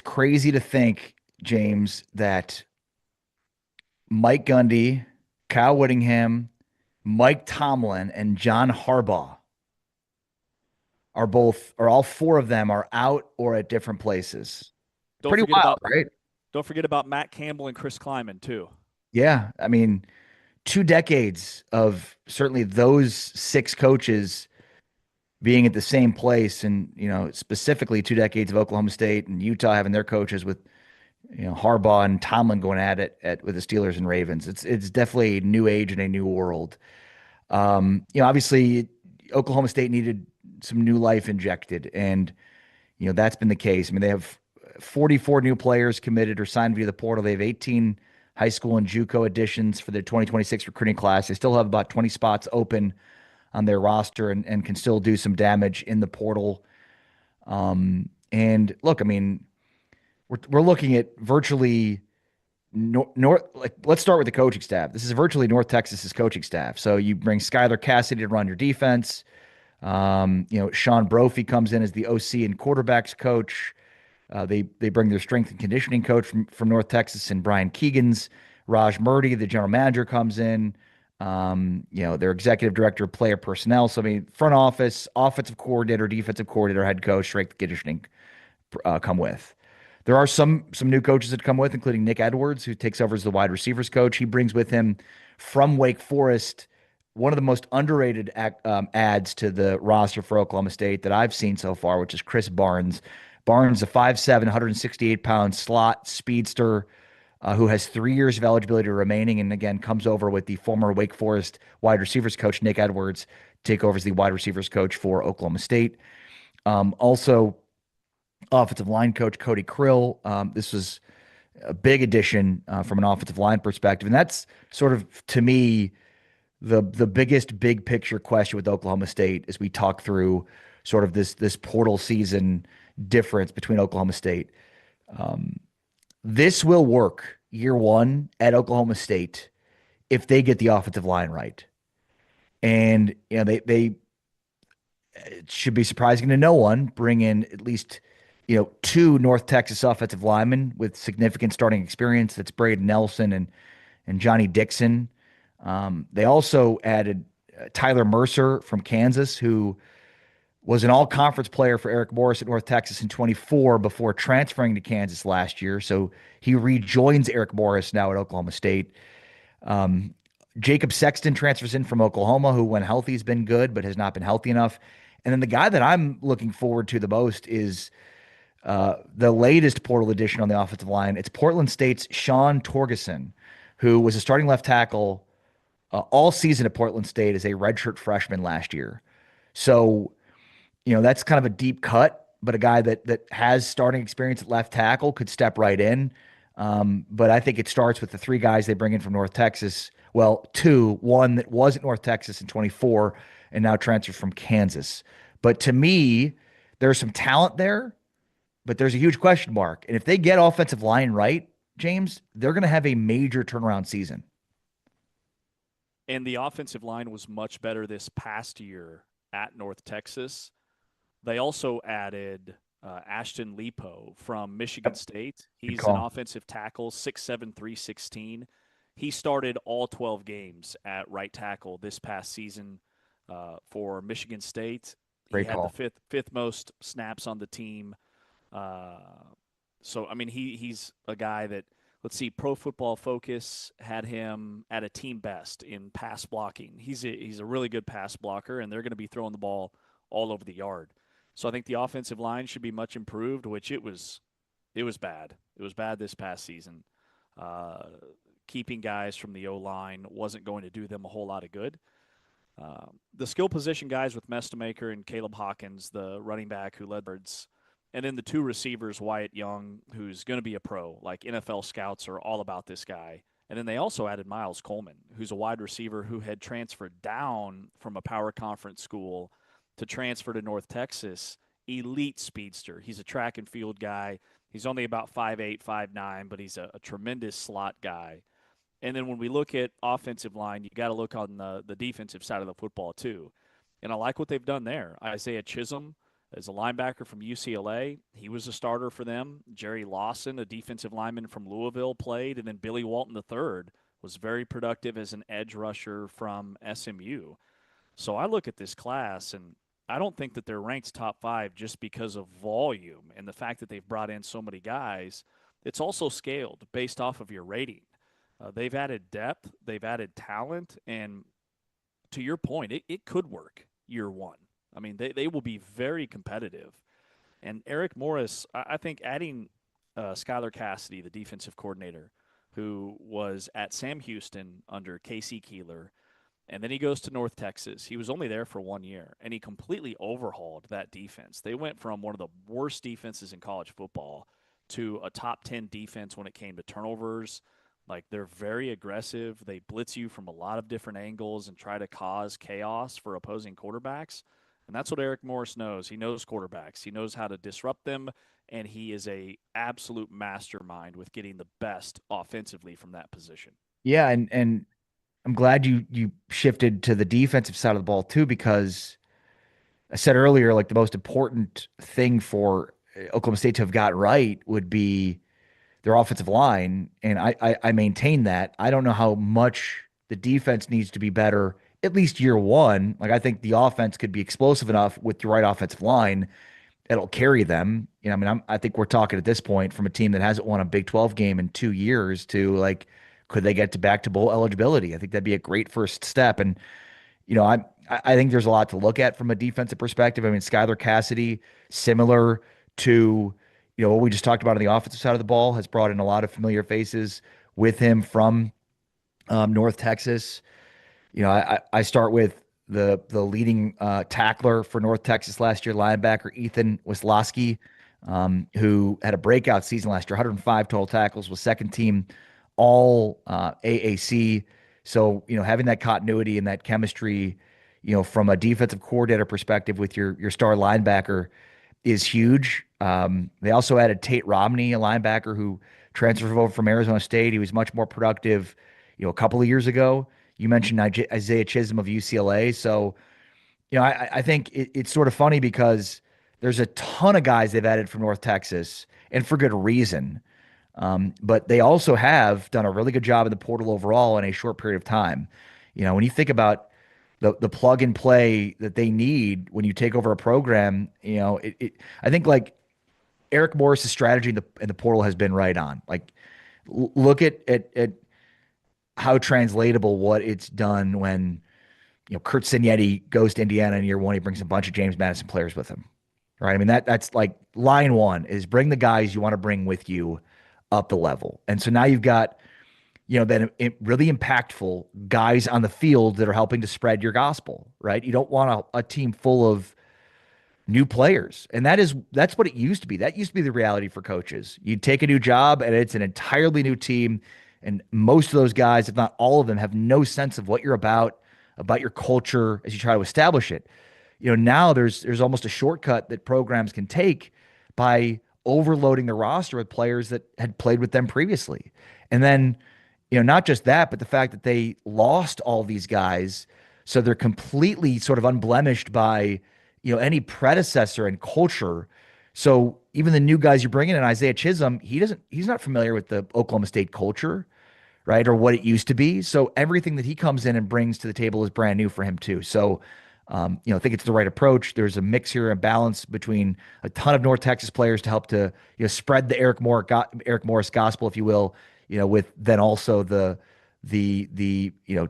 crazy to think, James, that Mike Gundy, Kyle Whittingham, Mike Tomlin, and John Harbaugh are all 4 of them are out or at different places. Pretty wild, right? Don't forget about Matt Campbell and Chris Kleiman, too. Yeah. I mean, 2 decades of certainly those 6 coaches being at the same place, and, you know, specifically 2 decades of Oklahoma State and Utah having their coaches with, you know, Harbaugh and Tomlin going at it with the Steelers and Ravens. It's definitely a new age and a new world. You know, obviously Oklahoma State needed some new life injected, and, you know, that's been the case. I mean, they have 44 new players committed or signed via the portal. They have 18 high school and JUCO additions for their 2026 recruiting class. They still have about 20 spots open on their roster and can still do some damage in the portal. And look, I mean, we're looking at virtually let's start with the coaching staff. This is virtually North Texas's coaching staff. So you bring Skylar Cassidy to run your defense. You know, Sean Brophy comes in as the OC and quarterbacks coach. They bring their strength and conditioning coach from North Texas and Brian Keegan's. Raj Murdy, the general manager, comes in. You know, their executive director of player personnel. So, I mean, front office, offensive coordinator, defensive coordinator, head coach, strength and conditioning come with. There are some new coaches that come with, including Nick Edwards, who takes over as the wide receivers coach. He brings with him from Wake Forest one of the most underrated adds to the roster for Oklahoma State that I've seen so far, which is Chris Barnes. Barnes, a 5'7", 168-pound slot speedster who has 3 years of eligibility remaining, and again comes over with the former Wake Forest wide receivers coach Nick Edwards, take over as the wide receivers coach for Oklahoma State. Also, offensive line coach Cody Krill. This was a big addition from an offensive line perspective, and that's sort of, to me, the biggest big picture question with Oklahoma State as we talk through sort of this portal season difference between Oklahoma State. This will work year one at Oklahoma State if they get the offensive line right. And, you know, they it should be surprising to no one, bring in at least, you know, 2 North Texas offensive linemen with significant starting experience. That's Braden Nelson and Johnny Dixon. They also added Tyler Mercer from Kansas, who was an all-conference player for Eric Morris at North Texas in 24 before transferring to Kansas last year. So he rejoins Eric Morris now at Oklahoma State. Jacob Sexton transfers in from Oklahoma, who, when healthy, has been good, but has not been healthy enough. And then the guy that I'm looking forward to the most is the latest portal addition on the offensive line. It's Portland State's Sean Torgeson, who was a starting left tackle all season at Portland State as a redshirt freshman last year. So, you know, that's kind of a deep cut, but a guy that has starting experience at left tackle could step right in. But I think it starts with the 3 guys they bring in from North Texas. Well, 2, one that was at North Texas in 24 and now transferred from Kansas. But to me, there's some talent there, but there's a huge question mark. And if they get offensive line right, James, they're going to have a major turnaround season. And the offensive line was much better this past year at North Texas. They also added Ashton Lepo from Michigan State. He's an offensive tackle, 6'7", 316. He started all 12 games at right tackle this past season for Michigan State. He had the fifth most snaps on the team. So, I mean, he's a guy that, let's see, Pro Football Focus had him at a team best in pass blocking. He's a really good pass blocker, and they're going to be throwing the ball all over the yard. So I think the offensive line should be much improved, which it was bad. It was bad this past season. Keeping guys from the O-line wasn't going to do them a whole lot of good. The skill position guys with Mestamaker and Caleb Hawkins, the running back who led birds, and then the two receivers, Wyatt Young, who's going to be a pro. Like, NFL scouts are all about this guy. And then they also added Miles Coleman, who's a wide receiver who had transferred down from a power conference school to transfer to North Texas. Elite speedster. He's a track and field guy. He's only about 5'8", 5'9", but he's a tremendous slot guy. And then when we look at offensive line, you got to look on the defensive side of the football too. And I like what they've done there. Isaiah Chisholm is a linebacker from UCLA. He was a starter for them. Jerry Lawson, a defensive lineman from Louisville, played. And then Billy Walton III was very productive as an edge rusher from SMU. So I look at this class, and I don't think that they're ranked top 5 just because of volume and the fact that they've brought in so many guys. It's also scaled based off of your rating. They've added depth, they've added talent, and to your point, it could work year one. I mean, they will be very competitive. And Eric Morris, I think adding Skylar Cassidy, the defensive coordinator, who was at Sam Houston under Casey Keeler, and then he goes to North Texas. He was only there for 1 year, and he completely overhauled that defense. They went from one of the worst defenses in college football to a top 10 defense when it came to turnovers. Like, they're very aggressive. They blitz you from a lot of different angles and try to cause chaos for opposing quarterbacks. And that's what Eric Morris knows. He knows quarterbacks. He knows how to disrupt them, and he is a absolute mastermind with getting the best offensively from that position. Yeah, and I'm glad you shifted to the defensive side of the ball too, because I said earlier, like, the most important thing for Oklahoma State to have got right would be their offensive line, and I maintain that. I don't know how much the defense needs to be better, at least year one. Like, I think the offense could be explosive enough with the right offensive line. It'll carry them. You know, I mean, I think we're talking at this point from a team that hasn't won a Big 12 game in 2 years to, like, could they get back to bowl eligibility? I think that'd be a great first step. And, you know, I think there's a lot to look at from a defensive perspective. I mean, Skylar Cassidy, similar to, you know, what we just talked about on the offensive side of the ball, has brought in a lot of familiar faces with him from North Texas. You know, I start with the leading tackler for North Texas last year, linebacker Ethan Wisloski, who had a breakout season last year, 105 total tackles, was second team all AAC. So, you know, having that continuity and that chemistry, you know, from a defensive coordinator perspective with your star linebacker is huge. They also added Tate Romney, a linebacker who transferred over from Arizona State. He was much more productive, you know, a couple of years ago. You mentioned Isaiah Chisholm of UCLA. So, you know, I think it's sort of funny because there's a ton of guys they've added from North Texas, and for good reason. But they also have done a really good job in the portal overall in a short period of time. You know, when you think about the plug and play that they need when you take over a program, you know, I think, like, Eric Morris' strategy in the portal has been right on. Like, look at how translatable what it's done when, you know, Kurt Signetti goes to Indiana in year one. He brings a bunch of James Madison players with him, right? I mean, that's like line one is bring the guys you want to bring with you up the level. And so now you've got, you know, then really impactful guys on the field that are helping to spread your gospel, right? You don't want a team full of new players. And that's what it used to be. That used to be the reality for coaches. You'd take a new job and it's an entirely new team. And most of those guys, if not all of them, have no sense of what you're about your culture as you try to establish it. You know, now there's almost a shortcut that programs can take by overloading the roster with players that had played with them previously. And then, you know, not just that, but the fact that they lost all these guys, so they're completely sort of unblemished by, you know, any predecessor and culture. So even the new guys you're bringing in, Isaiah Chisholm, he's not familiar with the Oklahoma State culture, right, or what it used to be. So everything that he comes in and brings to the table is brand new for him too. So I think it's the right approach. There's a mix here, a balance between a ton of North Texas players to help to spread the Eric Morris gospel, if you will, with then also the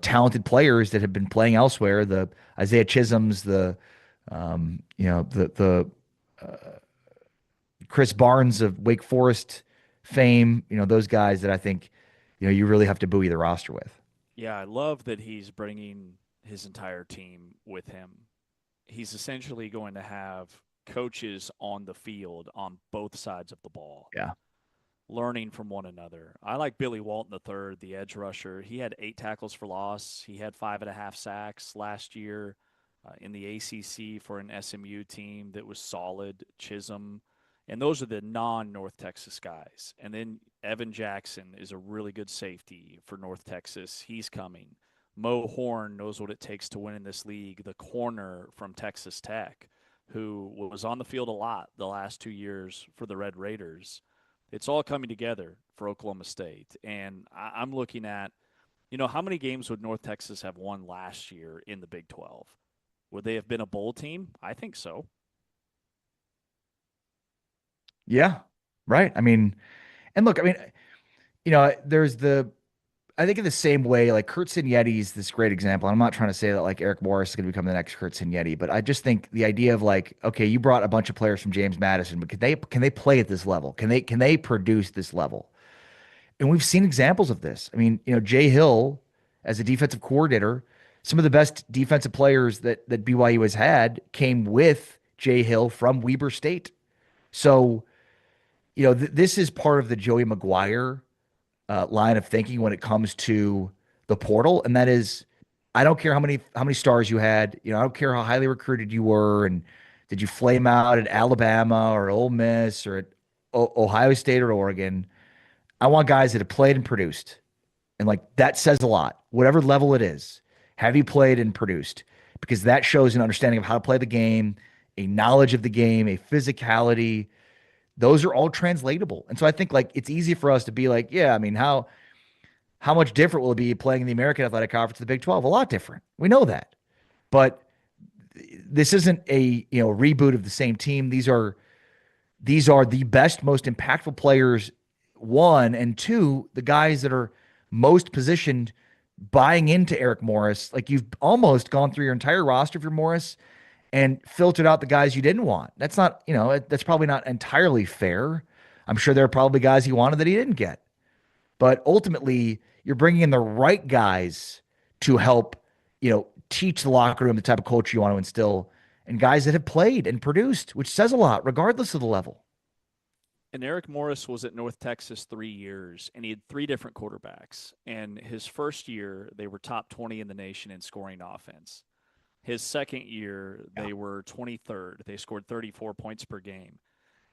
talented players that have been playing elsewhere, the Isaiah Chisholms, the Chris Barnes of Wake Forest fame, those guys that I think, you really have to buoy the roster with. Yeah, I love that he's bringing his entire team with him. He's essentially going to have coaches on the field on both sides of the ball. Yeah. Learning from one another. I like Billy Walton III, the edge rusher. He had 8 tackles for loss. He had 5.5 sacks last year in the ACC for an SMU team that was solid. Chisholm. And those are the non-North Texas guys. And then Evan Jackson is a really good safety for North Texas. He's coming. Mo Horn knows what it takes to win in this league, the corner from Texas Tech, who was on the field a lot the last 2 years for the Red Raiders. It's all coming together for Oklahoma State. And I'm looking at, how many games would North Texas have won last year in the Big 12? Would they have been a bowl team? I think so. Yeah, right. I mean, and look, there's I think in the same way, like Kurt Signetti is this great example. I'm not trying to say that like Eric Morris is going to become the next Kurt Signetti, but I just think the idea of like, okay, you brought a bunch of players from James Madison, but can they play at this level? Can they produce this level? And we've seen examples of this. I mean, Jay Hill as a defensive coordinator, some of the best defensive players that BYU has had came with Jay Hill from Weber State. So, this is part of the Joey McGuire line of thinking when it comes to the portal, and that is, I don't care how many stars you had. I don't care how highly recruited you were, and did you flame out at Alabama or Ole Miss or at Ohio State or Oregon. I want guys that have played and produced, and like that says a lot. Whatever level it is, have you played and produced? Because that shows an understanding of how to play the game, a knowledge of the game, a physicality. Those are all translatable. And so I think like it's easy for us to be like, yeah, I mean, how much different will it be playing in the American Athletic Conference, the Big 12? A lot different. We know that. But this isn't a reboot of the same team. These are the best, most impactful players, one, and two, the guys that are most positioned buying into Eric Morris. Like you've almost gone through your entire roster for Morris and filtered out the guys you didn't want. That's not, that's probably not entirely fair. I'm sure there are probably guys he wanted that he didn't get. But ultimately, you're bringing in the right guys to help, teach the locker room the type of culture you want to instill, and guys that have played and produced, which says a lot, regardless of the level. And Eric Morris was at North Texas 3 years, and he had 3 different quarterbacks. And his first year, they were top 20 in the nation in scoring offense. His second year, they were 23rd. They scored 34 points per game.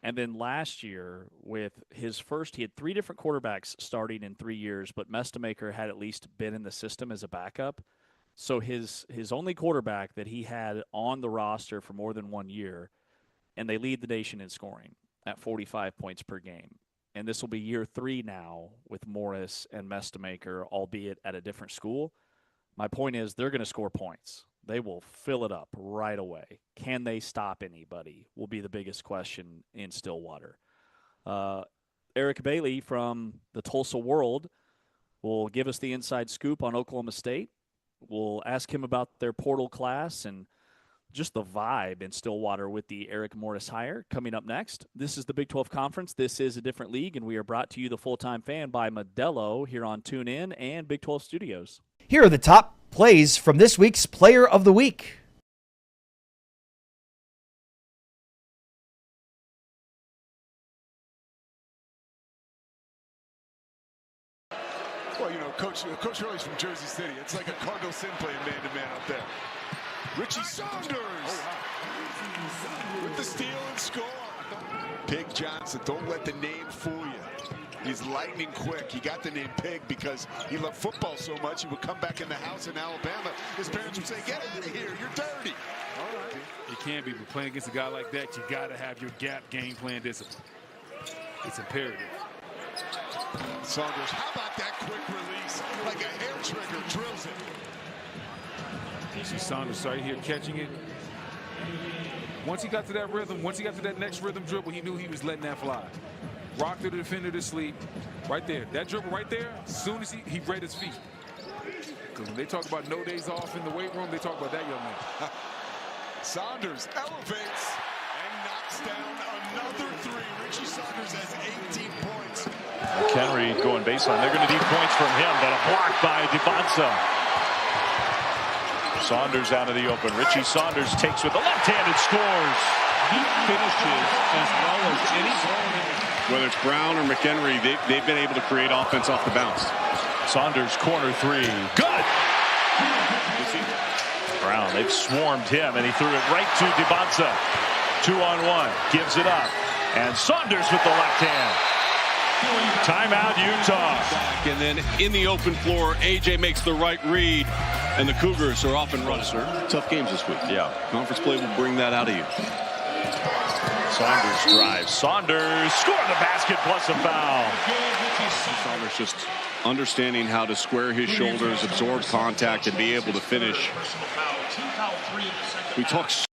And then last year, with his first, he had 3 different quarterbacks starting in 3 years, but Mestemaker had at least been in the system as a backup. So his only quarterback that he had on the roster for more than 1 year, and they lead the nation in scoring at 45 points per game. And this will be year 3 now with Morris and Mestemaker, albeit at a different school. My point is they're going to score points. They will fill it up right away. Can they stop anybody will be the biggest question in Stillwater. Eric Bailey from the Tulsa World will give us the inside scoop on Oklahoma State. We'll ask him about their portal class and just the vibe in Stillwater with the Eric Morris hire coming up next. This is the Big 12 Conference. This is a different league, and we are brought to you, the Full-Time Fan, by Modelo here on TuneIn and Big 12 Studios. Here are the top plays from this week's Player of the Week. Well, Coach Hurley's from Jersey City. It's like a Cardinal Sin playing man-to-man out there. Richie Saunders with the steal and score. Pig Johnson, don't let the name fool you. He's lightning quick. He got the name Pig because he loved football so much he would come back in the house in Alabama. His parents would say, "Get out of here, you're dirty." All right. It can be, but playing against a guy like that, you got to have your gap game plan discipline. It's imperative. Saunders, how about that quick release? Like a hair trigger, drills it. Richie Saunders right here catching it. Once he got to that rhythm, once he got to that next rhythm dribble, he knew he was letting that fly. Rocked the defender to sleep. Right there. That dribble right there, as soon as he read his feet. Because when they talk about no days off in the weight room, they talk about that young man. Saunders elevates and knocks down another three. Richie Saunders has 18 points. McHenry going baseline. They're going to need points from him, but a block by Dibonsa. Saunders out of the open. Richie Saunders takes with the left hand and scores. He finishes as well as any player. Whether it's Brown or McHenry, they've been able to create offense off the bounce. Saunders corner three. Good. Brown, they've swarmed him, and he threw it right to Dibonsa. 2-on-1. Gives it up. And Saunders with the left hand. Timeout, Utah. And then in the open floor, AJ makes the right read, and the Cougars are off and running. Tough games this week. Yeah. Conference play will bring that out of you. Saunders drives. Saunders scored the basket plus a foul. Saunders just understanding how to square his shoulders, absorb contact, and be able to finish. We talked.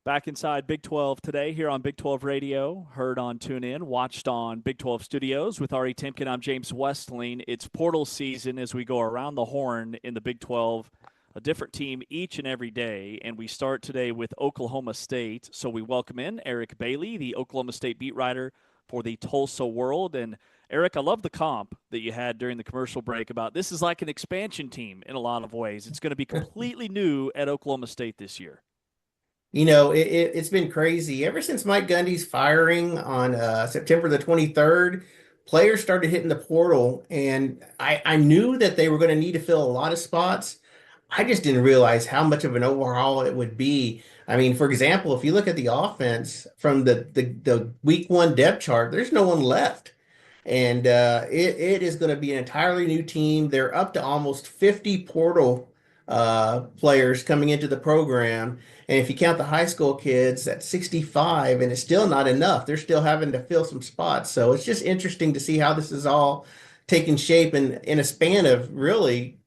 Back inside Big 12 today here on Big 12 Radio, heard on TuneIn, watched on Big 12 Studios with Ari Timken. I'm James Westling. It's portal season as we go around the horn in the Big 12 a different team each and every day. And we start today with Oklahoma State. So we welcome in Eric Bailey, the Oklahoma State beat writer for the Tulsa World. And Eric, I love the comp that you had during the commercial break about this is like an expansion team in a lot of ways. It's going to be completely new at Oklahoma State this year. You know, it's been crazy. Ever since Mike Gundy's firing on September the 23rd, players started hitting the portal, and I knew that they were going to need to fill a lot of spots. I just didn't realize how much of an overhaul it would be. I mean, for example, if you look at the offense from the week one depth chart, there's no one left. And it is going to be an entirely new team. They're up to almost 50 portal players coming into the program. And if you count the high school kids, that's 65, and it's still not enough. They're still having to fill some spots. So it's just interesting to see how this is all taking shape in a span of really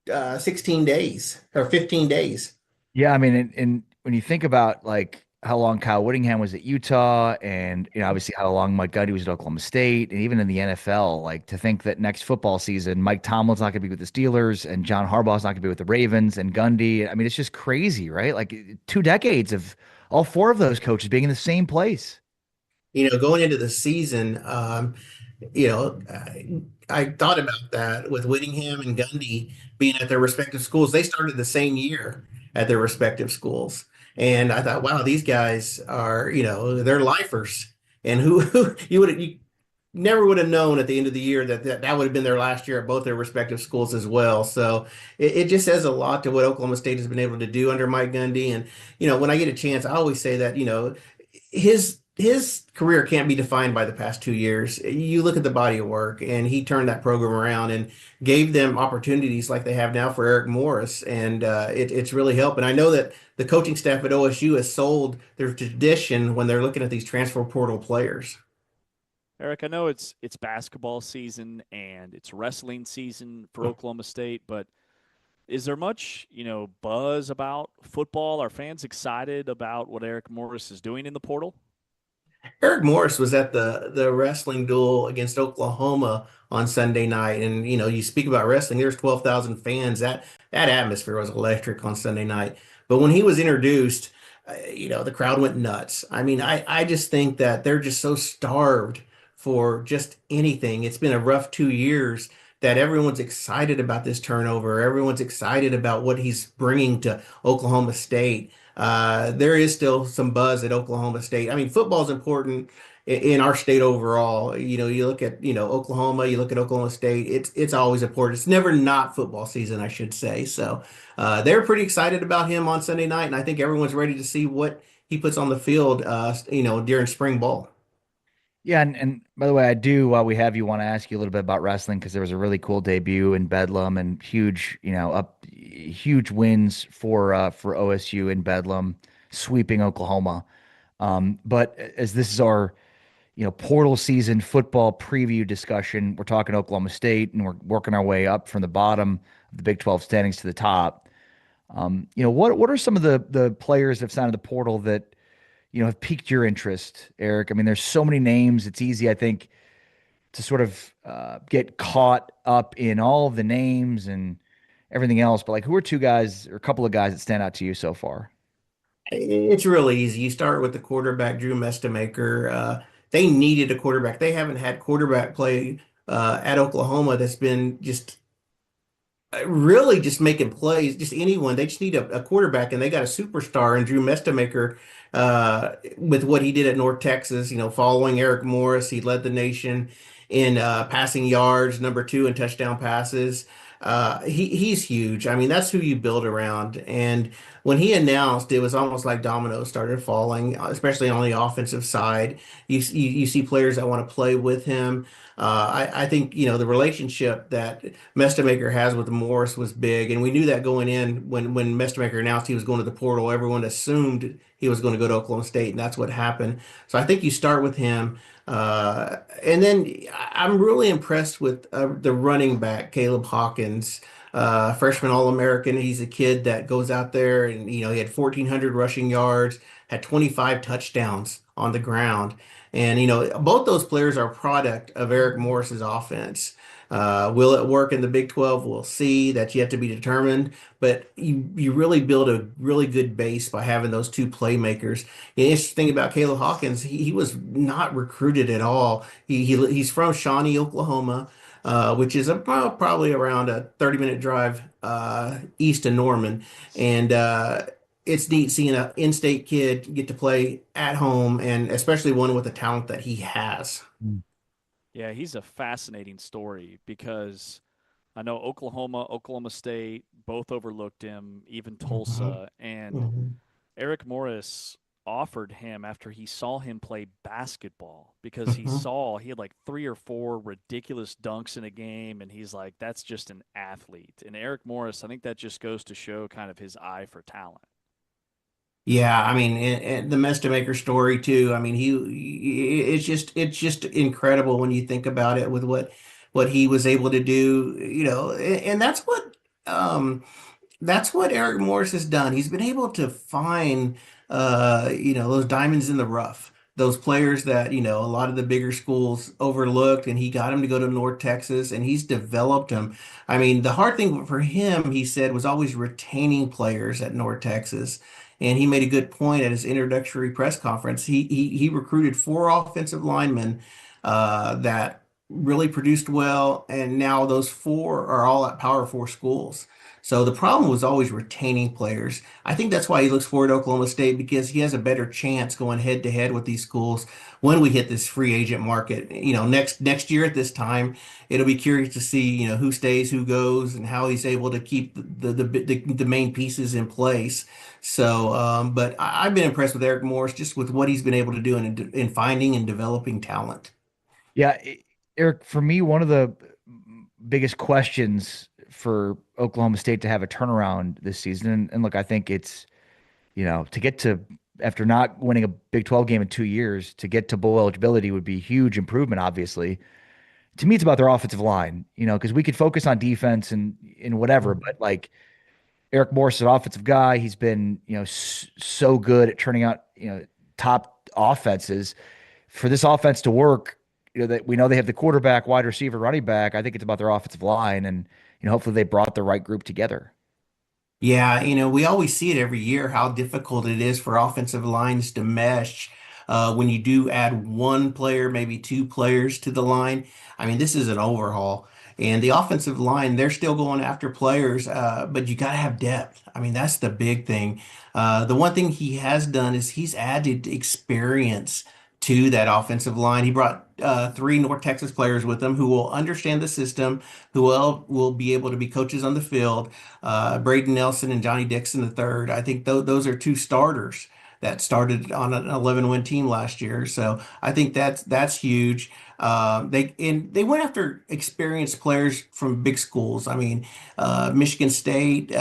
16 days or 15 days. Yeah, I mean, and when you think about like how long Kyle Whittingham was at Utah, and obviously how long Mike Gundy was at Oklahoma State, and even in the NFL, like to think that next football season, Mike Tomlin's not going to be with the Steelers, and John Harbaugh's not going to be with the Ravens, and Gundy. I mean, it's just crazy, right? Like 2 decades of all 4 of those coaches being in the same place. Going into the season, I thought about that with Whittingham and Gundy being at their respective schools. They started the same year at their respective schools. And I thought, wow, these guys are, they're lifers. And who you never would have known at the end of the year that would have been their last year at both their respective schools as well. So it just says a lot to what Oklahoma State has been able to do under Mike Gundy. And, when I get a chance, I always say that, his career can't be defined by the past 2 years. You look at the body of work, and he turned that program around and gave them opportunities like they have now for Eric Morris, and it's really helped. And I know that the coaching staff at OSU has sold their tradition when they're looking at these transfer portal players. Eric, I know it's basketball season and it's wrestling season for Oklahoma State, but is there much, buzz about football? Are fans excited about what Eric Morris is doing in the portal? Eric Morris was at the wrestling duel against Oklahoma on Sunday night. And, you speak about wrestling, there's 12,000 fans. That atmosphere was electric on Sunday night. But when he was introduced, the crowd went nuts. I mean, I just think that they're just so starved for just anything. It's been a rough 2 years that everyone's excited about this turnover. Everyone's excited about what he's bringing to Oklahoma State. There is still some buzz at Oklahoma State. I mean, football is important in our state overall. You look at, Oklahoma, you look at Oklahoma State, it's always important. It's never not football season, I should say. So they're pretty excited about him on Sunday night, and I think everyone's ready to see what he puts on the field, during spring ball. Yeah, and by the way, I do, while we have you, want to ask you a little bit about wrestling, because there was a really cool debut in Bedlam and huge wins for OSU in Bedlam, sweeping Oklahoma. But as this is our portal season football preview discussion, we're talking Oklahoma State, and we're working our way up from the bottom of the Big 12 standings to the top. What are some of the players that have signed the portal that have piqued your interest, Eric? I mean, there's so many names. It's easy, I think, to sort of get caught up in all of the names and everything else. But who are 2 guys or a couple of guys that stand out to you so far? It's really easy. You start with the quarterback, Drew Mestemaker. They needed a quarterback. They haven't had quarterback play at Oklahoma that's been just really just making plays, just anyone. They just need a quarterback, and they got a superstar in Drew Mestemaker with what he did at North Texas, following Eric Morris. He led the nation in passing yards, number 2 in touchdown passes. He's huge. I mean, that's who you build around. And when he announced, it was almost like dominoes started falling, especially on the offensive side. You see players that want to play with him. I think, the relationship that Mestemaker has with Morris was big. And we knew that going in when Mestemaker announced he was going to the portal, everyone assumed he was going to go to Oklahoma State, and that's what happened. So I think you start with him. And then I'm really impressed with the running back, Caleb Hawkins, freshman All-American. He's a kid that goes out there and, he had 1,400 rushing yards, had 25 touchdowns on the ground. And, both those players are a product of Eric Morris's offense. Will it work in the Big 12? We'll see. That's yet to be determined. But you really build a really good base by having those two playmakers. The interesting thing about Caleb Hawkins, he was not recruited at all. He's from Shawnee, Oklahoma, which is probably around a 30-minute drive east of Norman. And it's neat seeing an in-state kid get to play at home, and especially one with the talent that he has. Yeah, he's a fascinating story because I know Oklahoma, Oklahoma State both overlooked him, even Tulsa. And Eric Morris offered him after he saw him play basketball because he had like 3 or 4 ridiculous dunks in a game, and he's like, that's just an athlete. And Eric Morris, I think that just goes to show kind of his eye for talent. Yeah, I mean, and the Mestamaker story too. I mean, it's just incredible when you think about it with what he was able to do, and that's what Eric Morris has done. He's been able to find, those diamonds in the rough, those players that, a lot of the bigger schools overlooked, and he got him to go to North Texas, and he's developed them. I mean, the hard thing for him, he said, was always retaining players at North Texas. And he made a good point at his introductory press conference. He recruited 4 offensive linemen that really produced well, and now those 4 are all at Power 4 schools. So the problem was always retaining players. I think that's why he looks forward to Oklahoma State, because he has a better chance going head to head with these schools when we hit this free agent market. Next year at this time, it'll be curious to see who stays, who goes, and how he's able to keep the main pieces in place. So, but I've been impressed with Eric Morris just with what he's been able to do in finding and developing talent. Yeah, Eric, for me, one of the biggest questions for Oklahoma State to have a turnaround this season, and look, I think it's, to get to, after not winning a Big 12 game in 2 years, to get to bowl eligibility would be a huge improvement, obviously. To me, it's about their offensive line, because we could focus on defense and whatever, but like Eric Morris is an offensive guy. He's been, so good at turning out, top offenses. For this offense to work, that we know they have the quarterback, wide receiver, running back. I think it's about their offensive line, and hopefully they brought the right group together. Yeah, we always see it every year how difficult it is for offensive lines to mesh when you do add 1 player, maybe 2 players to the line. I mean, this is an overhaul. And the offensive line, they're still going after players, but you got to have depth. I mean, that's the big thing. The one thing he has done is he's added experience to that offensive line. He brought 3 North Texas players with him who will understand the system, who will be able to be coaches on the field. Braden Nelson and Johnny Dixon III. I think those are 2 starters that started on an 11-win team last year. So I think that's huge. They went after experienced players from big schools. I mean, Michigan State,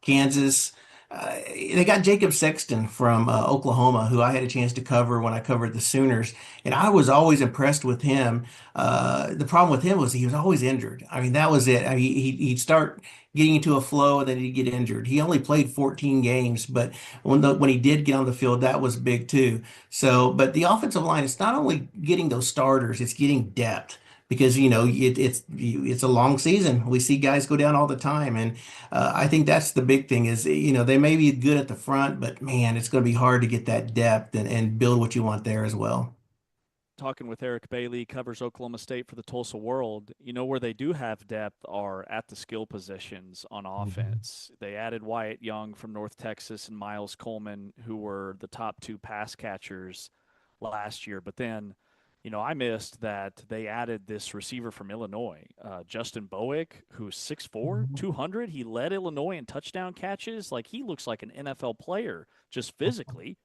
Kansas. They got Jacob Sexton from Oklahoma, who I had a chance to cover when I covered the Sooners, and I was always impressed with him. The problem with him was he was always injured. I mean, that was it. I mean, he'd start getting into a flow and then he'd get injured. He only played 14 games, but when he did get on the field, that was big too. So, but the offensive line, it's not only getting those starters, it's getting depth. Because it's a long season. We see guys go down all the time, and I think that's the big thing. Is they may be good at the front, but man, it's going to be hard to get that depth and build what you want there as well. Talking with Eric Bailey, covers Oklahoma State for the Tulsa World. Where they do have depth are at the skill positions on offense. They added Wyatt Young from North Texas and Miles Coleman, who were the top 2 pass catchers last year, but then. I missed that they added this receiver from Illinois, Justin Bowick, who's 6'4", 200. He led Illinois in touchdown catches. Like, he looks like an NFL player just physically.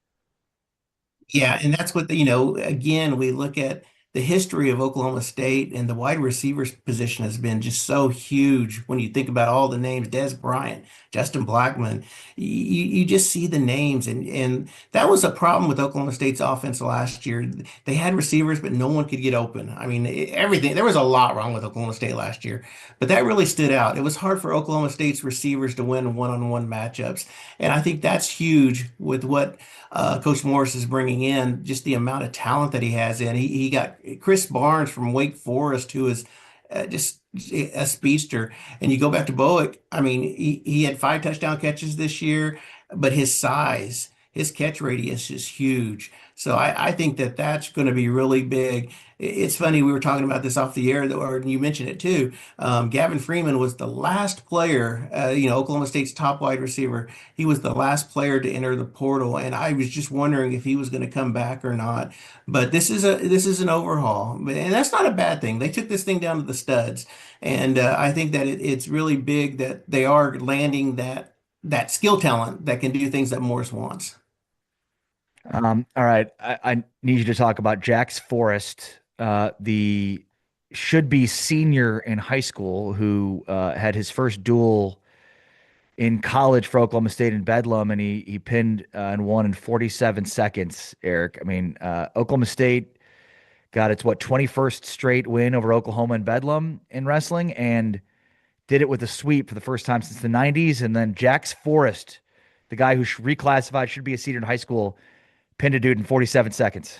Yeah, and that's what, again, we look at the history of Oklahoma State, and the wide receivers position has been just so huge when you think about all the names, Des Bryant, Justin Blackman. You just see the names, and that was a problem with Oklahoma State's offense last year. They had receivers, but no one could get open. I mean, everything, there was a lot wrong with Oklahoma State last year, but that really stood out. It was hard for Oklahoma State's receivers to win one-on-one matchups, and I think that's huge with what Coach Morris is bringing in, just the amount of talent that he has in. He got Chris Barnes from Wake Forest, who is just a speedster. And you go back to Bowick, I mean, he had 5 touchdown catches this year, but his size, his catch radius is huge. So I think that that's going to be really big. It's funny, we were talking about this off the air, or you mentioned it too. Gavin Freeman was the last player, Oklahoma State's top wide receiver. He was the last player to enter the portal, and I was just wondering if he was going to come back or not. But this is an overhaul, and that's not a bad thing. They took this thing down to the studs, and I think that it's really big that they are landing that skill talent that can do things that Morris wants. All right. I need you to talk about Jax Forrest, the should-be senior in high school who had his first duel in college for Oklahoma State in Bedlam, and he pinned and won in 47 seconds, Eric. I mean, Oklahoma State got its, 21st straight win over Oklahoma in Bedlam in wrestling, and did it with a sweep for the first time since the 90s. And then Jax Forrest, the guy who reclassified, should be a senior in high school, pinned a dude in 47 seconds.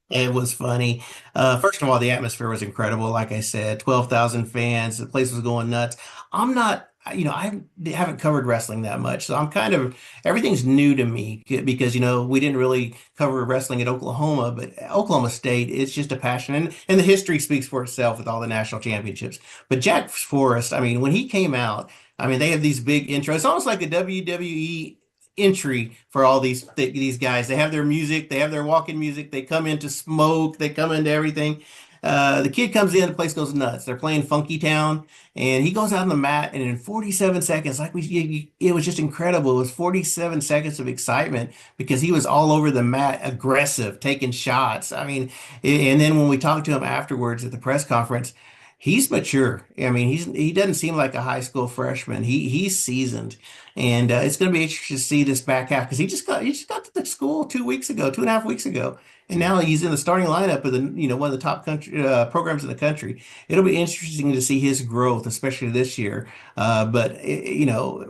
It was funny. First of all, the atmosphere was incredible. Like I said, 12,000 fans. The place was going nuts. I haven't covered wrestling that much. So everything's new to me because, we didn't really cover wrestling at Oklahoma, but Oklahoma State, it's just a passion. And the history speaks for itself with all the national championships. But Jax Forrest, when he came out, they have these big intros. It's almost like a WWE entry for all these guys. They have their music, they have their walking music, they come into smoke, they come into everything. The kid comes in, the place goes nuts. They're playing Funky Town, and he goes out on the mat, and in 47 seconds, it was just incredible. It was 47 seconds of excitement because he was all over the mat, aggressive, taking shots. And then when we talked to him afterwards at the press conference, he's mature. He doesn't seem like a high school freshman. He's seasoned, and it's going to be interesting to see this back half because he just got to the school 2.5 weeks ago, and now he's in the starting lineup of one of the top country programs in the country. It'll be interesting to see his growth, especially this year. But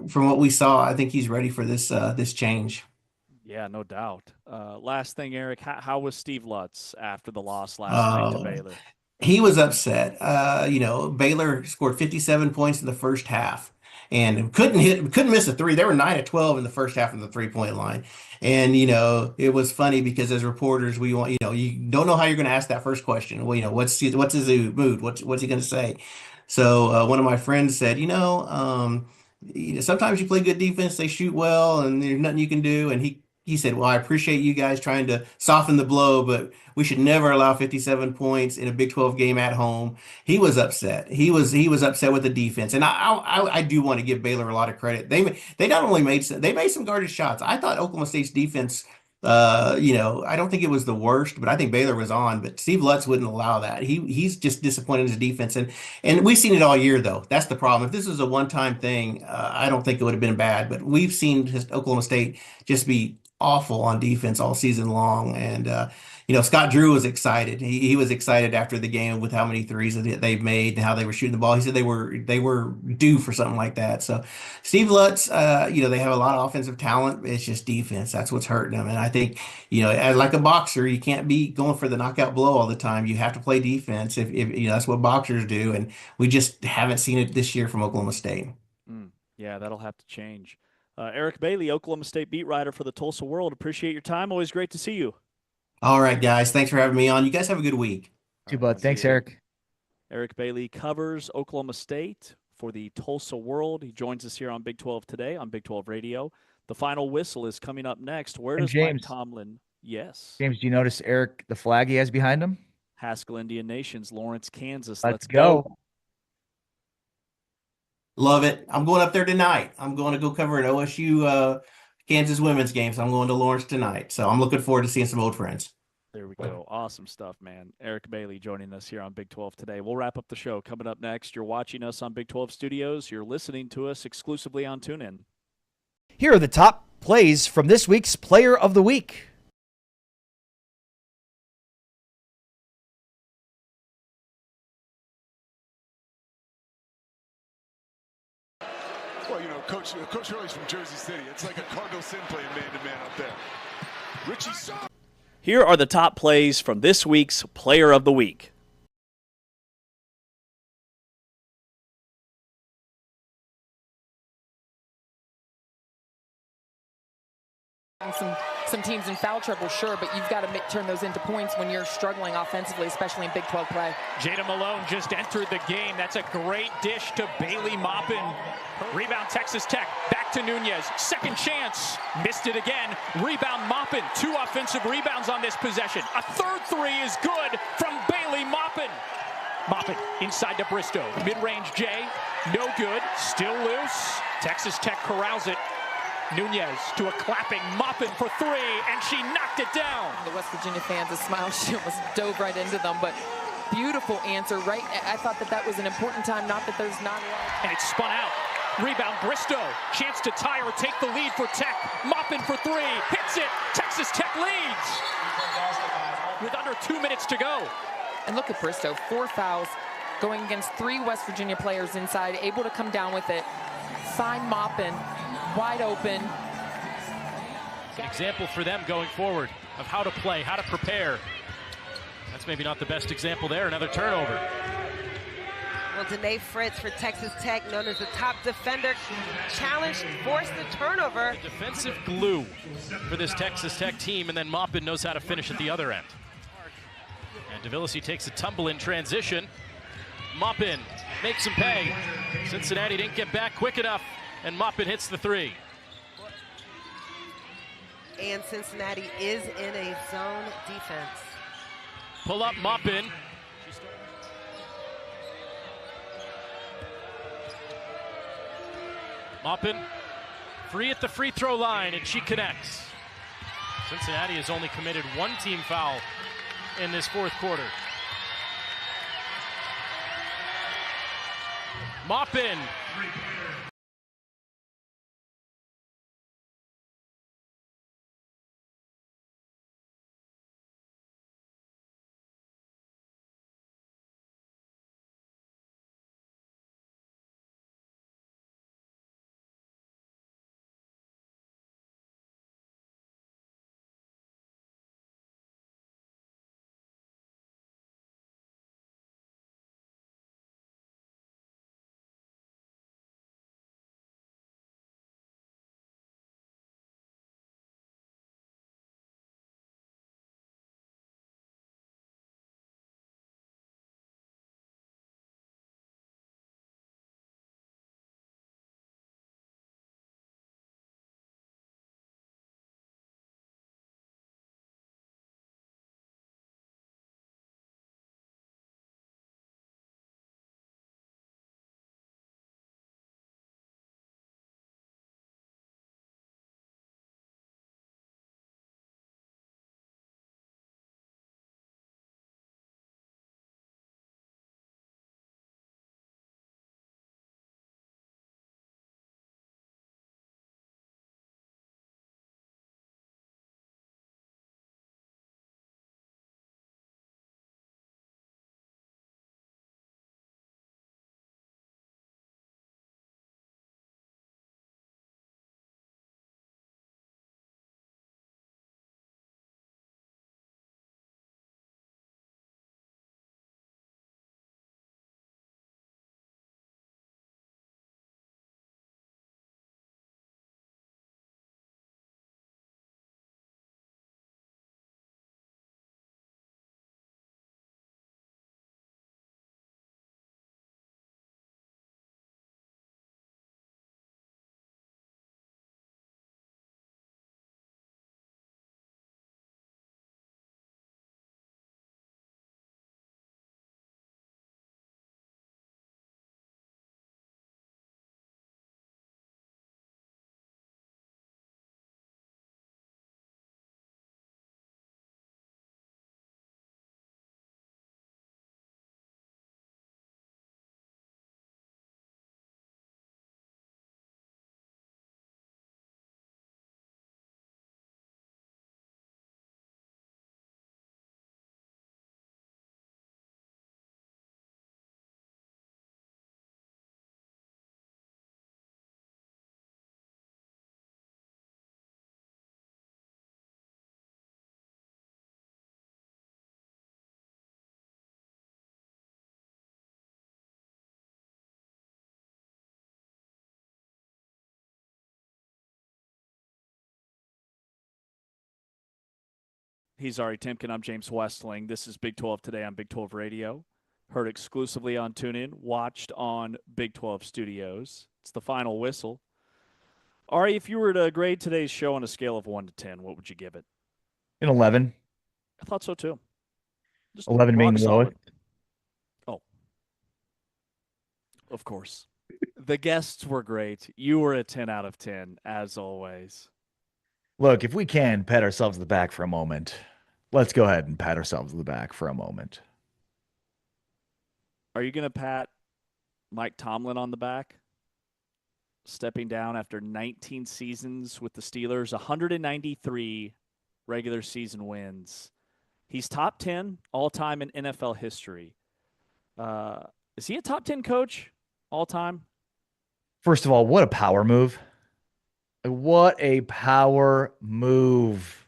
from what we saw, I think he's ready for this change. Yeah, no doubt. Last thing, Eric, how was Steve Lutz after the loss last night to Baylor? He was upset. Baylor scored 57 points in the first half and couldn't miss a three. They were 9 of 12 in the first half of the 3-point line. And, it was funny because as reporters, we want, you don't know how you're going to ask that first question. Well, what's his mood? What's he going to say? So one of my friends said, sometimes you play good defense, they shoot well, and there's nothing you can do. And he said, well, I appreciate you guys trying to soften the blow, but we should never allow 57 points in a Big 12 game at home. He was upset. He was upset with the defense. And I do want to give Baylor a lot of credit. They not only made some guarded shots. I thought Oklahoma State's defense, I don't think it was the worst, but I think Baylor was on. But Steve Lutz wouldn't allow that. He's just disappointed in his defense. And we've seen it all year, though. That's the problem. If this was a one-time thing, I don't think it would have been bad. But we've seen Oklahoma State just be awful on defense all season long. And, Scott Drew was excited. He was excited after the game with how many threes that they've made and how they were shooting the ball. He said they were due for something like that. So Steve Lutz, they have a lot of offensive talent. It's just defense. That's what's hurting them. And I think, as like a boxer, you can't be going for the knockout blow all the time. You have to play defense if that's what boxers do. And we just haven't seen it this year from Oklahoma State. Yeah, that'll have to change. Eric Bailey, Oklahoma State beat writer for the Tulsa World. Appreciate your time. Always great to see you. All right, guys. Thanks for having me on. You guys have a good week. Too, bud. Thanks, Eric. Eric Bailey covers Oklahoma State for the Tulsa World. He joins us here on Big 12 today on Big 12 Radio. The final whistle is coming up next. Where does Mike Tomlin? Yes. James, do you notice Eric, the flag he has behind him? Haskell Indian Nations, Lawrence, Kansas. Let's go. Love it. I'm going up there tonight. I'm going to go cover an OSU Kansas women's game. So I'm going to Lawrence tonight. So I'm looking forward to seeing some old friends. There we go. Awesome stuff, man. Eric Bailey joining us here on Big 12 today. We'll wrap up the show. Coming up next, you're watching us on Big 12 Studios. You're listening to us exclusively on TuneIn. Here are the top plays from this week's Player of the Week. Well, Coach Hurley's from Jersey City. It's like a Cardinal Sin playing man-to-man up there. Richie Shaw. Here are the top plays from this week's Player of the Week. Some teams in foul trouble, sure, but you've got to turn those into points when you're struggling offensively, especially in Big 12 play. Jada Malone just entered the game. That's a great dish to Bailey Maupin. Rebound Texas Tech. Back to Nunez. Second chance. Missed it again. Rebound Maupin. 2 offensive rebounds on this possession. A third three is good from Bailey Maupin. Maupin inside to Bristow. Mid-range J. No good. Still loose. Texas Tech corrals it. Nunez to a clapping Maupin for 3, and she knocked it down. The West Virginia fans, a smile, she almost dove right into them, but beautiful answer, right? I thought that was an important time, not that there's not a lot. And it's spun out. Rebound Bristow. Chance to tie or take the lead for Tech. Maupin for 3. Hits it. Texas Tech leads. With under 2 minutes to go. And look at Bristow. 4 fouls going against 3 West Virginia players inside, able to come down with it. Find Maupin. Wide open. It's an example for them going forward of how to play, how to prepare. That's maybe not the best example there. Another turnover. Well, Danae Fritz for Texas Tech, known as the top defender, challenged, forced the turnover. The defensive glue for this Texas Tech team, and then Maupin knows how to finish at the other end. And Davillesi takes a tumble in transition. Maupin makes him pay. Cincinnati didn't get back quick enough, and Maupin hits the 3. And Cincinnati is in a zone defense. Pull up Maupin. Maupin free at the free throw line, and she connects. Cincinnati has only committed 1 team foul in this 4th quarter. Maupin He's Ari Timken. I'm James Westling. This is Big 12 Today on Big 12 Radio. Heard exclusively on TuneIn, watched on Big 12 Studios. It's the final whistle. Ari, if you were to grade today's show on a scale of 1 to 10, what would you give it? An 11. I thought so too. Just 11 being rock the solid. lowest. Oh, of course. The guests were great. You were a 10 out of 10, as always. Look, if we can pat ourselves on the back for a moment, let's go ahead and pat ourselves on the back for a moment. Are you going to pat Mike Tomlin on the back? Stepping down after 19 seasons with the Steelers, 193 regular season wins. He's top 10 all-time in NFL history. Is he a top 10 coach all-time? First of all, what a power move. What a power move.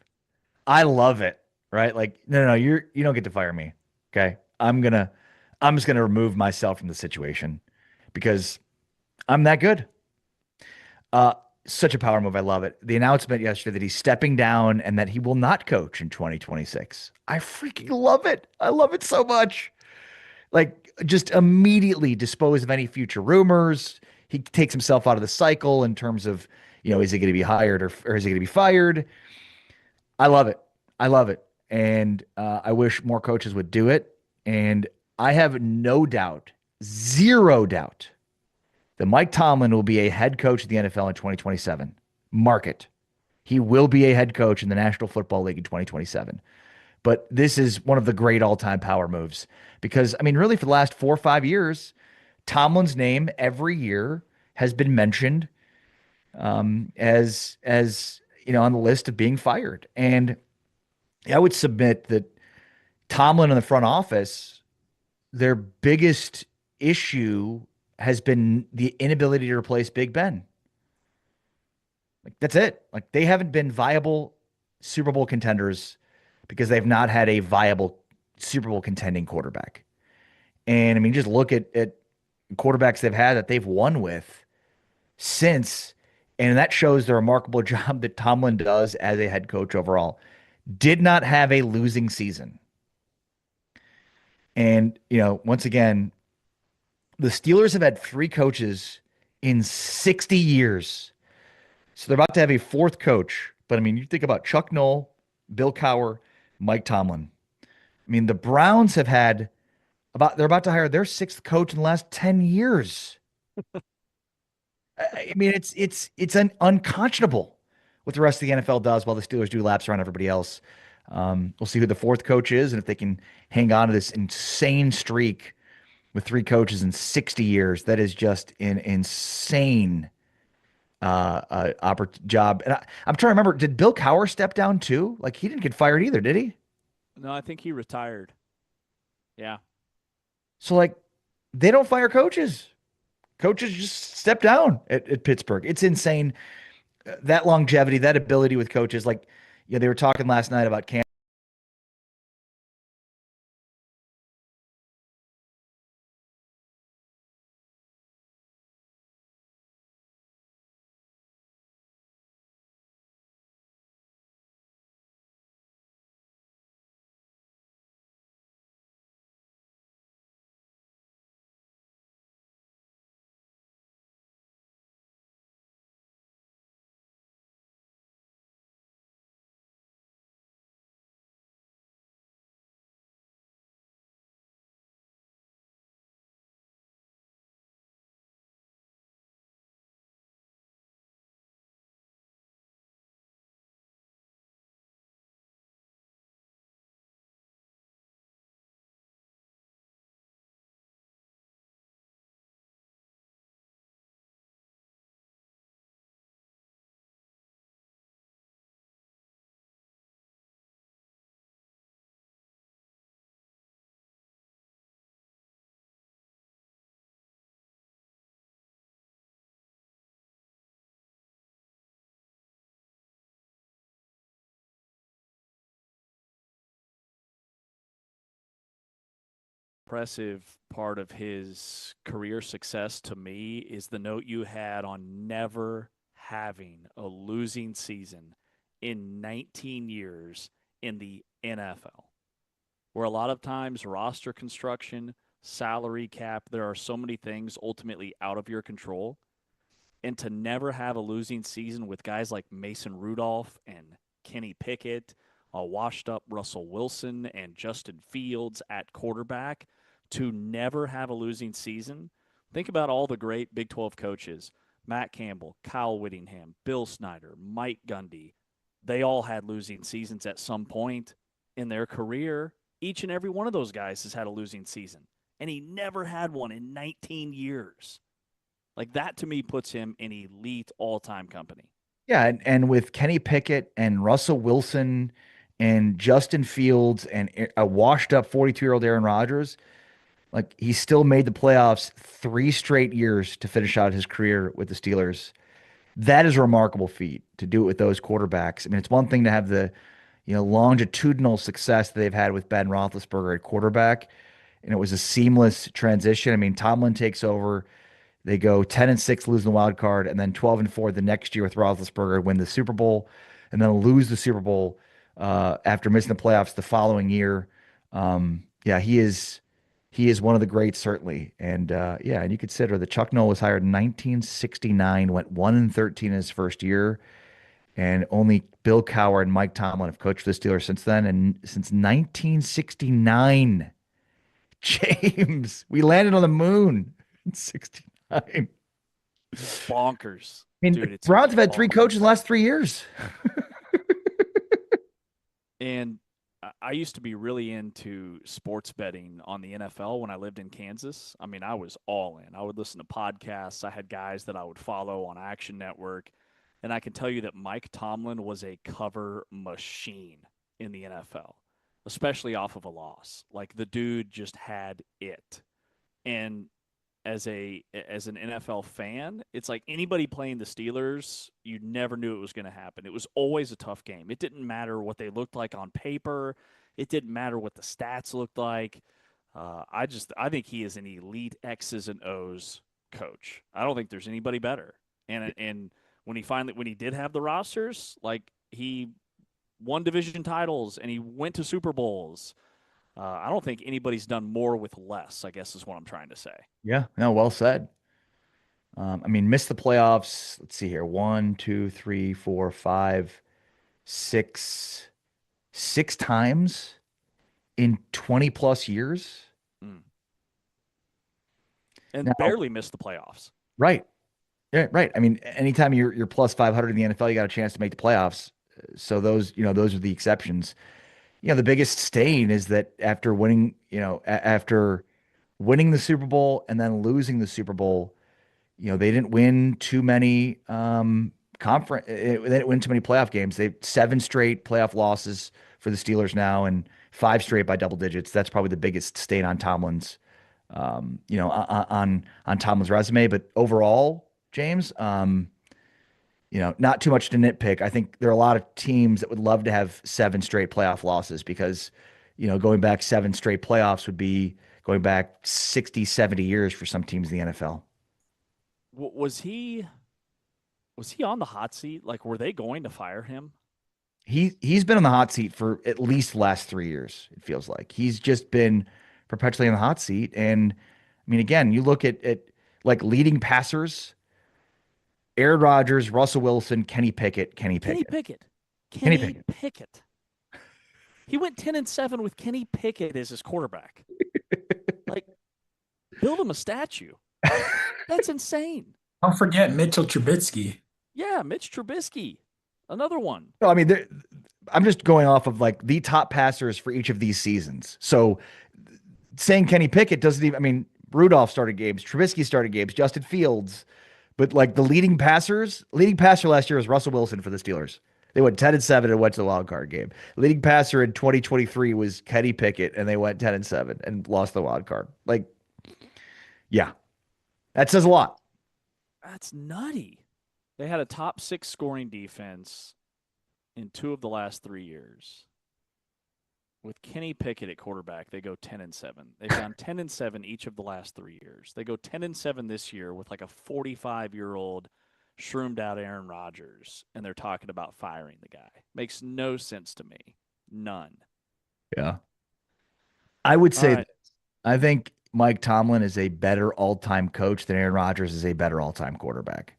I love it, right? Like, no, you don't get to fire me, okay? I'm just gonna remove myself from the situation because I'm that good. Such a power move. I love it. The announcement yesterday that he's stepping down and that he will not coach in 2026. I freaking love it. I love it so much. Like, just immediately dispose of any future rumors. He takes himself out of the cycle in terms of, is he going to be hired or is he going to be fired? I love it. I love it. And I wish more coaches would do it. And I have no doubt, zero doubt, that Mike Tomlin will be a head coach of the NFL in 2027. Mark it. He will be a head coach in the National Football League in 2027. But this is one of the great all-time power moves because, really, for the last 4 or 5 years, Tomlin's name every year has been mentioned as on the list of being fired. And I would submit that Tomlin and the front office, their biggest issue has been the inability to replace Big Ben. Like, that's it. Like, they haven't been viable Super Bowl contenders because they've not had a viable Super Bowl contending quarterback. And just look at quarterbacks they've had that they've won with since, and that shows the remarkable job that Tomlin does as a head coach overall. Did not have a losing season. And, once again, the Steelers have had 3 coaches in 60 years. So they're about to have a 4th coach. But, you think about Chuck Noll, Bill Cowher, Mike Tomlin. The Browns have had they're about to hire their 6th coach in the last 10 years. It's unconscionable what the rest of the NFL does while the Steelers do laps around everybody else. We'll see who the 4th coach is and if they can hang on to this insane streak with 3 coaches in 60 years. That is just an insane job. And I'm trying to remember, did Bill Cowher step down too? Like, he didn't get fired either, did he? No, I think he retired. Yeah. So, they don't fire coaches. Coaches just step down at Pittsburgh. It's insane. That longevity, that ability with coaches. They were talking last night about Cam. Impressive part of his career success to me is the note you had on never having a losing season in 19 years in the NFL, where a lot of times roster construction, salary cap, there are so many things ultimately out of your control. And to never have a losing season with guys like Mason Rudolph and Kenny Pickett, a washed-up Russell Wilson and Justin Fields at quarterback, to never have a losing season. Think about all the great Big 12 coaches, Matt Campbell, Kyle Whittingham, Bill Snyder, Mike Gundy. They all had losing seasons at some point in their career. Each and every one of those guys has had a losing season, and he never had one in 19 years. Like, that to me puts him in elite all-time company. Yeah, and with Kenny Pickett and Russell Wilson and Justin Fields and a washed-up 42-year-old Aaron Rodgers, like, he still made the playoffs 3 straight years to finish out his career with the Steelers. That is a remarkable feat to do it with those quarterbacks. I mean, it's one thing to have the, longitudinal success that they've had with Ben Roethlisberger at quarterback, and it was a seamless transition. I mean, Tomlin takes over. They go 10-6, losing the wild card, and then 12-4 the next year with Roethlisberger, win the Super Bowl, and then lose the Super Bowl after missing the playoffs the following year. Yeah, he is one of the greats, certainly. And and you consider that Chuck Noll was hired in 1969, went 1-13 in his first year, and only Bill Cowher and Mike Tomlin have coached for the Steelers since then. And since 1969, James, we landed on the moon in 69. Bonkers. I mean, dude, Browns have had 3 coaches in the last 3 years. And I used to be really into sports betting on the NFL when I lived in Kansas. I mean, I was all in. I would listen to podcasts. I had guys that I would follow on Action Network. And I can tell you that Mike Tomlin was a cover machine in the NFL, especially off of a loss. Like, the dude just had it. And as an NFL fan, it's like anybody playing the Steelers, you never knew it was going to happen. It was always a tough game. It didn't matter what they looked like on paper. It didn't matter what the stats looked like. I think he is an elite X's and O's coach. I don't think there's anybody better. And when he did have the rosters, like, he won division titles and he went to Super Bowls. I don't think anybody's done more with less, I guess is what I'm trying to say. Yeah, no, well said. I mean, missed the playoffs. Let's see here. 1, 2, 3, 4, 5, 6 times in 20 plus years. And now, barely missed the playoffs. Right. Yeah, right. I mean, anytime you're plus 500 in the NFL, you got a chance to make the playoffs. So those are the exceptions. The biggest stain is that after winning the Super Bowl and then losing the Super Bowl, they didn't win too many they didn't win too many playoff games. They 7 straight playoff losses for the Steelers now, and 5 straight by double digits. That's probably the biggest stain on Tomlin's on Tomlin's resume. But overall, James, not too much to nitpick. I think there are a lot of teams that would love to have 7 straight playoff losses because, going back 7 straight playoffs would be going back 60, 70 years for some teams in the NFL. Was he on the hot seat? Like, were they going to fire him? He's been on the hot seat for at least the last 3 years, it feels like. He's just been perpetually on the hot seat. And, I mean, again, you look at like leading passers, Aaron Rodgers, Russell Wilson, Kenny Pickett. Kenny Pickett. He went 10-7 with Kenny Pickett as his quarterback. Like, build him a statue. That's insane. Don't forget Mitchell Trubisky. Yeah, Mitch Trubisky. Another one. No, I mean, I'm just going off of like the top passers for each of these seasons. So saying Kenny Pickett doesn't even, I mean, Rudolph started games, Trubisky started games, Justin Fields. But like the leading passer last year was Russell Wilson for the Steelers. They went 10-7 and went to the wild card game. Leading passer in 2023 was Kenny Pickett, and they went 10-7 and lost the wild card. Like, yeah, that says a lot. That's nutty. They had a top 6 scoring defense in 2 of the last 3 years. With Kenny Pickett at quarterback, they go 10-7. They've gone 10-7 each of the last 3 years. They go 10-7 this year with like a 45-year-old shroomed out Aaron Rodgers, and they're talking about firing the guy. Makes no sense to me. None. Yeah. I would say right. I think Mike Tomlin is a better all-time coach than Aaron Rodgers is a better all-time quarterback.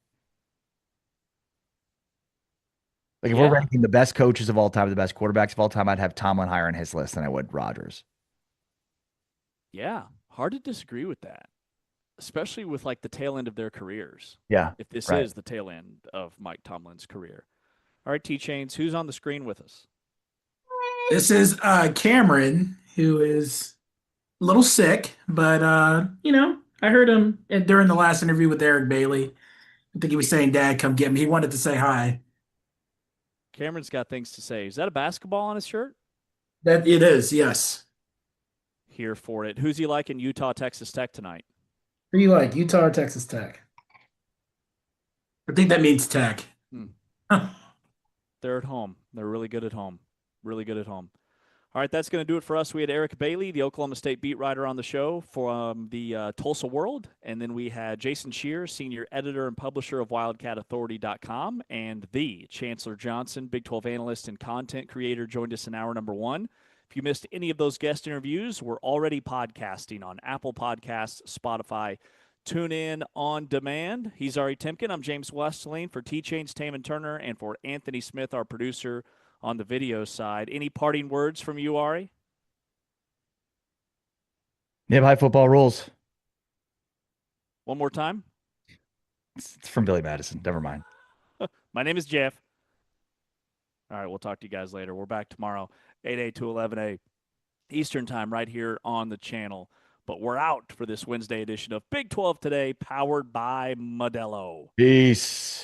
Like, if we're ranking the best coaches of all time, the best quarterbacks of all time, I'd have Tomlin higher on his list than I would Rodgers. Yeah. Hard to disagree with that, especially with like the tail end of their careers. Yeah. If this right. is the tail end of Mike Tomlin's career. All right, T-Chains, who's on the screen with us? This is Cameron, who is a little sick, but I heard him during the last interview with Eric Bailey. I think he was saying, "Dad, come get me." He wanted to say hi. Cameron's got things to say. Is that a basketball on his shirt? That it is, yes. Here for it. Who's he like in Utah, Texas Tech tonight? Who do you like, Utah or Texas Tech? I think that means Tech. They're at home. They're really good at home. Really good at home. All right, that's going to do it for us. We had Eric Bailey, the Oklahoma State beat writer, on the show from the Tulsa World. And then we had Jason Shear, senior editor and publisher of WildcatAuthority.com, and the Chancellor Johnson, Big 12 analyst and content creator, joined us in hour number 1. If you missed any of those guest interviews, we're already podcasting on Apple Podcasts, Spotify, TuneIn on demand. He's Ari Timken. I'm James Westling for T-Chains, Taman Turner, and for Anthony Smith, our producer on the video side. Any parting words from you, Ari? Nib High football rules. One more time. It's from Billy Madison. Never mind. My name is Jeff. All right, we'll talk to you guys later. We're back tomorrow, 8A to 11A Eastern time, right here on the channel. But we're out for this Wednesday edition of Big 12 Today, powered by Modelo. Peace.